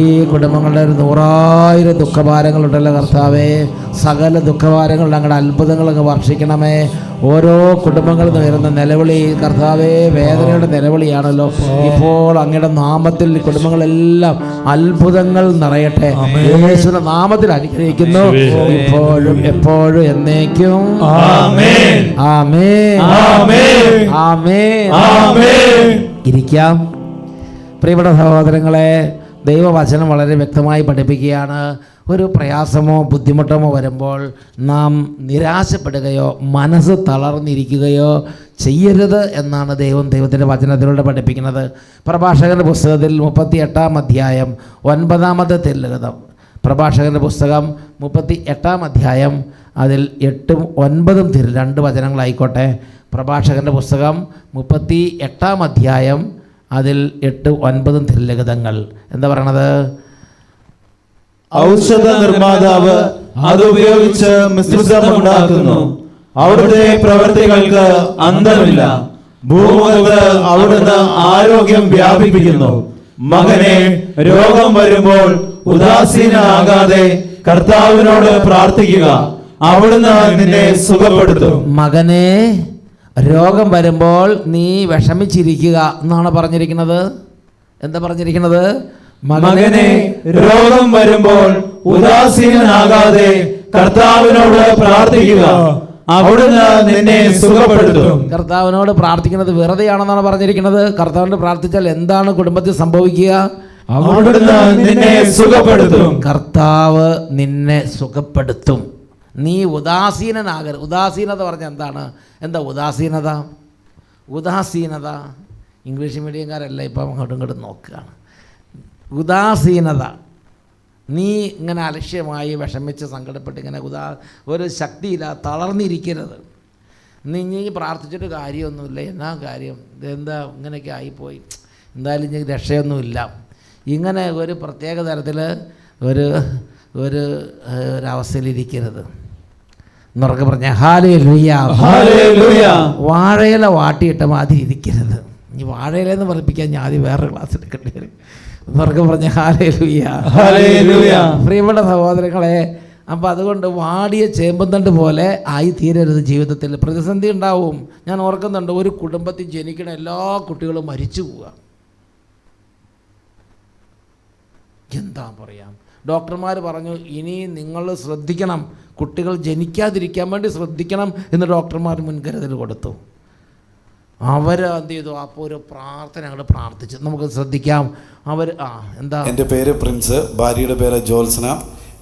ഈ കുടുംബങ്ങളുടെ ഒരു 100,000 ദുഃഖഭാരങ്ങളുണ്ടല്ലോ കർത്താവേ, സകല ദുഃഖഭാരങ്ങളുടെ അങ്ങയുടെ അത്ഭുതങ്ങൾ അങ്ങ് വർഷിക്കണമേ. ഓരോ കുടുംബങ്ങളിൽ നിന്ന് വരുന്ന നിലവിളി കർത്താവേ, വേദനയുടെ നിലവിളിയാണല്ലോ. ഇപ്പോൾ അങ്ങയുടെ നാമത്തിൽ ഈ കുടുംബങ്ങളെല്ലാം അത്ഭുതങ്ങൾ നിറയട്ടെ. യേശുവിന്റെ നാമത്തിൽ അനുഗ്രഹിക്കുന്നു, ഇപ്പോഴും എപ്പോഴും എന്നേക്കും. ആമേൻ, ആമേൻ, ആമേൻ, ആമേൻ. ഇരിക്കാം. പ്രിയപ്പെട്ട സഹോദരങ്ങളെ, ദൈവവചനം വളരെ വ്യക്തമായി പഠിപ്പിക്കുകയാണ്. ഒരു പ്രയാസമോ ബുദ്ധിമുട്ടോ വരുമ്പോൾ നാം നിരാശപ്പെടുകയോ മനസ്സ് തളർന്നിരിക്കുകയോ ചെയ്യരുത് എന്നാണ് ദൈവത്തിൻ്റെ വചനത്തിലൂടെ പഠിപ്പിക്കുന്നത്. പ്രഭാഷകൻ്റെ പുസ്തകത്തിൽ 38-ാം അധ്യായം 9-ാമത്തെ തിരുലിഖിതം. പ്രഭാഷകൻ്റെ പുസ്തകം 38-ാം അധ്യായം അതിൽ 8ഉം 9ഉം രണ്ട് വചനങ്ങളായിക്കോട്ടെ. പ്രഭാഷകൻ്റെ പുസ്തകം 38-ാം അധ്യായം അതിൽ 8ഉം 9ഉം തിരുലിഖിതങ്ങൾ എന്താ പറയണത്? ഔഷധ നിർമ്മാതാവ് അതുപയോഗിച്ച് മിശ്രിതമുണ്ടാക്കുന്നു, അവിടുത്തെ പ്രവൃത്തികൾക്ക് അന്തമില്ല. ഭൂമുഖത്ത് അവിടുന്ന് ആരോഗ്യം വ്യാപിപ്പിക്കുന്നു. മകനെ, രോഗം വരുമ്പോൾ ഉദാസീനനാകാതെ കർത്താവിനോട് പ്രാർത്ഥിക്കുക, അവിടുന്ന് നിന്നെ സുഖപ്പെടുത്തും. മകനെ, രോഗം വരുമ്പോൾ നീ വിഷമിച്ചിരിക്കുക എന്നാണ് പറഞ്ഞിരിക്കുന്നത്. എന്താ പറഞ്ഞിരിക്കുന്നത്? മകനെ, രോഗം വരുമ്പോൾ ഉദാസീനനാകാതെ കർത്താവിനോട് പ്രാർത്ഥിക്കുക, അവിടുന്ന് നിന്നെ സുഖപ്പെടുത്തും. കർത്താവിനോട് പ്രാർത്ഥിക്കുന്നത് വെറുതെയാണെന്നാണ് പറഞ്ഞിരിക്കുന്നത്. കർത്താവിനോട് പ്രാർത്ഥിച്ചാൽ എന്താണ് കുടുംബത്തിൽ സംഭവിക്കുക? അവിടുന്ന് നിന്നെ സുഖപ്പെടുത്തും. കർത്താവ് നിന്നെ സുഖപ്പെടുത്തും. നീ ഉദാസീനനാകരുത്. ഉദാസീനത പറഞ്ഞാൽ എന്താണ്? എന്താ ഉദാസീനത? ഉദാസീനത ഇംഗ്ലീഷ് മീഡിയംകാരല്ല ഇപ്പം അങ്ങോട്ടും ഇങ്ങോട്ടും നോക്കുകയാണ്. ഉദാസീനത നീ ഇങ്ങനെ അലക്ഷ്യമായി വിഷമിച്ച് സങ്കടപ്പെട്ട് ഇങ്ങനെ ഒരു ശക്തിയില്ല, തളർന്നിരിക്കരുത്. നീ പ്രാർത്ഥിച്ചിട്ട് കാര്യമൊന്നുമില്ല, എന്നാ കാര്യം, ഇതെന്താ ഇങ്ങനെയൊക്കെ ആയിപ്പോയി, എന്തായാലും ഇനി രക്ഷയൊന്നുമില്ല, ഇങ്ങനെ ഒരു പ്രത്യേക തരത്തിൽ ഒരവസ്ഥയിലിരിക്കരുത്. എന്നുറക്കെ പറഞ്ഞ ഹല്ലേലൂയ, ഹല്ലേലൂയ. വാഴയില വാട്ടിയിട്ട മാതിരി ഇരിക്കരുത്. ഇനി വാഴയിലെന്ന് പഠിപ്പിക്കാൻ ഞാൻ ആദ്യം വേറെ ക്ലാസ് എടുക്കേണ്ടി വരും. എന്നുറക്കെ പറഞ്ഞ ഹല്ലേലൂയ, ഹല്ലേലൂയ. പ്രിയപ്പെട്ട സഹോദരങ്ങളെ, അപ്പോൾ അതുകൊണ്ട് വാടിയ ചേമ്പന്തണ്ട് പോലെ ആയി തീരരുത്. ജീവിതത്തിൽ പ്രതിസന്ധി ഉണ്ടാവും. ഞാൻ ഓർക്കുന്നുണ്ട്, ഒരു കുടുംബത്തിൽ ജനിക്കുന്ന എല്ലാ കുട്ടികളും മരിച്ചു പോവുക. എന്താ പറയാം, ഡോക്ടർമാർ പറഞ്ഞു ഇനി നിങ്ങൾ ശ്രദ്ധിക്കണം, കുട്ടികൾ ജനിക്കാതിരിക്കാൻ വേണ്ടി ശ്രദ്ധിക്കണം എന്ന് ഡോക്ടർമാർ മുൻകരുതൽ കൊടുത്തു. അവരെന്ത് ചെയ്തു, അപ്പോൾ ഒരു പ്രാർത്ഥന അങ്ങോട്ട് പ്രാർത്ഥിച്ചു. നമുക്ക് ശ്രദ്ധിക്കാം. എന്താ? എൻ്റെ പേര് പ്രിൻസ്, ഭാര്യയുടെ പേര് ജോത്സന.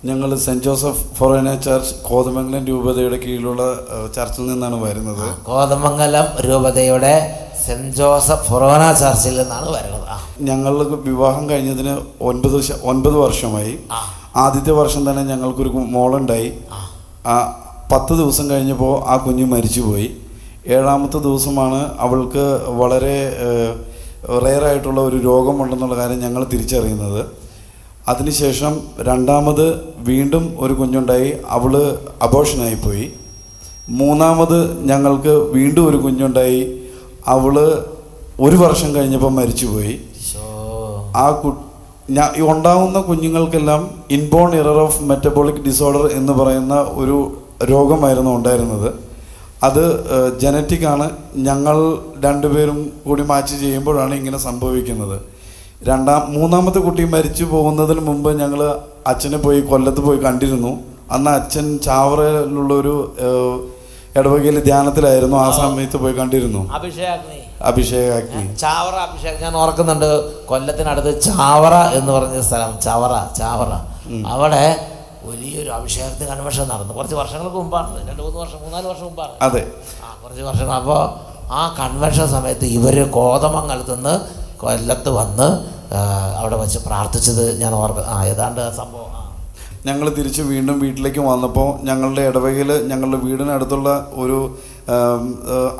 ഞങ്ങൾ saint Joseph Forane church Kothamangalam രൂപതയുടെ കീഴിലുള്ള ചർച്ചിൽ നിന്നാണ് വരുന്നത്. കോതമംഗലം രൂപതയുടെ സെൻറ്റ് ജോസഫ് ഫൊറോന ചർച്ചിൽ നിന്നാണ് വരുന്നത്. ഞങ്ങൾക്ക് വിവാഹം കഴിഞ്ഞതിന് 9 വർഷമായി. ആദ്യത്തെ വർഷം തന്നെ ഞങ്ങൾക്കൊരു മോളുണ്ടായി. 10 ദിവസം കഴിഞ്ഞപ്പോൾ ആ കുഞ്ഞ് മരിച്ചുപോയി. 7ാമത്തെ ദിവസമാണ് അവൾക്ക് വളരെ റെയറായിട്ടുള്ള ഒരു രോഗമുണ്ടെന്നുള്ള കാര്യം ഞങ്ങൾ തിരിച്ചറിയുന്നത്. അതിനുശേഷം 2ാമത് വീണ്ടും ഒരു കുഞ്ഞുണ്ടായി, അവൾ അബോർഷനായിപ്പോയി. 3ാമത് ഞങ്ങൾക്ക് വീണ്ടും ഒരു കുഞ്ഞുണ്ടായി, അവൾ 1 വർഷം കഴിഞ്ഞപ്പോൾ മരിച്ചുപോയി. ഉണ്ടാകുന്ന കുഞ്ഞുങ്ങൾക്കെല്ലാം inborn error of metabolic disorder എന്ന് പറയുന്ന ഒരു രോഗമായിരുന്നു ഉണ്ടായിരുന്നത്. അത് ജനറ്റിക്കാണ്. ഞങ്ങൾ 2 പേരും കൂടി മാച്ച് ചെയ്യുമ്പോഴാണ് ഇങ്ങനെ സംഭവിക്കുന്നത്. 3ാമത്തെ കുട്ടി മരിച്ചു പോകുന്നതിന് മുമ്പ് ഞങ്ങൾ അച്ഛനെ കൊല്ലത്ത് പോയി കണ്ടിരുന്നു. അന്ന് അച്ഛൻ ചാവറയിലുള്ളൊരു ഇടവകയിൽ ധ്യാനത്തിലായിരുന്നു. ആ സമയത്ത് പോയി കണ്ടിരുന്നു. അഭിഷേകാഗ്നി ചാവറ അഭിഷേകം ഞാൻ ഓർക്കുന്നുണ്ട്. കൊല്ലത്തിനടുത്ത് ചാവറ എന്ന് പറഞ്ഞ സ്ഥലം, ചാവറ അവിടെ വലിയൊരു അഭിഷേകത്തിന് കൺവെൻഷൻ നടന്നു. കുറച്ച് വർഷങ്ങൾക്ക് മുമ്പാണ്, 3-4 വർഷം മുമ്പാണ്. അതെ, കുറച്ച് വർഷങ്ങൾ. അപ്പോൾ ആ കൺവെൻഷൻ സമയത്ത് ഇവർ കോതമംഗലത്ത് നിന്ന് കൊല്ലത്ത് വന്ന് അവിടെ വെച്ച് പ്രാർത്ഥിച്ചത് ഞാൻ ഏതാണ്ട് സംഭവം. ഞങ്ങൾ തിരിച്ച് വീണ്ടും വീട്ടിലേക്ക് വന്നപ്പോൾ ഞങ്ങളുടെ ഇടവകയിൽ ഞങ്ങളുടെ വീടിനടുത്തുള്ള ഒരു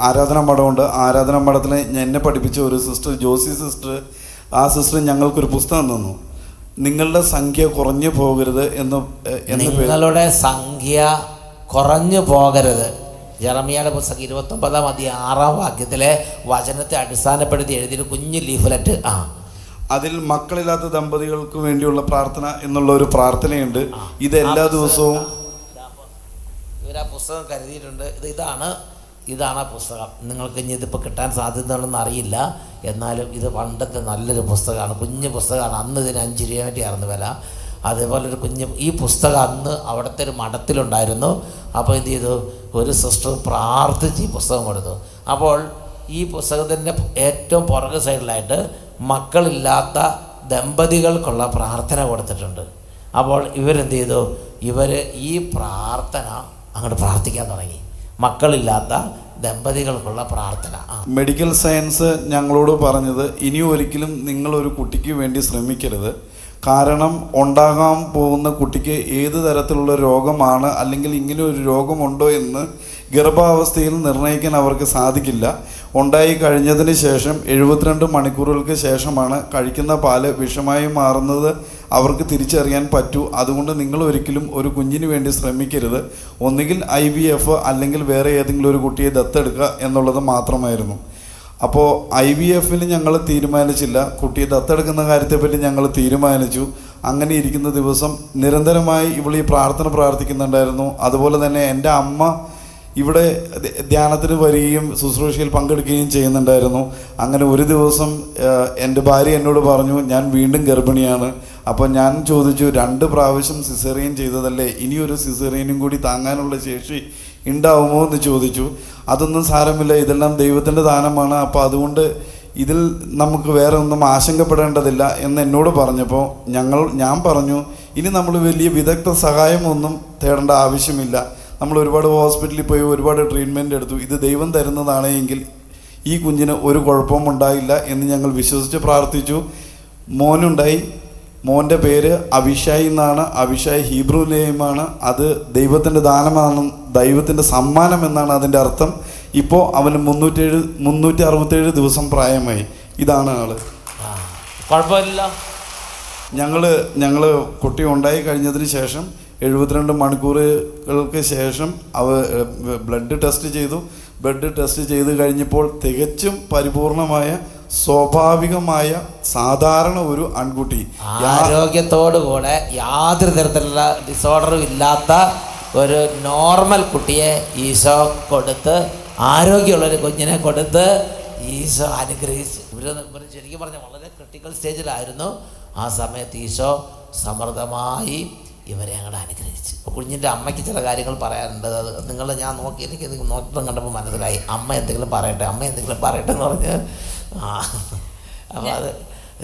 ആരാധനാ മഠമുണ്ട്. ആരാധനാ മഠത്തിൽ എന്നെ പഠിപ്പിച്ച ഒരു സിസ്റ്റർ, ജോസി സിസ്റ്റർ, ആ സിസ്റ്റർ ഞങ്ങൾക്കൊരു പുസ്തകം തന്നു. നിങ്ങളുടെ സംഖ്യ കുറഞ്ഞു പോകരുത് നിങ്ങളുടെ സംഖ്യ കുറഞ്ഞു പോകരുത്. ജെറമിയായുടെ പുസ്തകം 29-ാം അധ്യായം 6-ാം വാക്യത്തിലെ വചനത്തെ അടിസ്ഥാനപ്പെടുത്തി എഴുതിയൊരു കുഞ്ഞു ലീഫ്ലെറ്റ്. അതിൽ മക്കളില്ലാത്ത ദമ്പതികൾക്ക് വേണ്ടിയുള്ള പ്രാർത്ഥന എന്നുള്ള ഒരു പ്രാർത്ഥനയുണ്ട്. ഇത് എല്ലാ ദിവസവും ഇവരാ പുസ്തകം കരുതിയിട്ടുണ്ട്. ഇതാണ് ആ പുസ്തകം. നിങ്ങൾക്ക് ഇനി ഇതിപ്പോൾ കിട്ടാൻ സാധ്യതയുണ്ടെന്ന് അറിയില്ല, എന്നാലും ഇത് പണ്ടത്തെ നല്ലൊരു പുസ്തകമാണ്, കുഞ്ഞു പുസ്തകമാണ്. അന്ന് ഇതിന് 5 രൂപ വേണ്ടിയായിരുന്നു വില. അതേപോലെ ഒരു ഈ പുസ്തകം അന്ന് അവിടുത്തെ ഒരു മഠത്തിലുണ്ടായിരുന്നു. അപ്പോൾ എന്ത് ചെയ്തു, ഒരു സിസ്റ്റർ പ്രാർത്ഥിച്ച് ഈ പുസ്തകം കൊടുത്തു. അപ്പോൾ ഈ പുസ്തകത്തിൻ്റെ ഏറ്റവും പുറകു സൈഡിലായിട്ട് മക്കളില്ലാത്ത ദമ്പതികൾക്കുള്ള പ്രാർത്ഥന കൊടുത്തിട്ടുണ്ട്. അപ്പോൾ ഇവരെന്ത് ചെയ്തു, ഈ പ്രാർത്ഥന അങ്ങോട്ട് പ്രാർത്ഥിക്കാൻ തുടങ്ങി. മക്കളില്ലാത്ത ദമ്പതികൾക്കുള്ള പ്രാർത്ഥന. മെഡിക്കൽ സയൻസ് ഞങ്ങളോട് പറഞ്ഞത്, ഇനി ഒരിക്കലും നിങ്ങളൊരു കുട്ടിക്ക് വേണ്ടി ശ്രമിക്കരുത്. കാരണം ഉണ്ടാകാൻ പോകുന്ന കുട്ടിക്ക് ഏത് തരത്തിലുള്ള രോഗമാണ്, അല്ലെങ്കിൽ ഇങ്ങനെ ഒരു രോഗമുണ്ടോ എന്ന് ഗർഭാവസ്ഥയിൽ നിർണ്ണയിക്കാൻ അവർക്ക് സാധിക്കില്ല. ഉണ്ടായി കഴിഞ്ഞതിന് ശേഷം 72 മണിക്കൂറുകൾക്ക് ശേഷമാണ് കഴിക്കുന്ന പാല് വിഷമായി മാറുന്നത് അവർക്ക് തിരിച്ചറിയാൻ പറ്റൂ. അതുകൊണ്ട് നിങ്ങൾ ഒരിക്കലും ഒരു കുഞ്ഞിന് വേണ്ടി ശ്രമിക്കരുത്. ഒന്നുകിൽ IVF അല്ലെങ്കിൽ വേറെ ഏതെങ്കിലും ഒരു കുട്ടിയെ ദത്തെടുക്കുക എന്നുള്ളത് മാത്രമായിരുന്നു. അപ്പോൾ IVFന് ഞങ്ങൾ തീരുമാനിച്ചില്ല, കുട്ടിയെ ദത്തെടുക്കുന്ന കാര്യത്തെപ്പറ്റി ഞങ്ങൾ തീരുമാനിച്ചു. അങ്ങനെ ഇരിക്കുന്ന ദിവസം നിരന്തരമായി ഇവൾ ഈ പ്രാർത്ഥന പ്രാർത്ഥിക്കുന്നുണ്ടായിരുന്നു. അതുപോലെ തന്നെ എൻ്റെ അമ്മ ഇവിടെ ധ്യാനത്തിന് വരികയും ശുശ്രൂഷയിൽ പങ്കെടുക്കുകയും ചെയ്യുന്നുണ്ടായിരുന്നു. അങ്ങനെ ഒരു ദിവസം എൻ്റെ ഭാര്യ എന്നോട് പറഞ്ഞു, ഞാൻ വീണ്ടും ഗർഭിണിയാണ്. അപ്പോൾ ഞാൻ ചോദിച്ചു, 2 പ്രാവശ്യം സിസേറിയൻ ചെയ്തതല്ലേ, ഇനിയൊരു സിസേറിയനും കൂടി താങ്ങാനുള്ള ശേഷി ഉണ്ടാവുമോ എന്ന് ചോദിച്ചു. അതൊന്നും സാരമില്ല, ഇതെല്ലാം ദൈവത്തിൻ്റെ ദാനമാണ്, അപ്പോൾ അതുകൊണ്ട് ഇതിൽ നമുക്ക് വേറെ ഒന്നും ആശങ്കപ്പെടേണ്ടതില്ല എന്ന് എന്നോട് പറഞ്ഞപ്പോൾ ഞാൻ പറഞ്ഞു, ഇനി നമ്മൾ വലിയ വിദഗ്ധ സഹായമൊന്നും തേടേണ്ട ആവശ്യമില്ല. നമ്മൾ ഒരുപാട് ഹോസ്പിറ്റലിൽ പോയി ഒരുപാട് ട്രീറ്റ്മെൻറ്റ് എടുത്തു. ഇത് ദൈവം തരുന്നതാണെങ്കിൽ ഈ കുഞ്ഞിന് ഒരു കുഴപ്പവും ഉണ്ടായില്ല എന്ന് ഞങ്ങൾ വിശ്വസിച്ച് പ്രാർത്ഥിച്ചു. മോനുണ്ടായി. മോൻ്റെ പേര് അഭിഷായ് എന്നാണ്. അഭിഷായ് ഹീബ്രു നെയിമാണ്. അത് ദൈവത്തിൻ്റെ ദാനമാണ്, ദൈവത്തിൻ്റെ സമ്മാനം എന്നാണ് അതിൻ്റെ അർത്ഥം. ഇപ്പോൾ അവന് 367 ദിവസം പ്രായമായി. ഇതാണ് ആള്. കുഴപ്പമില്ല. ഞങ്ങൾ കുട്ടി ഉണ്ടായി കഴിഞ്ഞതിന് ശേഷം 72 മണിക്കൂറുകൾക്ക് ശേഷം ബ്ലഡ് ടെസ്റ്റ് ചെയ്തു. ബ്ലഡ് ടെസ്റ്റ് ചെയ്ത് കഴിഞ്ഞപ്പോൾ തികച്ചും പരിപൂർണമായ സ്വാഭാവികമായ സാധാരണ ഒരു ആൺകുട്ടി, ആരോഗ്യത്തോടുകൂടെ യാതൊരു തരത്തിലുള്ള ഡിസോർഡറും ഇല്ലാത്ത ഒരു നോർമൽ കുട്ടിയെ ഈശോ കൊടുത്ത്, ആരോഗ്യമുള്ളൊരു കുഞ്ഞിനെ കൊടുത്ത് ഈശോ അനുഗ്രഹിച്ച്. ഇവർ ശരിക്കും പറഞ്ഞാൽ വളരെ ക്രിട്ടിക്കൽ സ്റ്റേജിലായിരുന്നു. ആ സമയത്ത് ഈശോ സമൃദ്ധമായി ഇവരെ അങ്ങോട്ട് അനുഗ്രഹിച്ചു. അപ്പോൾ കുഞ്ഞിൻ്റെ അമ്മയ്ക്ക് ചില കാര്യങ്ങൾ പറയാനുണ്ട്. അത് ഞാൻ എനിക്ക് നോട്ടം കണ്ടപ്പോൾ മനസ്സിലായി. അമ്മ എന്തെങ്കിലും പറയട്ടെ എന്ന് പറഞ്ഞ് അപ്പോൾ അത്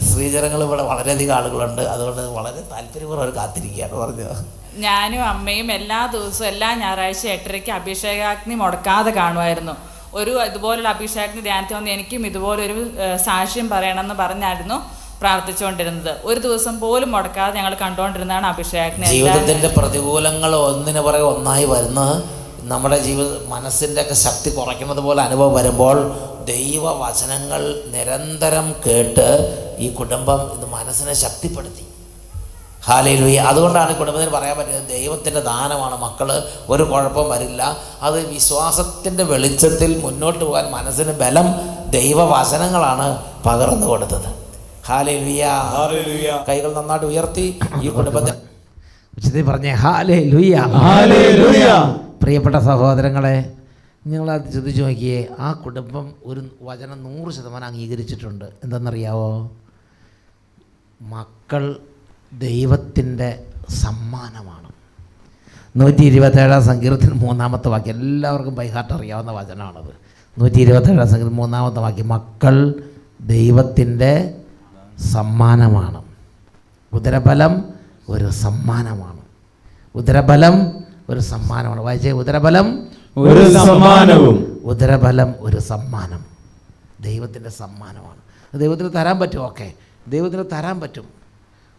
സ്ത്രീജനങ്ങൾ ഇവിടെ വളരെയധികം ആളുകളുണ്ട്. അതുകൊണ്ട് വളരെ താല്പര്യപൂർവ്വം അവർ കാത്തിരിക്കുകയാണ് പറഞ്ഞു. ഞാനും അമ്മയും എല്ലാ ദിവസവും എല്ലാ ഞായറാഴ്ച 8:30 അഭിഷേകാഗ്നി മുടക്കാതെ കാണുമായിരുന്നു. ഇതുപോലുള്ള അഭിഷേകാഗ്നി ധ്യാനത്തിൽ വന്ന് എനിക്കും ഇതുപോലൊരു സാക്ഷ്യം പറയണമെന്ന് പറഞ്ഞായിരുന്നു പ്രാർത്ഥിച്ചുകൊണ്ടിരുന്നത്. ഒരു ദിവസം പോലും മുടക്കാതെ ഞങ്ങൾ കണ്ടുകൊണ്ടിരുന്നതാണ് അഭിഷേകാഗ്നി. ജീവിതത്തിൻ്റെ പ്രതികൂലങ്ങൾ ഒന്നിനു പുറകെ ഒന്നായി വരുന്ന നമ്മുടെ മനസ്സിൻ്റെ ഒക്കെ ശക്തി കുറയ്ക്കുന്നത് പോലെ അനുഭവം വരുമ്പോൾ ദൈവവചനങ്ങൾ നിരന്തരം കേട്ട് ഈ കുടുംബം ഇത് മനസ്സിനെ ശക്തിപ്പെടുത്തി. ഹല്ലേലൂയ. അതുകൊണ്ടാണ് ഈ കുടുംബത്തിന് പറയാൻ പറ്റുന്നത് ദൈവത്തിൻ്റെ ദാനമാണ് മക്കൾ, ഒരു കുഴപ്പം വരില്ല. അത് വിശ്വാസത്തിൻ്റെ വെളിച്ചത്തിൽ മുന്നോട്ട് പോകാൻ മനസ്സിന് ബലം ദൈവവചനങ്ങളാണ് പകർന്നു കൊടുത്തത്. ഹല്ലേലൂയ. കൈകൾ നന്നായിട്ട് ഉയർത്തി ഈ കുടുംബത്തിന് ഉച്ചത്തിൽ പറഞ്ഞേ ഹല്ലേലൂയ. പ്രിയപ്പെട്ട സഹോദരങ്ങളെ, നിങ്ങളത് ചിന്തിച്ച് നോക്കിയേ. ആ കുടുംബം ഒരു വചനം 100% അംഗീകരിച്ചിട്ടുണ്ട്. എന്തെന്നറിയാവോ? മക്കൾ ദൈവത്തിൻ്റെ സമ്മാനമാണ്. 127 സങ്കീർത്തനം 3-ാമത്തെ വാക്യം, എല്ലാവർക്കും ബൈഹാർട്ട് അറിയാവുന്ന വചനമാണത്. 127 സങ്കീർത്തനം 3-ാമത്തെ വാക്യം, മക്കൾ ദൈവത്തിൻ്റെ സമ്മാനമാണ്. ഉദരബലം ഒരു സമ്മാനമാണ്. ഉദരബലം ഒരു സമ്മാനമാണ്. വായിച്ചേ, ഉദരബലം ഒരു സമ്മാനവും. ഉദരബലം ഒരു സമ്മാനം, ദൈവത്തിൻ്റെ സമ്മാനമാണ്. ദൈവത്തിന് തരാൻ പറ്റും. ഓക്കെ, ദൈവത്തിന് തരാൻ പറ്റും.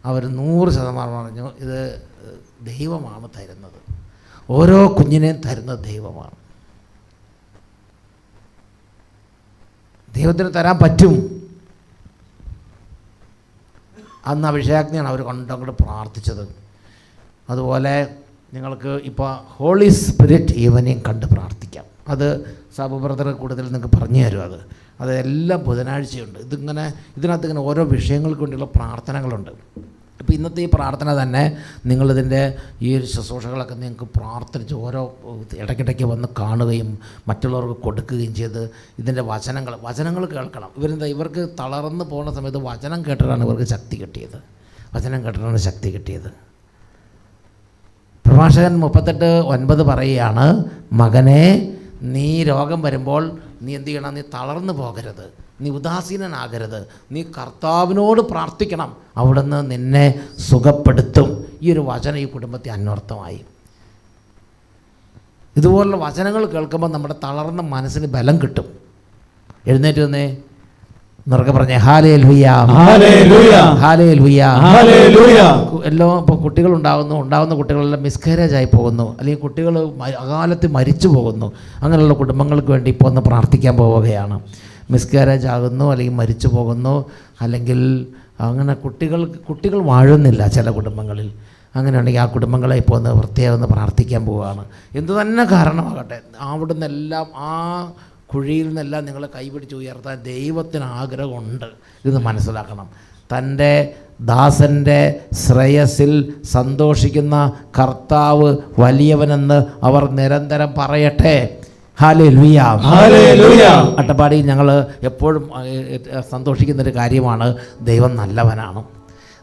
അവർ 100% പറഞ്ഞു ഇത് ദൈവമാണ് തരുന്നത്. ഓരോ കുഞ്ഞിനെയും തരുന്നത് ദൈവമാണ്. ദൈവത്തിന് തരാൻ പറ്റും. അന്ന് അഭിഷേകാഗ്നിയാണ് അവർ അങ്ങോട്ട് പ്രാർത്ഥിച്ചത്. അതുപോലെ നിങ്ങൾക്ക് ഇപ്പോൾ ഹോളി സ്പിരിറ്റ് ഈവനിങ് കണ്ട് പ്രാർത്ഥിക്കാം. അത് സാബു ബ്രദർ കൂടുതൽ നിങ്ങൾക്ക് പറഞ്ഞു തരും. അത് എല്ലാ ബുധനാഴ്ചയുണ്ട്. ഇതിനകത്ത് ഇങ്ങനെ ഓരോ വിഷയങ്ങൾക്ക് വേണ്ടിയുള്ള പ്രാർത്ഥനകളുണ്ട്. ഇപ്പോൾ ഇന്നത്തെ ഈ പ്രാർത്ഥന തന്നെ നിങ്ങളിതിൻ്റെ ഈ ഒരു ശുശ്രൂഷകളൊക്കെ നിങ്ങൾക്ക് പ്രാർത്ഥിച്ച് ഓരോ ഇടയ്ക്കിടയ്ക്ക് വന്ന് കാണുകയും മറ്റുള്ളവർക്ക് കൊടുക്കുകയും ചെയ്ത് ഇതിൻ്റെ വചനങ്ങൾ കേൾക്കണം. ഇവർക്ക് തളർന്ന് പോകുന്ന സമയത്ത് വചനം കേട്ടിട്ടാണ് ഇവർക്ക് ശക്തി കിട്ടിയത്. വചനം കേട്ടിട്ടാണ് ശക്തി കിട്ടിയത്. പ്രഭാഷകൻ 38:9 പറയുകയാണ്, മകനെ, നീ രോഗം വരുമ്പോൾ നീ എന്ത് ചെയ്യണം? നീ തളർന്നു പോകരുത്, നീ ഉദാസീനനാകരുത്, നീ കർത്താവിനോട് പ്രാർത്ഥിക്കണം, അവിടുന്ന് നിന്നെ സുഖപ്പെടുത്തും. ഈ ഒരു വചനം ഈ കുടുംബത്തെ അന്വർത്ഥമായി. ഇതുപോലുള്ള വചനങ്ങൾ കേൾക്കുമ്പോൾ നമ്മുടെ തളർന്ന മനസ്സിന് ബലം കിട്ടും. എഴുന്നേറ്റ് വന്നേ, എന്നൊക്കെ പറഞ്ഞേ ഹല്ലേലൂയ, ഹല്ലേലൂയ, ഹല്ലേലൂയ, ഹല്ലേലൂയ. എല്ലാം ഇപ്പോൾ ഉണ്ടാകുന്ന കുട്ടികളെല്ലാം മിസ്കാരേജ് ആയി പോകുന്നു, അല്ലെങ്കിൽ കുട്ടികൾ അകാലത്ത് മരിച്ചു പോകുന്നു. അങ്ങനെയുള്ള കുടുംബങ്ങൾക്ക് വേണ്ടി ഇപ്പോൾ ഒന്ന് പ്രാർത്ഥിക്കാൻ പോവുകയാണ്. മിസ്കാരേജ് ആകുന്നു, അല്ലെങ്കിൽ മരിച്ചു പോകുന്നു, അല്ലെങ്കിൽ അങ്ങനെ കുട്ടികൾ വാഴുന്നില്ല ചില കുടുംബങ്ങളിൽ. അങ്ങനെയുണ്ടെങ്കിൽ ആ കുടുംബങ്ങളെ ഇപ്പോൾ ഒന്ന് പ്രത്യേകം ഒന്ന് പ്രാർത്ഥിക്കാൻ പോവുകയാണ്. എന്തു തന്നെ കാരണമാകട്ടെ, അവിടുന്ന് എല്ലാം ആ കുഴിയിൽ നിന്നെല്ലാം നിങ്ങളെ കൈപിടിച്ച് ഉയർത്താൻ ദൈവത്തിന് ആഗ്രഹമുണ്ട്. ഇത് മനസ്സിലാക്കണം. തൻ്റെ ദാസൻ്റെ ശ്രേയസിൽ സന്തോഷിക്കുന്ന കർത്താവ് വലിയവനെന്ന് അവർ നിരന്തരം പറയട്ടെ. Hallelujah, hallelujah. അട്ടപ്പാടിയിൽ ഞങ്ങൾ എപ്പോഴും സന്തോഷിക്കുന്നൊരു കാര്യമാണ്, ദൈവം നല്ലവനാണ്.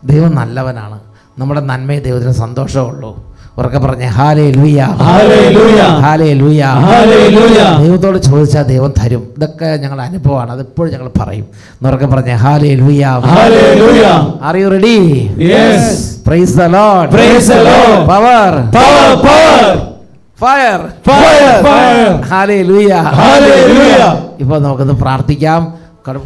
ദൈവം നല്ലവനാണ്. നമ്മുടെ നന്മയെ ദൈവത്തിന് സന്തോഷമുള്ളൂ. ഉറക്കെ പറഞ്ഞേ ഹല്ലേലൂയ, ഹല്ലേലൂയ, ഹല്ലേലൂയ, ഹല്ലേലൂയ. ദൈവത്തോട് ചോദിച്ചാൽ ദൈവം തരും. ഇതൊക്കെ ഞങ്ങളുടെ അനുഭവമാണ്. അതെപ്പോഴും ഞങ്ങൾ പറയും. ഉറക്കെ പറഞ്ഞേ hallelujah, hallelujah. Are you ready? Yes. Price the Lord, praise the Lord. Power, power, power. Fire, fire, fire. Hallelujah, hallelujah. ഇപ്പോൾ നമുക്കൊന്ന് പ്രാർത്ഥിക്കാം.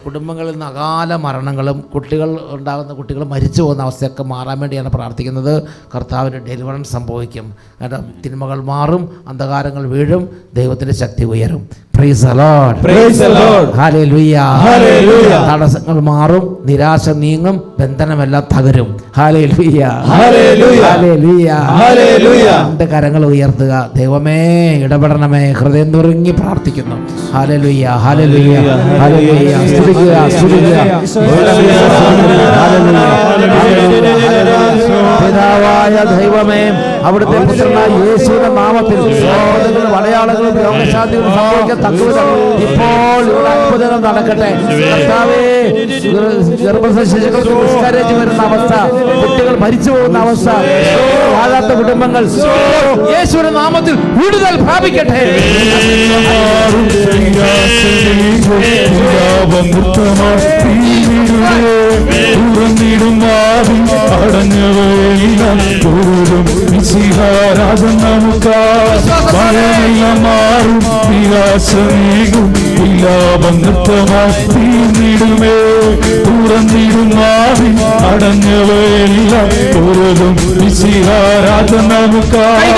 കുടുംബങ്ങളിൽ നിന്ന് അകാല മരണങ്ങളും കുട്ടികൾ മരിച്ചു പോകുന്ന അവസ്ഥയൊക്കെ മാറാൻ വേണ്ടിയാണ് പ്രാർത്ഥിക്കുന്നത്. കർത്താവിന് ഡെലിവറൻസ് സംഭവിക്കും. കാരണം തിന്മകൾ മാറും, അന്ധകാരങ്ങൾ വീഴും, ദൈവത്തിൻ്റെ ശക്തി ഉയരും. Praise the Lord, praise the Lord, hallelujah, hallelujah. തടസ്സങ്ങൾ മാറും, നിരാശ നീങ്ങും, ബന്ധനമെല്ലാം തകരും. Hallelujah, hallelujah, hallelujah, hallelujah. രണ്ട് കരങ്ങൾ ഉയർത്തുക. ദൈവമേ ഇടപെടണമേ. ഹൃദയം നുറുങ്ങി പ്രാർത്ഥിക്കുന്നു. Hallelujah, hallelujah, hallelujah. സ്തുതിക്കുക, സ്തുതിക്കുക. പിതാവായ ദൈവമേ, അവിടുത്തെ പുത്രനായ യേശുവിന്റെ നാമത്തിൽ വളയാളങ്ങളും രോഗശാന്തികളും സംഭവിക്കാൻ തക്കവിധം ഇപ്പോൾ ഇവിടെ അത്ഭുതങ്ങൾ നടക്കട്ടെ. കർത്താവേ, ഗർഭശിശുക്കൾക്ക് മിസ്കാരേജ് വരുന്ന അവസ്ഥ, കുട്ടികൾ മരിച്ചു പോകുന്ന അവസ്ഥ, വാഴാത്ത കുടുംബങ്ങൾ യേശുവിന്റെ നാമത്തിൽ വിടുതൽ പ്രാപിക്കട്ടെ. മാറും നിരാശമേകും വിലാപം നൃത്തമായി തീർന്നിടുമേ. തുറന്നിടുമാവിൻ അടഞ്ഞവയെല്ലാം തോറും വിശിഹാരാധന നമുക്കായി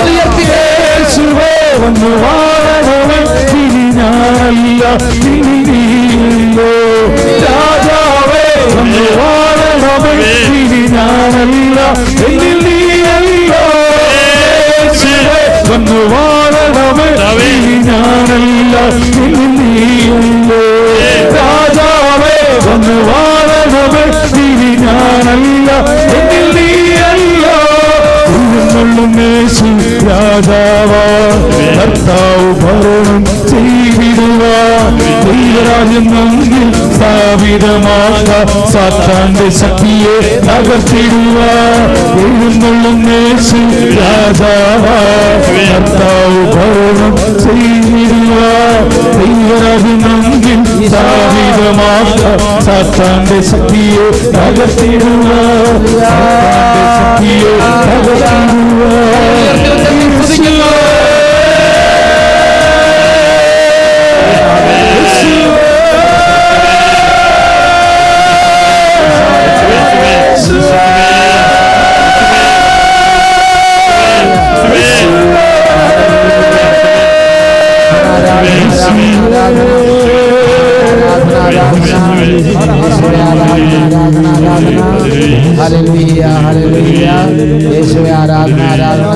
വന്നു വാഴണമേ. ഇനി ഞാനല്ല, ഇനി നീയല്ലോ രാജാവേ. വന്നു വാഴണമേ, ഇനി ഞാനല്ല, ഇനി നീയല്ലോ വന്നു വാഴണമേ. ഇനി ഞാനല്ല, ഇനി നീയല്ലോ രാജാവേ. വന്നു വാഴണമേ, ഇനി ഞാനല്ല, ഇനി നീയല്ലോ. യേശു രാജാവാ, കർത്താവ് ഭരണം ചെയ്തിടുവാ. ദൈവരാജ്യം നമ്മിൽ സ്ഥാപിതമാക്കാം, സാത്താന്റെ ശക്തിയെ തകർത്തിടുവാ. എഴുന്നള്ളും യേശു രാജാവാ, കർത്താവ് ഭരണം ചെയ്തിടുവാ. ദൈവരാജ്യം നമ്മിൽ സ്ഥാപിതമാക്കാം, സാത്താന്റെ ശക്തിയെ തകർത്തിടുവാ. സാത്താന്റെ ശക്തിയെ തകർത്തിടുവാ. Hallelujah, hallelujah. യേശുവേ ആരാധന, ആരാധന.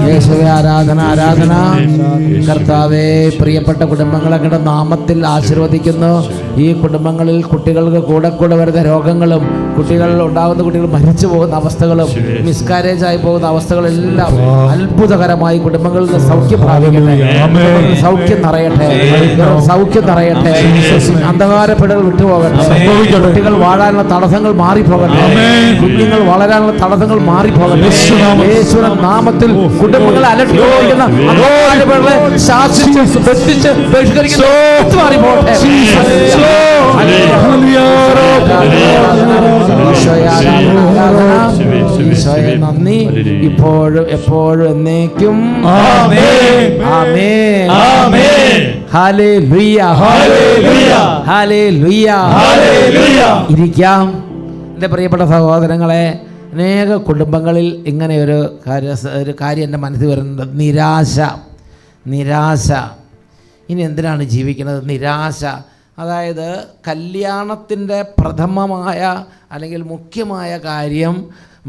യേശുവേ ആരാധന, ആരാധന. കർത്താവേ, പ്രിയപ്പെട്ട കുടുംബങ്ങളെ നാമത്തിൽ ആശീർവദിക്കുന്നു. ഈ കുടുംബങ്ങളിൽ കുട്ടികൾക്ക് കൂടെ വരുന്ന രോഗങ്ങളും ഉണ്ടാകുന്ന കുട്ടികൾ മരിച്ചു പോകുന്ന അവസ്ഥകളും മിസ്കാരേജ് ആയി പോകുന്ന അവസ്ഥകളെല്ലാം അത്ഭുതകരമായി കുടുംബങ്ങളിൽ നിന്ന് സൗഖ്യം പ്രാപിക്കട്ടെ. സൗഖ്യം നിറയട്ടെ, സൗഖ്യം നിറയട്ടെ. അന്ധകാരപ്പെടൽ വിട്ടുപോകട്ടെ. കുട്ടികൾ വാഴാനുള്ള തടസ്സങ്ങൾ മാറിപ്പോകട്ടെ. കുഞ്ഞുങ്ങൾ വളരാനുള്ള തടസ്സങ്ങൾ മാറിപ്പോകട്ടെ. യേശുവിന്റെ നാമത്തിൽ കുടുംബങ്ങളെ അലട്ടിപ്പോകുന്ന അന്ധകാരപ്പെടലെ ശാസിച്ച് ബന്ധിച്ച് ബഹിഷ്കരിക്കുന്ന മാറിപ്പോകട്ടെ. ഈശോയെ നന്ദി, ഇപ്പോഴും എപ്പോഴും എന്നേക്കും. Amen, amen, amen. Hallelujah, hallelujah, hallelujah, hallelujah. ഇരിക്കാം. എൻ്റെ പ്രിയപ്പെട്ട സഹോദരങ്ങളെ, അനേക കുടുംബങ്ങളിൽ ഇങ്ങനെ ഒരു കാര്യം എൻ്റെ മനസ്സിൽ വരുന്നത് നിരാശ. ഇനി എന്തിനാണ് ജീവിക്കുന്നത്? നിരാശ. അതായത് കല്യാണത്തിൻ്റെ പ്രഥമമായ അല്ലെങ്കിൽ മുഖ്യമായ കാര്യം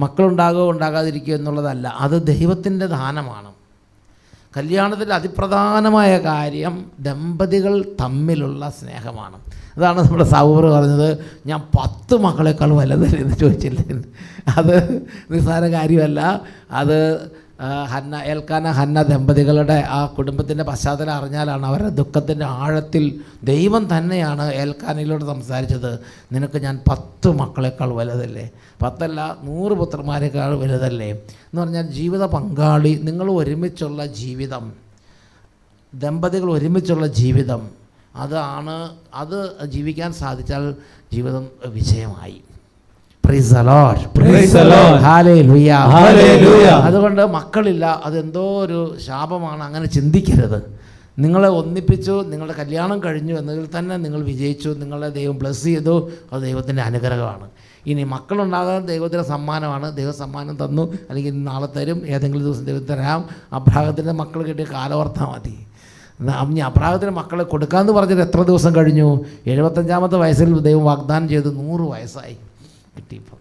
മക്കളുണ്ടാകുകയോ ഉണ്ടാകാതിരിക്കുകയോ എന്നുള്ളതല്ല, അത് ദൈവത്തിൻ്റെ ദാനമാണ്. കല്യാണത്തിൻ്റെ അതിപ്രധാനമായ കാര്യം ദമ്പതികൾ തമ്മിലുള്ള സ്നേഹമാണ്. അതാണ് നമ്മുടെ സൗറ് പറഞ്ഞത്, ഞാൻ 10 മക്കളെക്കാൾ വലുതല്ലേ എന്ന് ചോദിച്ചില്ലേ. അത് നിസ്സാര കാര്യമല്ല. അത് എൽക്കാന ഹന്ന ദമ്പതികളുടെ ആ കുടുംബത്തിൻ്റെ പശ്ചാത്തലം അറിഞ്ഞാലാണ് അവരുടെ ദുഃഖത്തിൻ്റെ ആഴത്തിൽ ദൈവം തന്നെയാണ് എൽക്കാനയിലൂടെ സംസാരിച്ചത്. നിനക്ക് ഞാൻ 10 മക്കളെക്കാൾ വലുതല്ലേ, 10 അല്ല 100 പുത്രന്മാരെക്കാൾ വലുതല്ലേ എന്ന് പറഞ്ഞാൽ ജീവിത പങ്കാളി, നിങ്ങൾ ഒരുമിച്ചുള്ള ജീവിതം, ദമ്പതികൾ ഒരുമിച്ചുള്ള ജീവിതം, അത് ജീവിക്കാൻ സാധിച്ചാൽ ജീവിതം വിജയമായി. Praise the Lord. Praise the Lord. Hallelujah. Hallelujah. അതുകൊണ്ട് മക്കളില്ല അതെന്തോ ഒരു ശാപമാണ്, അങ്ങനെ ചിന്തിക്കരുത്. നിങ്ങളെ ഒന്നിപ്പിച്ചു, നിങ്ങളുടെ കല്യാണം കഴിഞ്ഞു എന്നതിൽ തന്നെ നിങ്ങൾ വിജയിച്ചു, നിങ്ങളെ ദൈവം ബ്ലെസ് ചെയ്തു. അത് ദൈവത്തിൻ്റെ അനുഗ്രഹമാണ്. ഇനി മക്കളുണ്ടാകാൻ ദൈവത്തിൻ്റെ സമ്മാനമാണ്. ദൈവം സമ്മാനം തന്നു, അല്ലെങ്കിൽ നാളെ തരും, ഏതെങ്കിലും ദിവസം ദൈവം തരാം. അബ്രാഹത്തിൻ്റെ മക്കൾ കിട്ടിയ കാലവർത്താൽ മതി. ഇനി അബ്രാഹത്തിന് മക്കളെ കൊടുക്കാമെന്ന് പറഞ്ഞിട്ട് എത്ര ദിവസം കഴിഞ്ഞു? 75-ാമത്തെ വയസ്സിൽ ദൈവം വാഗ്ദാനം ചെയ്ത് 100 വയസ്സായി കിട്ടിയപ്പോൾ.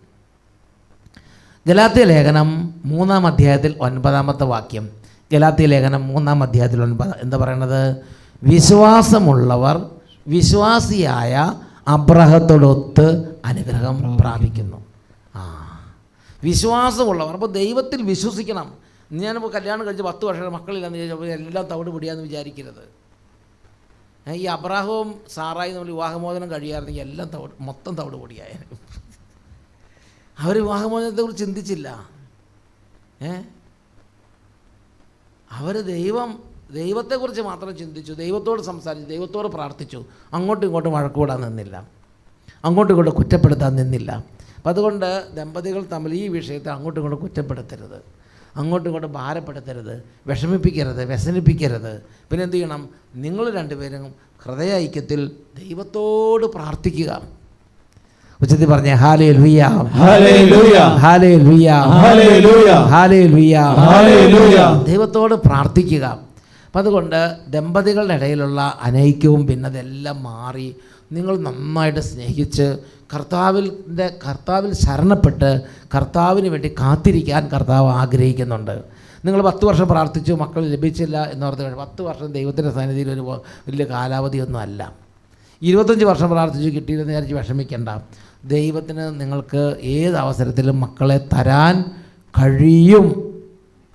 ഗലാത്യ ലേഖനം 3-ാം അധ്യായത്തിൽ 9-ാമത്തെ വാക്യം. ഗലാത്യ ലേഖനം 3-ാം അധ്യായത്തിൽ 9 എന്താ പറയണത്? വിശ്വാസമുള്ളവർ വിശ്വാസിയായ അബ്രാഹത്തോടൊത്ത് അനുഗ്രഹം പ്രാപിക്കുന്നു. വിശ്വാസമുള്ളവർ. അപ്പോൾ ദൈവത്തിൽ വിശ്വസിക്കണം. ഞാനിപ്പോൾ കല്യാണം കഴിച്ച് 10 വർഷം മക്കളില്ലെന്ന് ചോദിച്ചപ്പോൾ എല്ലാം തവിട് പിടിയാന്ന് വിചാരിക്കരുത്. ഈ അബ്രാഹവും സാറായി നമ്മൾ വിവാഹമോചനം കഴിയാറുണ്ടെങ്കിൽ എല്ലാം മൊത്തം തവിട് പൊടിയായിരുന്നു. അവർ വിവാഹമോചനത്തെക്കുറിച്ച് ചിന്തിച്ചില്ല. അവർ ദൈവത്തെക്കുറിച്ച് മാത്രം ചിന്തിച്ചു, ദൈവത്തോട് സംസാരിച്ചു, ദൈവത്തോട് പ്രാർത്ഥിച്ചു. അങ്ങോട്ടും ഇങ്ങോട്ടും വഴക്കുകൂടാൻ നിന്നില്ല, അങ്ങോട്ടും ഇങ്ങോട്ടും കുറ്റപ്പെടുത്താൻ നിന്നില്ല. അപ്പം അതുകൊണ്ട് ദമ്പതികൾ തമ്മിൽ ഈ വിഷയത്തെ അങ്ങോട്ടും ഇങ്ങോട്ടും കുറ്റപ്പെടുത്തരുത്, അങ്ങോട്ടും ഇങ്ങോട്ടും ഭാരപ്പെടുത്തരുത്, വിഷമിപ്പിക്കരുത്, വ്യസനിപ്പിക്കരുത്. പിന്നെ എന്ത് ചെയ്യണം? നിങ്ങൾ രണ്ടുപേരും ഹൃദയ ഐക്യത്തിൽ ദൈവത്തോട് പ്രാർത്ഥിക്കുക. ഉച്ചത്തിൽ പറഞ്ഞേ hallelujah, hallelujah, hallelujah, hallelujah, hallelujah, hallelujah. ദൈവത്തോട് പ്രാർത്ഥിക്കുക. അപ്പം അതുകൊണ്ട് ദമ്പതികളുടെ ഇടയിലുള്ള അനൈക്യവും ഭിന്നതയെല്ലാം മാറി നിങ്ങൾ നന്നായിട്ട് സ്നേഹിച്ച് കർത്താവിൽ ശരണപ്പെട്ട് കർത്താവിന് വേണ്ടി കാത്തിരിക്കാൻ കർത്താവ് ആഗ്രഹിക്കുന്നുണ്ട്. നിങ്ങൾ 10 വർഷം പ്രാർത്ഥിച്ചു, മക്കൾ ലഭിച്ചില്ല എന്നോർത്ത് 10 വർഷം ദൈവത്തിൻ്റെ സന്നിധിയിൽ ഒരു വലിയ കാലാവധിയൊന്നും അല്ല. 25 വർഷം പ്രാർത്ഥിച്ചു, കിട്ടിയില്ലെന്ന് വിചാരിച്ച് വിഷമിക്കേണ്ട. ദൈവത്തിന് നിങ്ങൾക്ക് ഏത് അവസരത്തിലും മക്കളെ തരാൻ കഴിയും.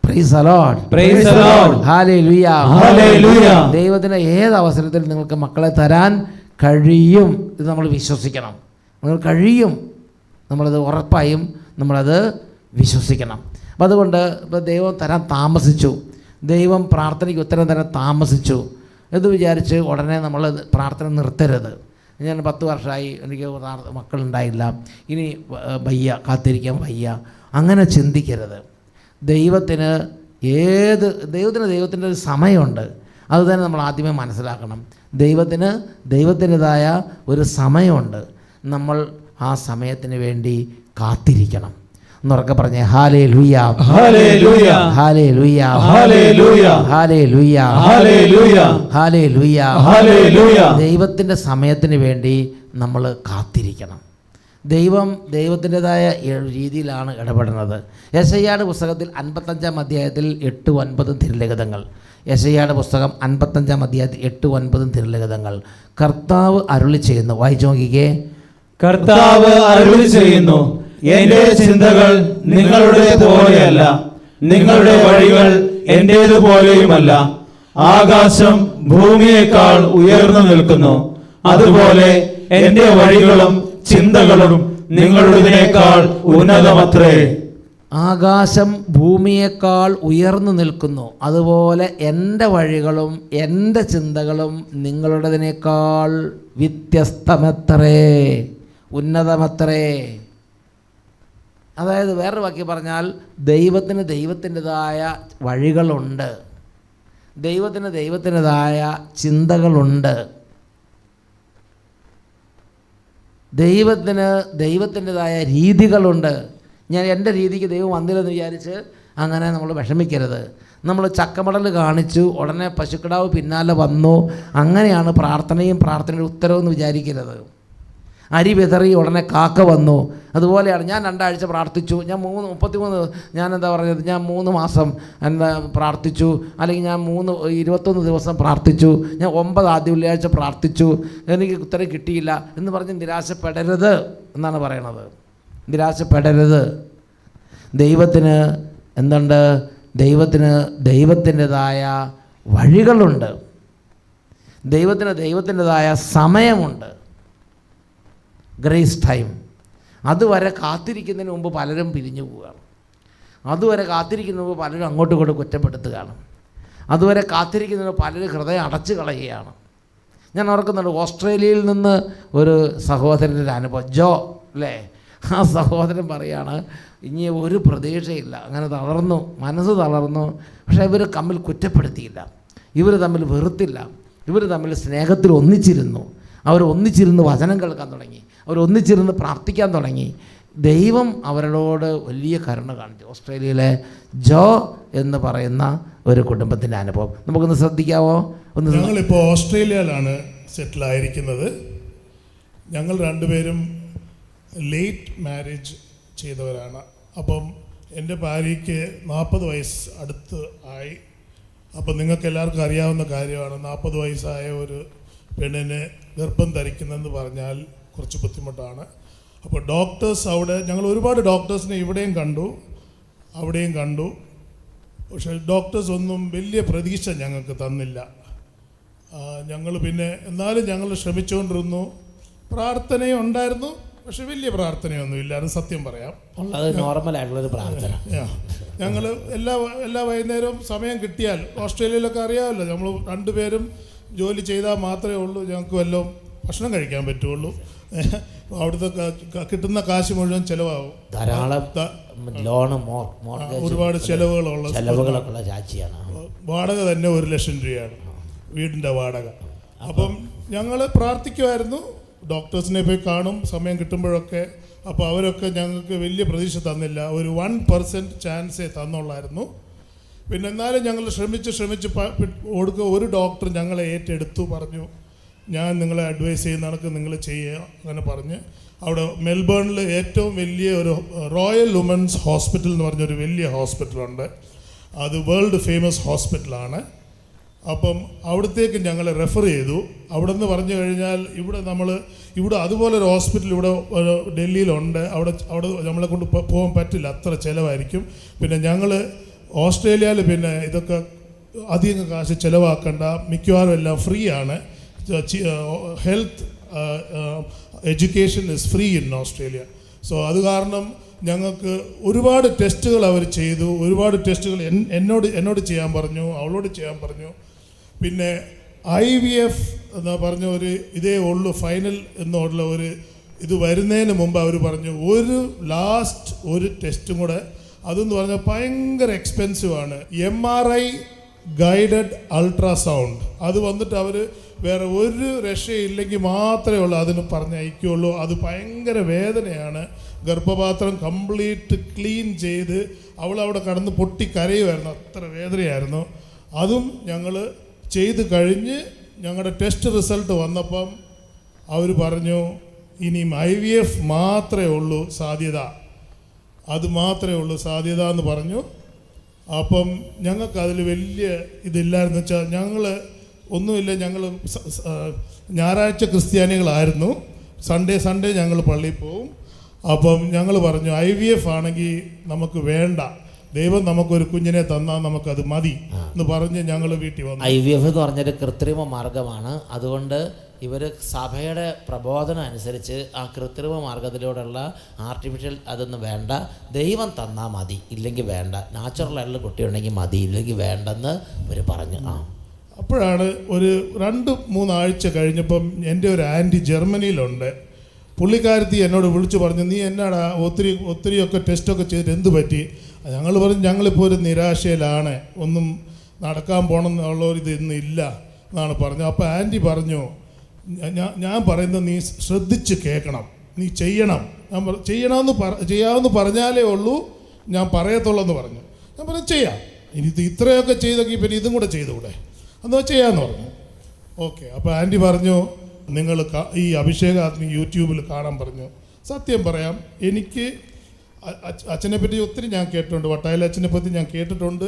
Price the Lord, praise the Lord, hallelujah, hallelujah. ദൈവത്തിന് ഏത് അവസരത്തിലും നിങ്ങൾക്ക് മക്കളെ തരാൻ കഴിയും. ഇത് നമ്മൾ വിശ്വസിക്കണം. നിങ്ങൾ കഴിയും, നമ്മളത് ഉറപ്പായും നമ്മളത് വിശ്വസിക്കണം. അപ്പം അതുകൊണ്ട് ഇപ്പോൾ ദൈവം തരാൻ താമസിച്ചു, ദൈവം പ്രാർത്ഥനയ്ക്ക് ഉത്തരം തരാൻ താമസിച്ചു എന്ന് വിചാരിച്ച് ഉടനെ നമ്മൾ പ്രാർത്ഥന നിർത്തരുത്. ഞാൻ 10 വർഷമായി, എനിക്ക് മക്കളുണ്ടായില്ല, ഇനി വയ്യ, കാത്തിരിക്കാൻ വയ്യ, അങ്ങനെ ചിന്തിക്കരുത്. ദൈവത്തിന് ദൈവത്തിൻ്റെ ഒരു സമയമുണ്ട്. അതുതന്നെ നമ്മൾ ആദ്യമേ മനസ്സിലാക്കണം. ദൈവത്തിൻ്റെതായ ഒരു സമയമുണ്ട്. നമ്മൾ ആ സമയത്തിന് വേണ്ടി കാത്തിരിക്കണം. എന്നുറക്കെ പറഞ്ഞേ hallelujah, hallelujah, hallelujah, hallelujah, hallelujah, hallelujah, hallelujah, hallelujah. ദൈവത്തിൻ്റെ സമയത്തിന് വേണ്ടി നമ്മൾ കാത്തിരിക്കണം. ദൈവത്തിൻ്റെതായ രീതിയിലാണ് ഇടപെടുന്നത്. യെശയ്യായുടെ പുസ്തകത്തിൽ 55-ാം അധ്യായത്തിൽ 8-9 തിരുലിഖിതങ്ങൾ. യെശയ്യായുടെ പുസ്തകം 55-ാം അധ്യായത്തിൽ 8-9 തിരുലിഖിതങ്ങൾ. കർത്താവ് അരുളി ചെയ്യുന്നു. വായിച്ചു നോക്കിക്കേ. കർത്താവ് അരുളി ചെയ്യുന്നു, എന്റെ ചിന്തകൾ നിങ്ങളുടെ പോലെയല്ല, നിങ്ങളുടെ വഴികൾ എന്റേതുപോലെയുമല്ല. ആകാശം ഭൂമിയേക്കാൾ ഉയർന്നു നിൽക്കുന്നു, അതുപോലെ എന്റെ വഴികളും ചിന്തകളും നിങ്ങളുടേതിനേക്കാൾ ഉന്നതമത്രേ. ആകാശം ഭൂമിയേക്കാൾ ഉയർന്നു നിൽക്കുന്നു, അതുപോലെ എൻ്റെ വഴികളും എൻ്റെ ചിന്തകളും നിങ്ങളുടേതിനേക്കാൾ വ്യത്യസ്തമത്രേ, ഉന്നതമത്രേ. അതായത് വേറൊരു വാക്യം പറഞ്ഞാൽ ദൈവത്തിൻ്റെതായ വഴികളുണ്ട്, ദൈവത്തിൻ്റെതായ ചിന്തകളുണ്ട്, ദൈവത്തിൻ്റെതായ രീതികളുണ്ട്. ഞാൻ എൻ്റെ രീതിക്ക് ദൈവം വന്നില്ലെന്ന് വിചാരിച്ച് അങ്ങനെ നമ്മൾ വിഷമിക്കരുത്. നമ്മൾ ചക്കമടൽ കാണിച്ചു ഉടനെ പശുക്കിടാവ് പിന്നാലെ വന്നു, അങ്ങനെയാണ് പ്രാർത്ഥനയുടെ ഉത്തരവെന്ന് വിചാരിക്കരുത്. അരി വിതറി ഉടനെ കാക്ക വന്നു, അതുപോലെയാണ്. ഞാൻ 2 ആഴ്ച പ്രാർത്ഥിച്ചു, ഞാൻ 3 മാസം പ്രാർത്ഥിച്ചു, അല്ലെങ്കിൽ ഞാൻ 21 ദിവസം പ്രാർത്ഥിച്ചു, ഞാൻ 9 ആദ്യ വെള്ളിയാഴ്ച പ്രാർത്ഥിച്ചു, എനിക്ക് ഉത്തരം കിട്ടിയില്ല എന്ന് പറഞ്ഞ് നിരാശപ്പെടരുത് എന്നാണ് പറയണത്. നിരാശപ്പെടരുത്. ദൈവത്തിന് എന്തുണ്ട്? ദൈവത്തിൻ്റെതായ വഴികളുണ്ട്, ദൈവത്തിൻ്റെതായ സമയമുണ്ട്, ഗ്രേസ് ടൈം. അതുവരെ കാത്തിരിക്കുന്നതിന് മുമ്പ് പലരും പിരിഞ്ഞു പോവുകയാണ്. അതുവരെ കാത്തിരിക്കുന്നതിന് മുമ്പ് പലരും അങ്ങോട്ടും ഇങ്ങോട്ടും കുറ്റപ്പെടുത്തുകയാണ്. അതുവരെ കാത്തിരിക്കുന്നതിന് പലരും ഹൃദയം അടച്ചു കളയുകയാണ്. ഞാൻ ഓർക്കുന്നുണ്ട്, ഓസ്ട്രേലിയയിൽ നിന്ന് ഒരു സഹോദരൻ്റെ അനുഭവം, ജോ അല്ലേ, ആ സഹോദരൻ പറയാണ്, ഇനി ഒരു പ്രതീക്ഷയില്ല, അങ്ങനെ തളർന്നു, മനസ്സ് തളർന്നു. പക്ഷേ ഇവർ തമ്മിൽ കുറ്റപ്പെടുത്തിയില്ല. ഇവർ തമ്മിൽ വെറുത്തില്ല, ഇവർ തമ്മിൽ സ്നേഹത്തിൽ ഒന്നിച്ചിരുന്നു. അവർ ഒന്നിച്ചിരുന്ന് വചനം കേൾക്കാൻ തുടങ്ങി, അവർ ഒന്നിച്ചിരുന്ന് പ്രാർത്ഥിക്കാൻ തുടങ്ങി. ദൈവം അവരോട് വലിയ കരുണ കാണിച്ചു. ഓസ്ട്രേലിയയിലെ ജോ എന്ന് പറയുന്ന ഒരു കുടുംബത്തിൻ്റെ അനുഭവം നമുക്കൊന്ന് ശ്രദ്ധിക്കാവോ? ഞങ്ങളിപ്പോൾ ഓസ്ട്രേലിയയിലാണ് സെറ്റിലായിരിക്കുന്നത്. ഞങ്ങൾ രണ്ടുപേരും ലേറ്റ് മാരേജ് ചെയ്തവരാണ്. അപ്പം എൻ്റെ ഭാര്യയ്ക്ക് 40 വയസ്സ് അടുത്ത് ആയി. അപ്പം നിങ്ങൾക്ക് എല്ലാവർക്കും അറിയാവുന്ന കാര്യമാണ്, 40 വയസ്സായ ഒരു പെണ്ണിന് ഗർഭം ധരിക്കുന്നതെന്ന് പറഞ്ഞാൽ കുറച്ച് ബുദ്ധിമുട്ടാണ്. അപ്പോൾ ഡോക്ടേഴ്സ് അവിടെ, ഞങ്ങൾ ഒരുപാട് ഡോക്ടേഴ്സിനെ ഇവിടെയും കണ്ടു അവിടെയും കണ്ടു. പക്ഷേ ഡോക്ടേഴ്സ് ഒന്നും വലിയ പ്രതീക്ഷ ഞങ്ങൾക്ക് തന്നില്ല. ഞങ്ങൾ പിന്നെ എന്നാലും ഞങ്ങൾ ശ്രമിച്ചുകൊണ്ടിരുന്നു. പ്രാർത്ഥനയും ഉണ്ടായിരുന്നു, പക്ഷെ വലിയ പ്രാർത്ഥനയൊന്നും ഇല്ലായിരുന്നു, സത്യം പറയാം. നോർമലായിട്ടുള്ളൊരു പ്രാർത്ഥന. ഞങ്ങൾ എല്ലാ വൈകുന്നേരവും സമയം കിട്ടിയാൽ, ഓസ്ട്രേലിയയിലൊക്കെ അറിയാമല്ലോ, നമ്മൾ രണ്ടുപേരും ജോലി ചെയ്താൽ മാത്രമേ ഉള്ളൂ ഞങ്ങൾക്ക് വല്ലതും ഭക്ഷണം കഴിക്കാൻ പറ്റുള്ളൂ. അവിടുത്തെ കിട്ടുന്ന കാശ് മുഴുവൻ ചിലവാകും. ധാരാളം ലോണും ഒരുപാട് ചിലവുകളുള്ള രാജ്യമാണ്. വാടക തന്നെ 1 ലക്ഷം രൂപയാണ് വീടിൻ്റെ വാടക. അപ്പം ഞങ്ങൾ പ്രാർത്ഥിക്കുമായിരുന്നു, ഡോക്ടേഴ്സിനെ പോയി കാണും സമയം കിട്ടുമ്പോഴൊക്കെ. അപ്പോൾ അവരൊക്കെ ഞങ്ങൾക്ക് വലിയ പ്രതീക്ഷ തന്നില്ല, ഒരു 1% ചാൻസേ തന്നുള്ളായിരുന്നു. പിന്നെ എന്നാലും ഞങ്ങൾ ശ്രമിച്ച് കൊടുക്കുക. ഒരു ഡോക്ടർ ഞങ്ങളെ ഏറ്റെടുത്തു, പറഞ്ഞു ഞാൻ നിങ്ങളെ അഡ്വൈസ് ചെയ്യുന്ന കണക്ക് നിങ്ങൾ ചെയ്യുക അങ്ങനെ പറഞ്ഞ്. അവിടെ മെൽബേണിൽ ഏറ്റവും വലിയ ഒരു റോയൽ വുമൻസ് ഹോസ്പിറ്റൽ എന്ന് പറഞ്ഞൊരു വലിയ ഹോസ്പിറ്റലുണ്ട്. അത് വേൾഡ് ഫേമസ് ഹോസ്പിറ്റലാണ്. അപ്പം അവിടത്തേക്ക് ഞങ്ങളെ റെഫർ ചെയ്തു. അവിടെ നിന്ന് പറഞ്ഞു കഴിഞ്ഞാൽ ഇവിടെ അതുപോലൊരു ഹോസ്പിറ്റൽ ഇവിടെ ഡൽഹിയിലുണ്ട്. അവിടെ നമ്മളെ കൊണ്ട് പോകാൻ പറ്റില്ല, അത്ര ചിലവായിരിക്കും. പിന്നെ ഞങ്ങൾ ഓസ്ട്രേലിയയിൽ പിന്നെ ഇതൊക്കെ അധികം കാശ് ചിലവാക്കേണ്ട, മിക്കവാറും എല്ലാം ഫ്രീ ആണ്. Health education is free in Australia. So അത് കാരണം ഞങ്ങൾക്ക് ഒരുപാട് ടെസ്റ്റുകൾ അവർ ചെയ്തു. ഒരുപാട് ടെസ്റ്റുകൾ എന്നോട് ചെയ്യാൻ പറഞ്ഞു, അവളോട് ചെയ്യാൻ പറഞ്ഞു. പിന്നെ IVF എന്ന് പറഞ്ഞ ഇതേ ഉള്ളൂ ഫൈനൽ എന്നുള്ള ഇത് വരുന്നതിന് മുമ്പ് അവർ പറഞ്ഞു ഒരു ടെസ്റ്റും കൂടെ, അതെന്ന് പറഞ്ഞാൽ ഭയങ്കര എക്സ്പെൻസീവാണ്. MRI guided ultrasound. അത് വന്നിട്ട് അവർ വേറെ ഒരു രക്ഷയില്ലെങ്കിൽ മാത്രമേ ഉള്ളൂ അതിന് പറഞ്ഞയക്കുള്ളൂ. അത് ഭയങ്കര വേദനയാണ്. ഗർഭപാത്രം കംപ്ലീറ്റ് ക്ലീൻ ചെയ്ത് അവളവിടെ കടന്ന് പൊട്ടിക്കരയുമായിരുന്നു, അത്ര വേദനയായിരുന്നു. അതും ഞങ്ങൾ ചെയ്ത് കഴിഞ്ഞ് ഞങ്ങളുടെ ടെസ്റ്റ് റിസൾട്ട് വന്നപ്പം അവർ പറഞ്ഞു ഇനിയും IVF മാത്രമേ ഉള്ളൂ സാധ്യത, അത് മാത്രമേ ഉള്ളൂ സാധ്യത എന്ന് പറഞ്ഞു. അപ്പം ഞങ്ങൾക്ക് അതിൽ വലിയ ഇതില്ലായിരുന്നു. വെച്ചാൽ ഞങ്ങൾ ഒന്നുമില്ല, ഞങ്ങൾ ഞായറാഴ്ച ക്രിസ്ത്യാനികളായിരുന്നു. സൺഡേ ഞങ്ങൾ പള്ളിയിൽ പോവും. അപ്പം ഞങ്ങൾ പറഞ്ഞു IVF ആണെങ്കിൽ നമുക്ക് വേണ്ട, ദൈവം നമുക്കൊരു കുഞ്ഞിനെ തന്നാൽ നമുക്കത് മതി എന്ന് പറഞ്ഞ് ഞങ്ങൾ വീട്ടിൽ വന്നു. IVF എന്ന് പറഞ്ഞൊരു കൃത്രിമ മാർഗമാണ്. അതുകൊണ്ട് ഇവർ സഭയുടെ പ്രബോധനം അനുസരിച്ച് ആ കൃത്രിമ മാർഗത്തിലൂടെയുള്ള ആർട്ടിഫിഷ്യൽ അതൊന്നും വേണ്ട, ദൈവം തന്നാൽ മതി, ഇല്ലെങ്കിൽ വേണ്ട, നാച്ചുറലായിട്ടുള്ള കുട്ടിയുണ്ടെങ്കിൽ മതി, ഇല്ലെങ്കിൽ വേണ്ടെന്ന് ഇവർ പറഞ്ഞു. അപ്പോഴാണ് ഒരു 2-3 ആഴ്ച കഴിഞ്ഞപ്പം എൻ്റെ ഒരു ആൻറ്റി ജർമ്മനിയിലുണ്ട്. പുള്ളിക്കാരത്തി എന്നോട് വിളിച്ചു പറഞ്ഞു, നീ എന്നാടാ ഒത്തിരിയൊക്കെ ടെസ്റ്റൊക്കെ ചെയ്തിട്ട് എന്ത് പറ്റി? ഞങ്ങൾ പറഞ്ഞു ഞങ്ങളിപ്പോൾ ഒരു നിരാശയിലാണ്, ഒന്നും നടക്കാൻ പോകണം എന്നുള്ളൊരിത് ഇന്നും ഇല്ല എന്നാണ് പറഞ്ഞത്. അപ്പോൾ ആൻറ്റി പറഞ്ഞു, ഞാൻ പറയുന്നത് നീ ശ്രദ്ധിച്ച് കേൾക്കണം, നീ ചെയ്യണം. ഞാൻ ചെയ്യാമെന്ന് പറഞ്ഞാലേ ഉള്ളൂ ഞാൻ പറയത്തുള്ളൂ എന്ന് പറഞ്ഞു. ഞാൻ പറഞ്ഞു ചെയ്യാം, ഇനി ഇത്രയൊക്കെ ചെയ്തെങ്കിൽ പിന്നെ ഇതും കൂടെ ചെയ്തുകൂടെ, എന്നോ ചെയ്യാമെന്ന് പറഞ്ഞു. ഓക്കെ. അപ്പോൾ ആൻറ്റി പറഞ്ഞു നിങ്ങൾ ഈ അഭിഷേകാഗ്നി യൂട്യൂബിൽ കാണാൻ പറഞ്ഞു. സത്യം പറയാം, എനിക്ക് അച്ഛനെ പറ്റി ഒത്തിരി ഞാൻ കേട്ടിട്ടുണ്ട്, വട്ടായിലെ അച്ഛനെ പറ്റി ഞാൻ കേട്ടിട്ടുണ്ട്.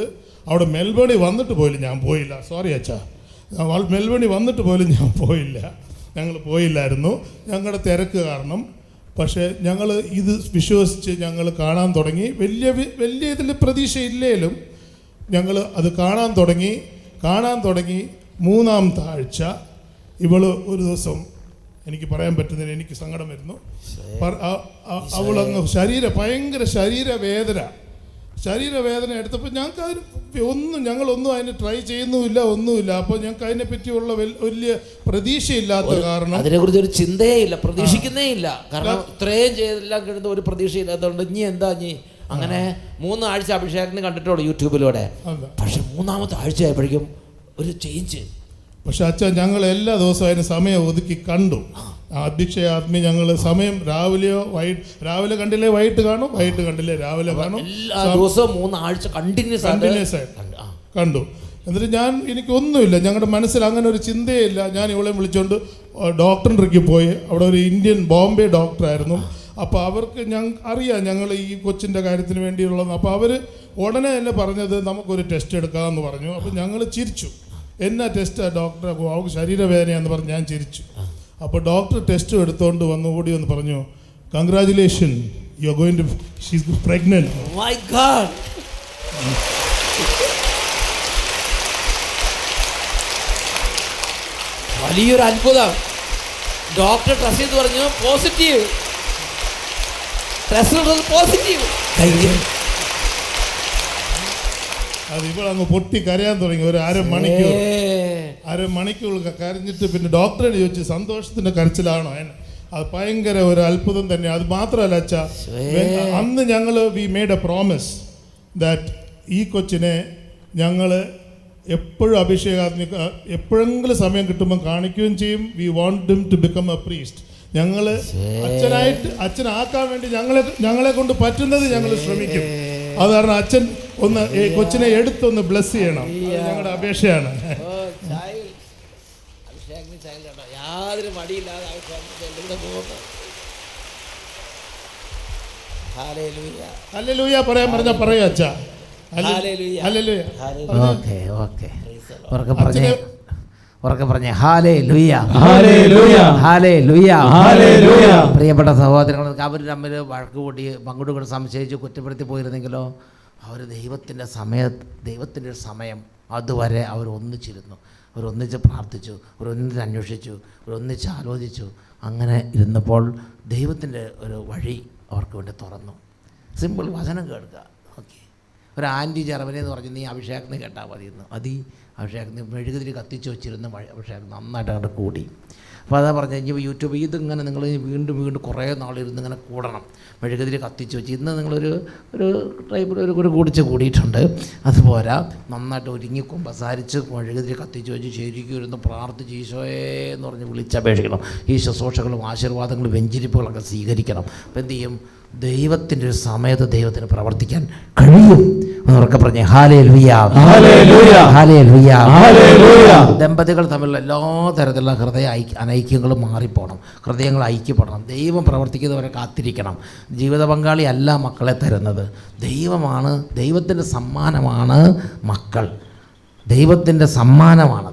അവിടെ മെൽബേണിൽ വന്നിട്ട് പോലും ഞാൻ പോയില്ല. സോറി അച്ഛാ, മെൽബേണിൽ വന്നിട്ട് പോലും ഞാൻ പോയില്ല. ഞങ്ങൾ പോയില്ലായിരുന്നു ഞങ്ങളുടെ തിരക്ക് കാരണം. പക്ഷേ ഞങ്ങൾ ഇത് വിശ്വസിച്ച് ഞങ്ങൾ കാണാൻ തുടങ്ങി. വലിയ ഇതിൽ പ്രതീക്ഷയില്ലേലും ഞങ്ങൾ അത് കാണാൻ തുടങ്ങി. 3-ാമത്തെ ആഴ്ച ഇവള് ഒരു ദിവസം, എനിക്ക് പറയാൻ പറ്റുന്നതിന് എനിക്ക് സങ്കടം വരുന്നു, അവളങ്ങ് ഭയങ്കര ശരീരവേദന എടുത്തപ്പോൾ ഞങ്ങളൊന്നും അതിന് ട്രൈ ചെയ്യുന്നുമില്ല, ഒന്നുമില്ല. അപ്പോൾ ഞങ്ങൾക്ക് അതിനെപ്പറ്റിയുള്ള വലിയ പ്രതീക്ഷയില്ലാത്ത കാരണം, അതിനെക്കുറിച്ച് ഒരു ചിന്തയേ ഇല്ല, പ്രതീക്ഷിക്കുന്നേ ഇല്ല. കാരണം ഇത്രയും ചെയ്തെല്ലാം കിട്ടുന്ന ഒരു പ്രതീക്ഷയില്ലാത്തതുകൊണ്ട് ഇനി എന്താ അങ്ങനെ 3 ആഴ്ച അഭിഷേകത്തിന് കണ്ടിട്ടുള്ളൂ യൂട്യൂബിലൂടെ. പക്ഷെ 3-ാമത്തെ ആഴ്ച ആയപ്പോഴേക്കും ഒരു ചേഞ്ച്. പക്ഷെ അച്ഛാ ഞങ്ങൾ എല്ലാ ദിവസവും അതിന് സമയം ഒതുക്കി കണ്ടു. അഭിഷേകാഗ്നി ഞങ്ങൾ സമയം രാവിലെ കണ്ടില്ലേ വൈകിട്ട് കാണും, വൈകിട്ട് കണ്ടില്ലേ രാവിലെ കാണും, എല്ലാ ദിവസവും 3 ആഴ്ച കണ്ടിന്യൂസ് ആയിട്ട് കണ്ടു. എന്നിട്ട് എനിക്കൊന്നുമില്ല, ഞങ്ങളുടെ മനസ്സിൽ അങ്ങനെ ഒരു ചിന്തയില്ല. ഞാൻ ഇവളെ വിളിച്ചുകൊണ്ട് ഡോക്ടറിൻ്റെ പോയി. അവിടെ ഒരു ഇന്ത്യൻ ബോംബെ ഡോക്ടറായിരുന്നു. അപ്പോൾ അവർക്ക് അറിയാം ഞങ്ങൾ ഈ കൊച്ചിൻ്റെ കാര്യത്തിന് വേണ്ടിയുള്ളത്. അപ്പോൾ അവർ ഉടനെ തന്നെ പറഞ്ഞത് നമുക്കൊരു ടെസ്റ്റ് എടുക്കാമെന്ന് പറഞ്ഞു. അപ്പോൾ ഞങ്ങൾ ചിരിച്ചു. എന്നാ ടെസ്റ്റാ ഡോക്ടറെ? അവൾക്ക് ശരീരവേദനയാന്ന് പറഞ്ഞ് ഞാൻ ചിരിച്ചു. അപ്പോൾ ഡോക്ടർ ടെസ്റ്റ് എടുത്തുകൊണ്ട് ഓടി വന്ന് പറഞ്ഞു, congratulation, you are going to she's pregnant. My God, വലിയൊരു അത്ഭുതം. ഡോക്ടർ ടെസ്റ്റ് ചെയ്ത് പറഞ്ഞു പോസിറ്റീവ്, ടെസ്റ്റ് പോസിറ്റീവ്. അത് ഇവളങ്ങ് പൊട്ടി കരയാൻ തുടങ്ങി. ഒരു അരമണിക്കൂർ കരഞ്ഞിട്ട് പിന്നെ ഡോക്ടറിനെ ചോദിച്ചു സന്തോഷത്തിന്റെ കരച്ചിലാണോ? അത് ഭയങ്കര ഒരു അത്ഭുതം തന്നെ. അത് മാത്രമല്ല അച്ഛാ, അന്ന് ഞങ്ങൾ V made A promise that ഈ കൊച്ചിനെ ഞങ്ങൾ എപ്പോഴും അഭിഷേകാഗ്നി എപ്പോഴെങ്കിലും സമയം കിട്ടുമ്പോൾ കാണിക്കുകയും ചെയ്യും. We want him to become a priest. ഞങ്ങൾ അച്ഛനാക്കാൻ വേണ്ടി ഞങ്ങളെ കൊണ്ട് പറ്റുന്നത് ഞങ്ങൾ ശ്രമിക്കും. അത് കാരണം അച്ഛൻ ഒന്ന് കൊച്ചിനെ എടുത്തൊന്ന് ബ്ലെസ് ചെയ്യണം, ഞങ്ങളുടെ അപേക്ഷയാണ്. യാതൊരു മടിയില്ലാതെ ഹല്ലേലൂയ പറയാൻ പറഞ്ഞാൽ പറയൂ അച്ഛാ. ഹല്ലേലൂയ. ഉറക്കെ പറഞ്ഞേ ഹല്ലേലൂയ, ഹല്ലേലൂയ, ഹല്ലേലൂയ, ഹല്ലേലൂയ. പ്രിയപ്പെട്ട സഹോദരങ്ങൾ, അവർ തമ്മിൽ വഴക്ക് കൂടി പങ്കെടുക്കൊണ്ട് സംശയിച്ച് കുറ്റപ്പെടുത്തി പോയിരുന്നെങ്കിലോ, അവർ ദൈവത്തിൻ്റെ സമയം അതുവരെ അവർ ഒന്നിച്ചിരുന്നു. അവരൊന്നിച്ച് പ്രാർത്ഥിച്ചു, അവരൊന്നിച്ച് അന്വേഷിച്ചു, അവരൊന്നിച്ച് ആലോചിച്ചു. അങ്ങനെ ഇരുന്നപ്പോൾ ദൈവത്തിൻ്റെ ഒരു വഴി അവർക്ക് വേണ്ടി തുറന്നു. സിമ്പിൾ, വചനം കേൾക്കുക. ഓക്കെ, ഒരു ആൻറ്റി ജർമ്മനി എന്ന് പറഞ്ഞു, നീ അഭിഷേകത്തിന് കേട്ടാൽ മതിയെന്ന്. അഭിഷേകത്തിന് മെഴുകുതിരി കത്തിച്ച് വെച്ചിരുന്ന അഭിഷേകം നന്നായിട്ട് അങ്ങോട്ട് കൂടി. അപ്പോൾ അതാ പറഞ്ഞത്, ഇനി യൂട്യൂബ് ഇതിങ്ങനെ നിങ്ങൾ വീണ്ടും കുറേ നാളിരുന്ന് ഇങ്ങനെ കൂടണം. മെഴുകുതിരി കത്തിച്ച് വെച്ച് ഇന്ന് നിങ്ങളൊരു ടൈപ്പിൽ ഒരു കൂടിയിട്ടുണ്ട്. അതുപോരാ, നന്നായിട്ട് ഒരുങ്ങി കുമ്പസാരിച്ച് മെഴുകുതിരി കത്തിച്ച് വെച്ച് ശരിക്കും ഇരുന്ന് പ്രാർത്ഥിച്ച് ഈശോയെ എന്ന് പറഞ്ഞ് വിളിച്ചപേക്ഷിക്കണം. ഈ ശുശ്രൂഷകളും ആശീർവാദങ്ങളും വെഞ്ചരിപ്പുകളൊക്കെ സ്വീകരിക്കണം. അപ്പോൾ എന്ത് ചെയ്യും? ദൈവത്തിൻ്റെ ഒരു സമയത്ത് ദൈവത്തിന് പ്രവർത്തിക്കാൻ കഴിയും. എന്നൊക്കെ പറഞ്ഞേ ഹല്ലേലൂയ, ഹല്ലേലൂയ, ഹല്ലേലൂയ, ഹല്ലേലൂയ. ദമ്പതികൾ തമ്മിലുള്ള എല്ലാ തരത്തിലുള്ള അനൈക്യങ്ങളും മാറിപ്പോണം, ഹൃദയങ്ങൾ ഐക്യപ്പെടണം. ദൈവം പ്രവർത്തിക്കുന്നവരെ കാത്തിരിക്കണം. ജീവിത പങ്കാളി അല്ല മക്കളെ തരുന്നത്, ദൈവമാണ്. ദൈവത്തിൻ്റെ സമ്മാനമാണ് മക്കൾ, ദൈവത്തിൻ്റെ സമ്മാനമാണ്.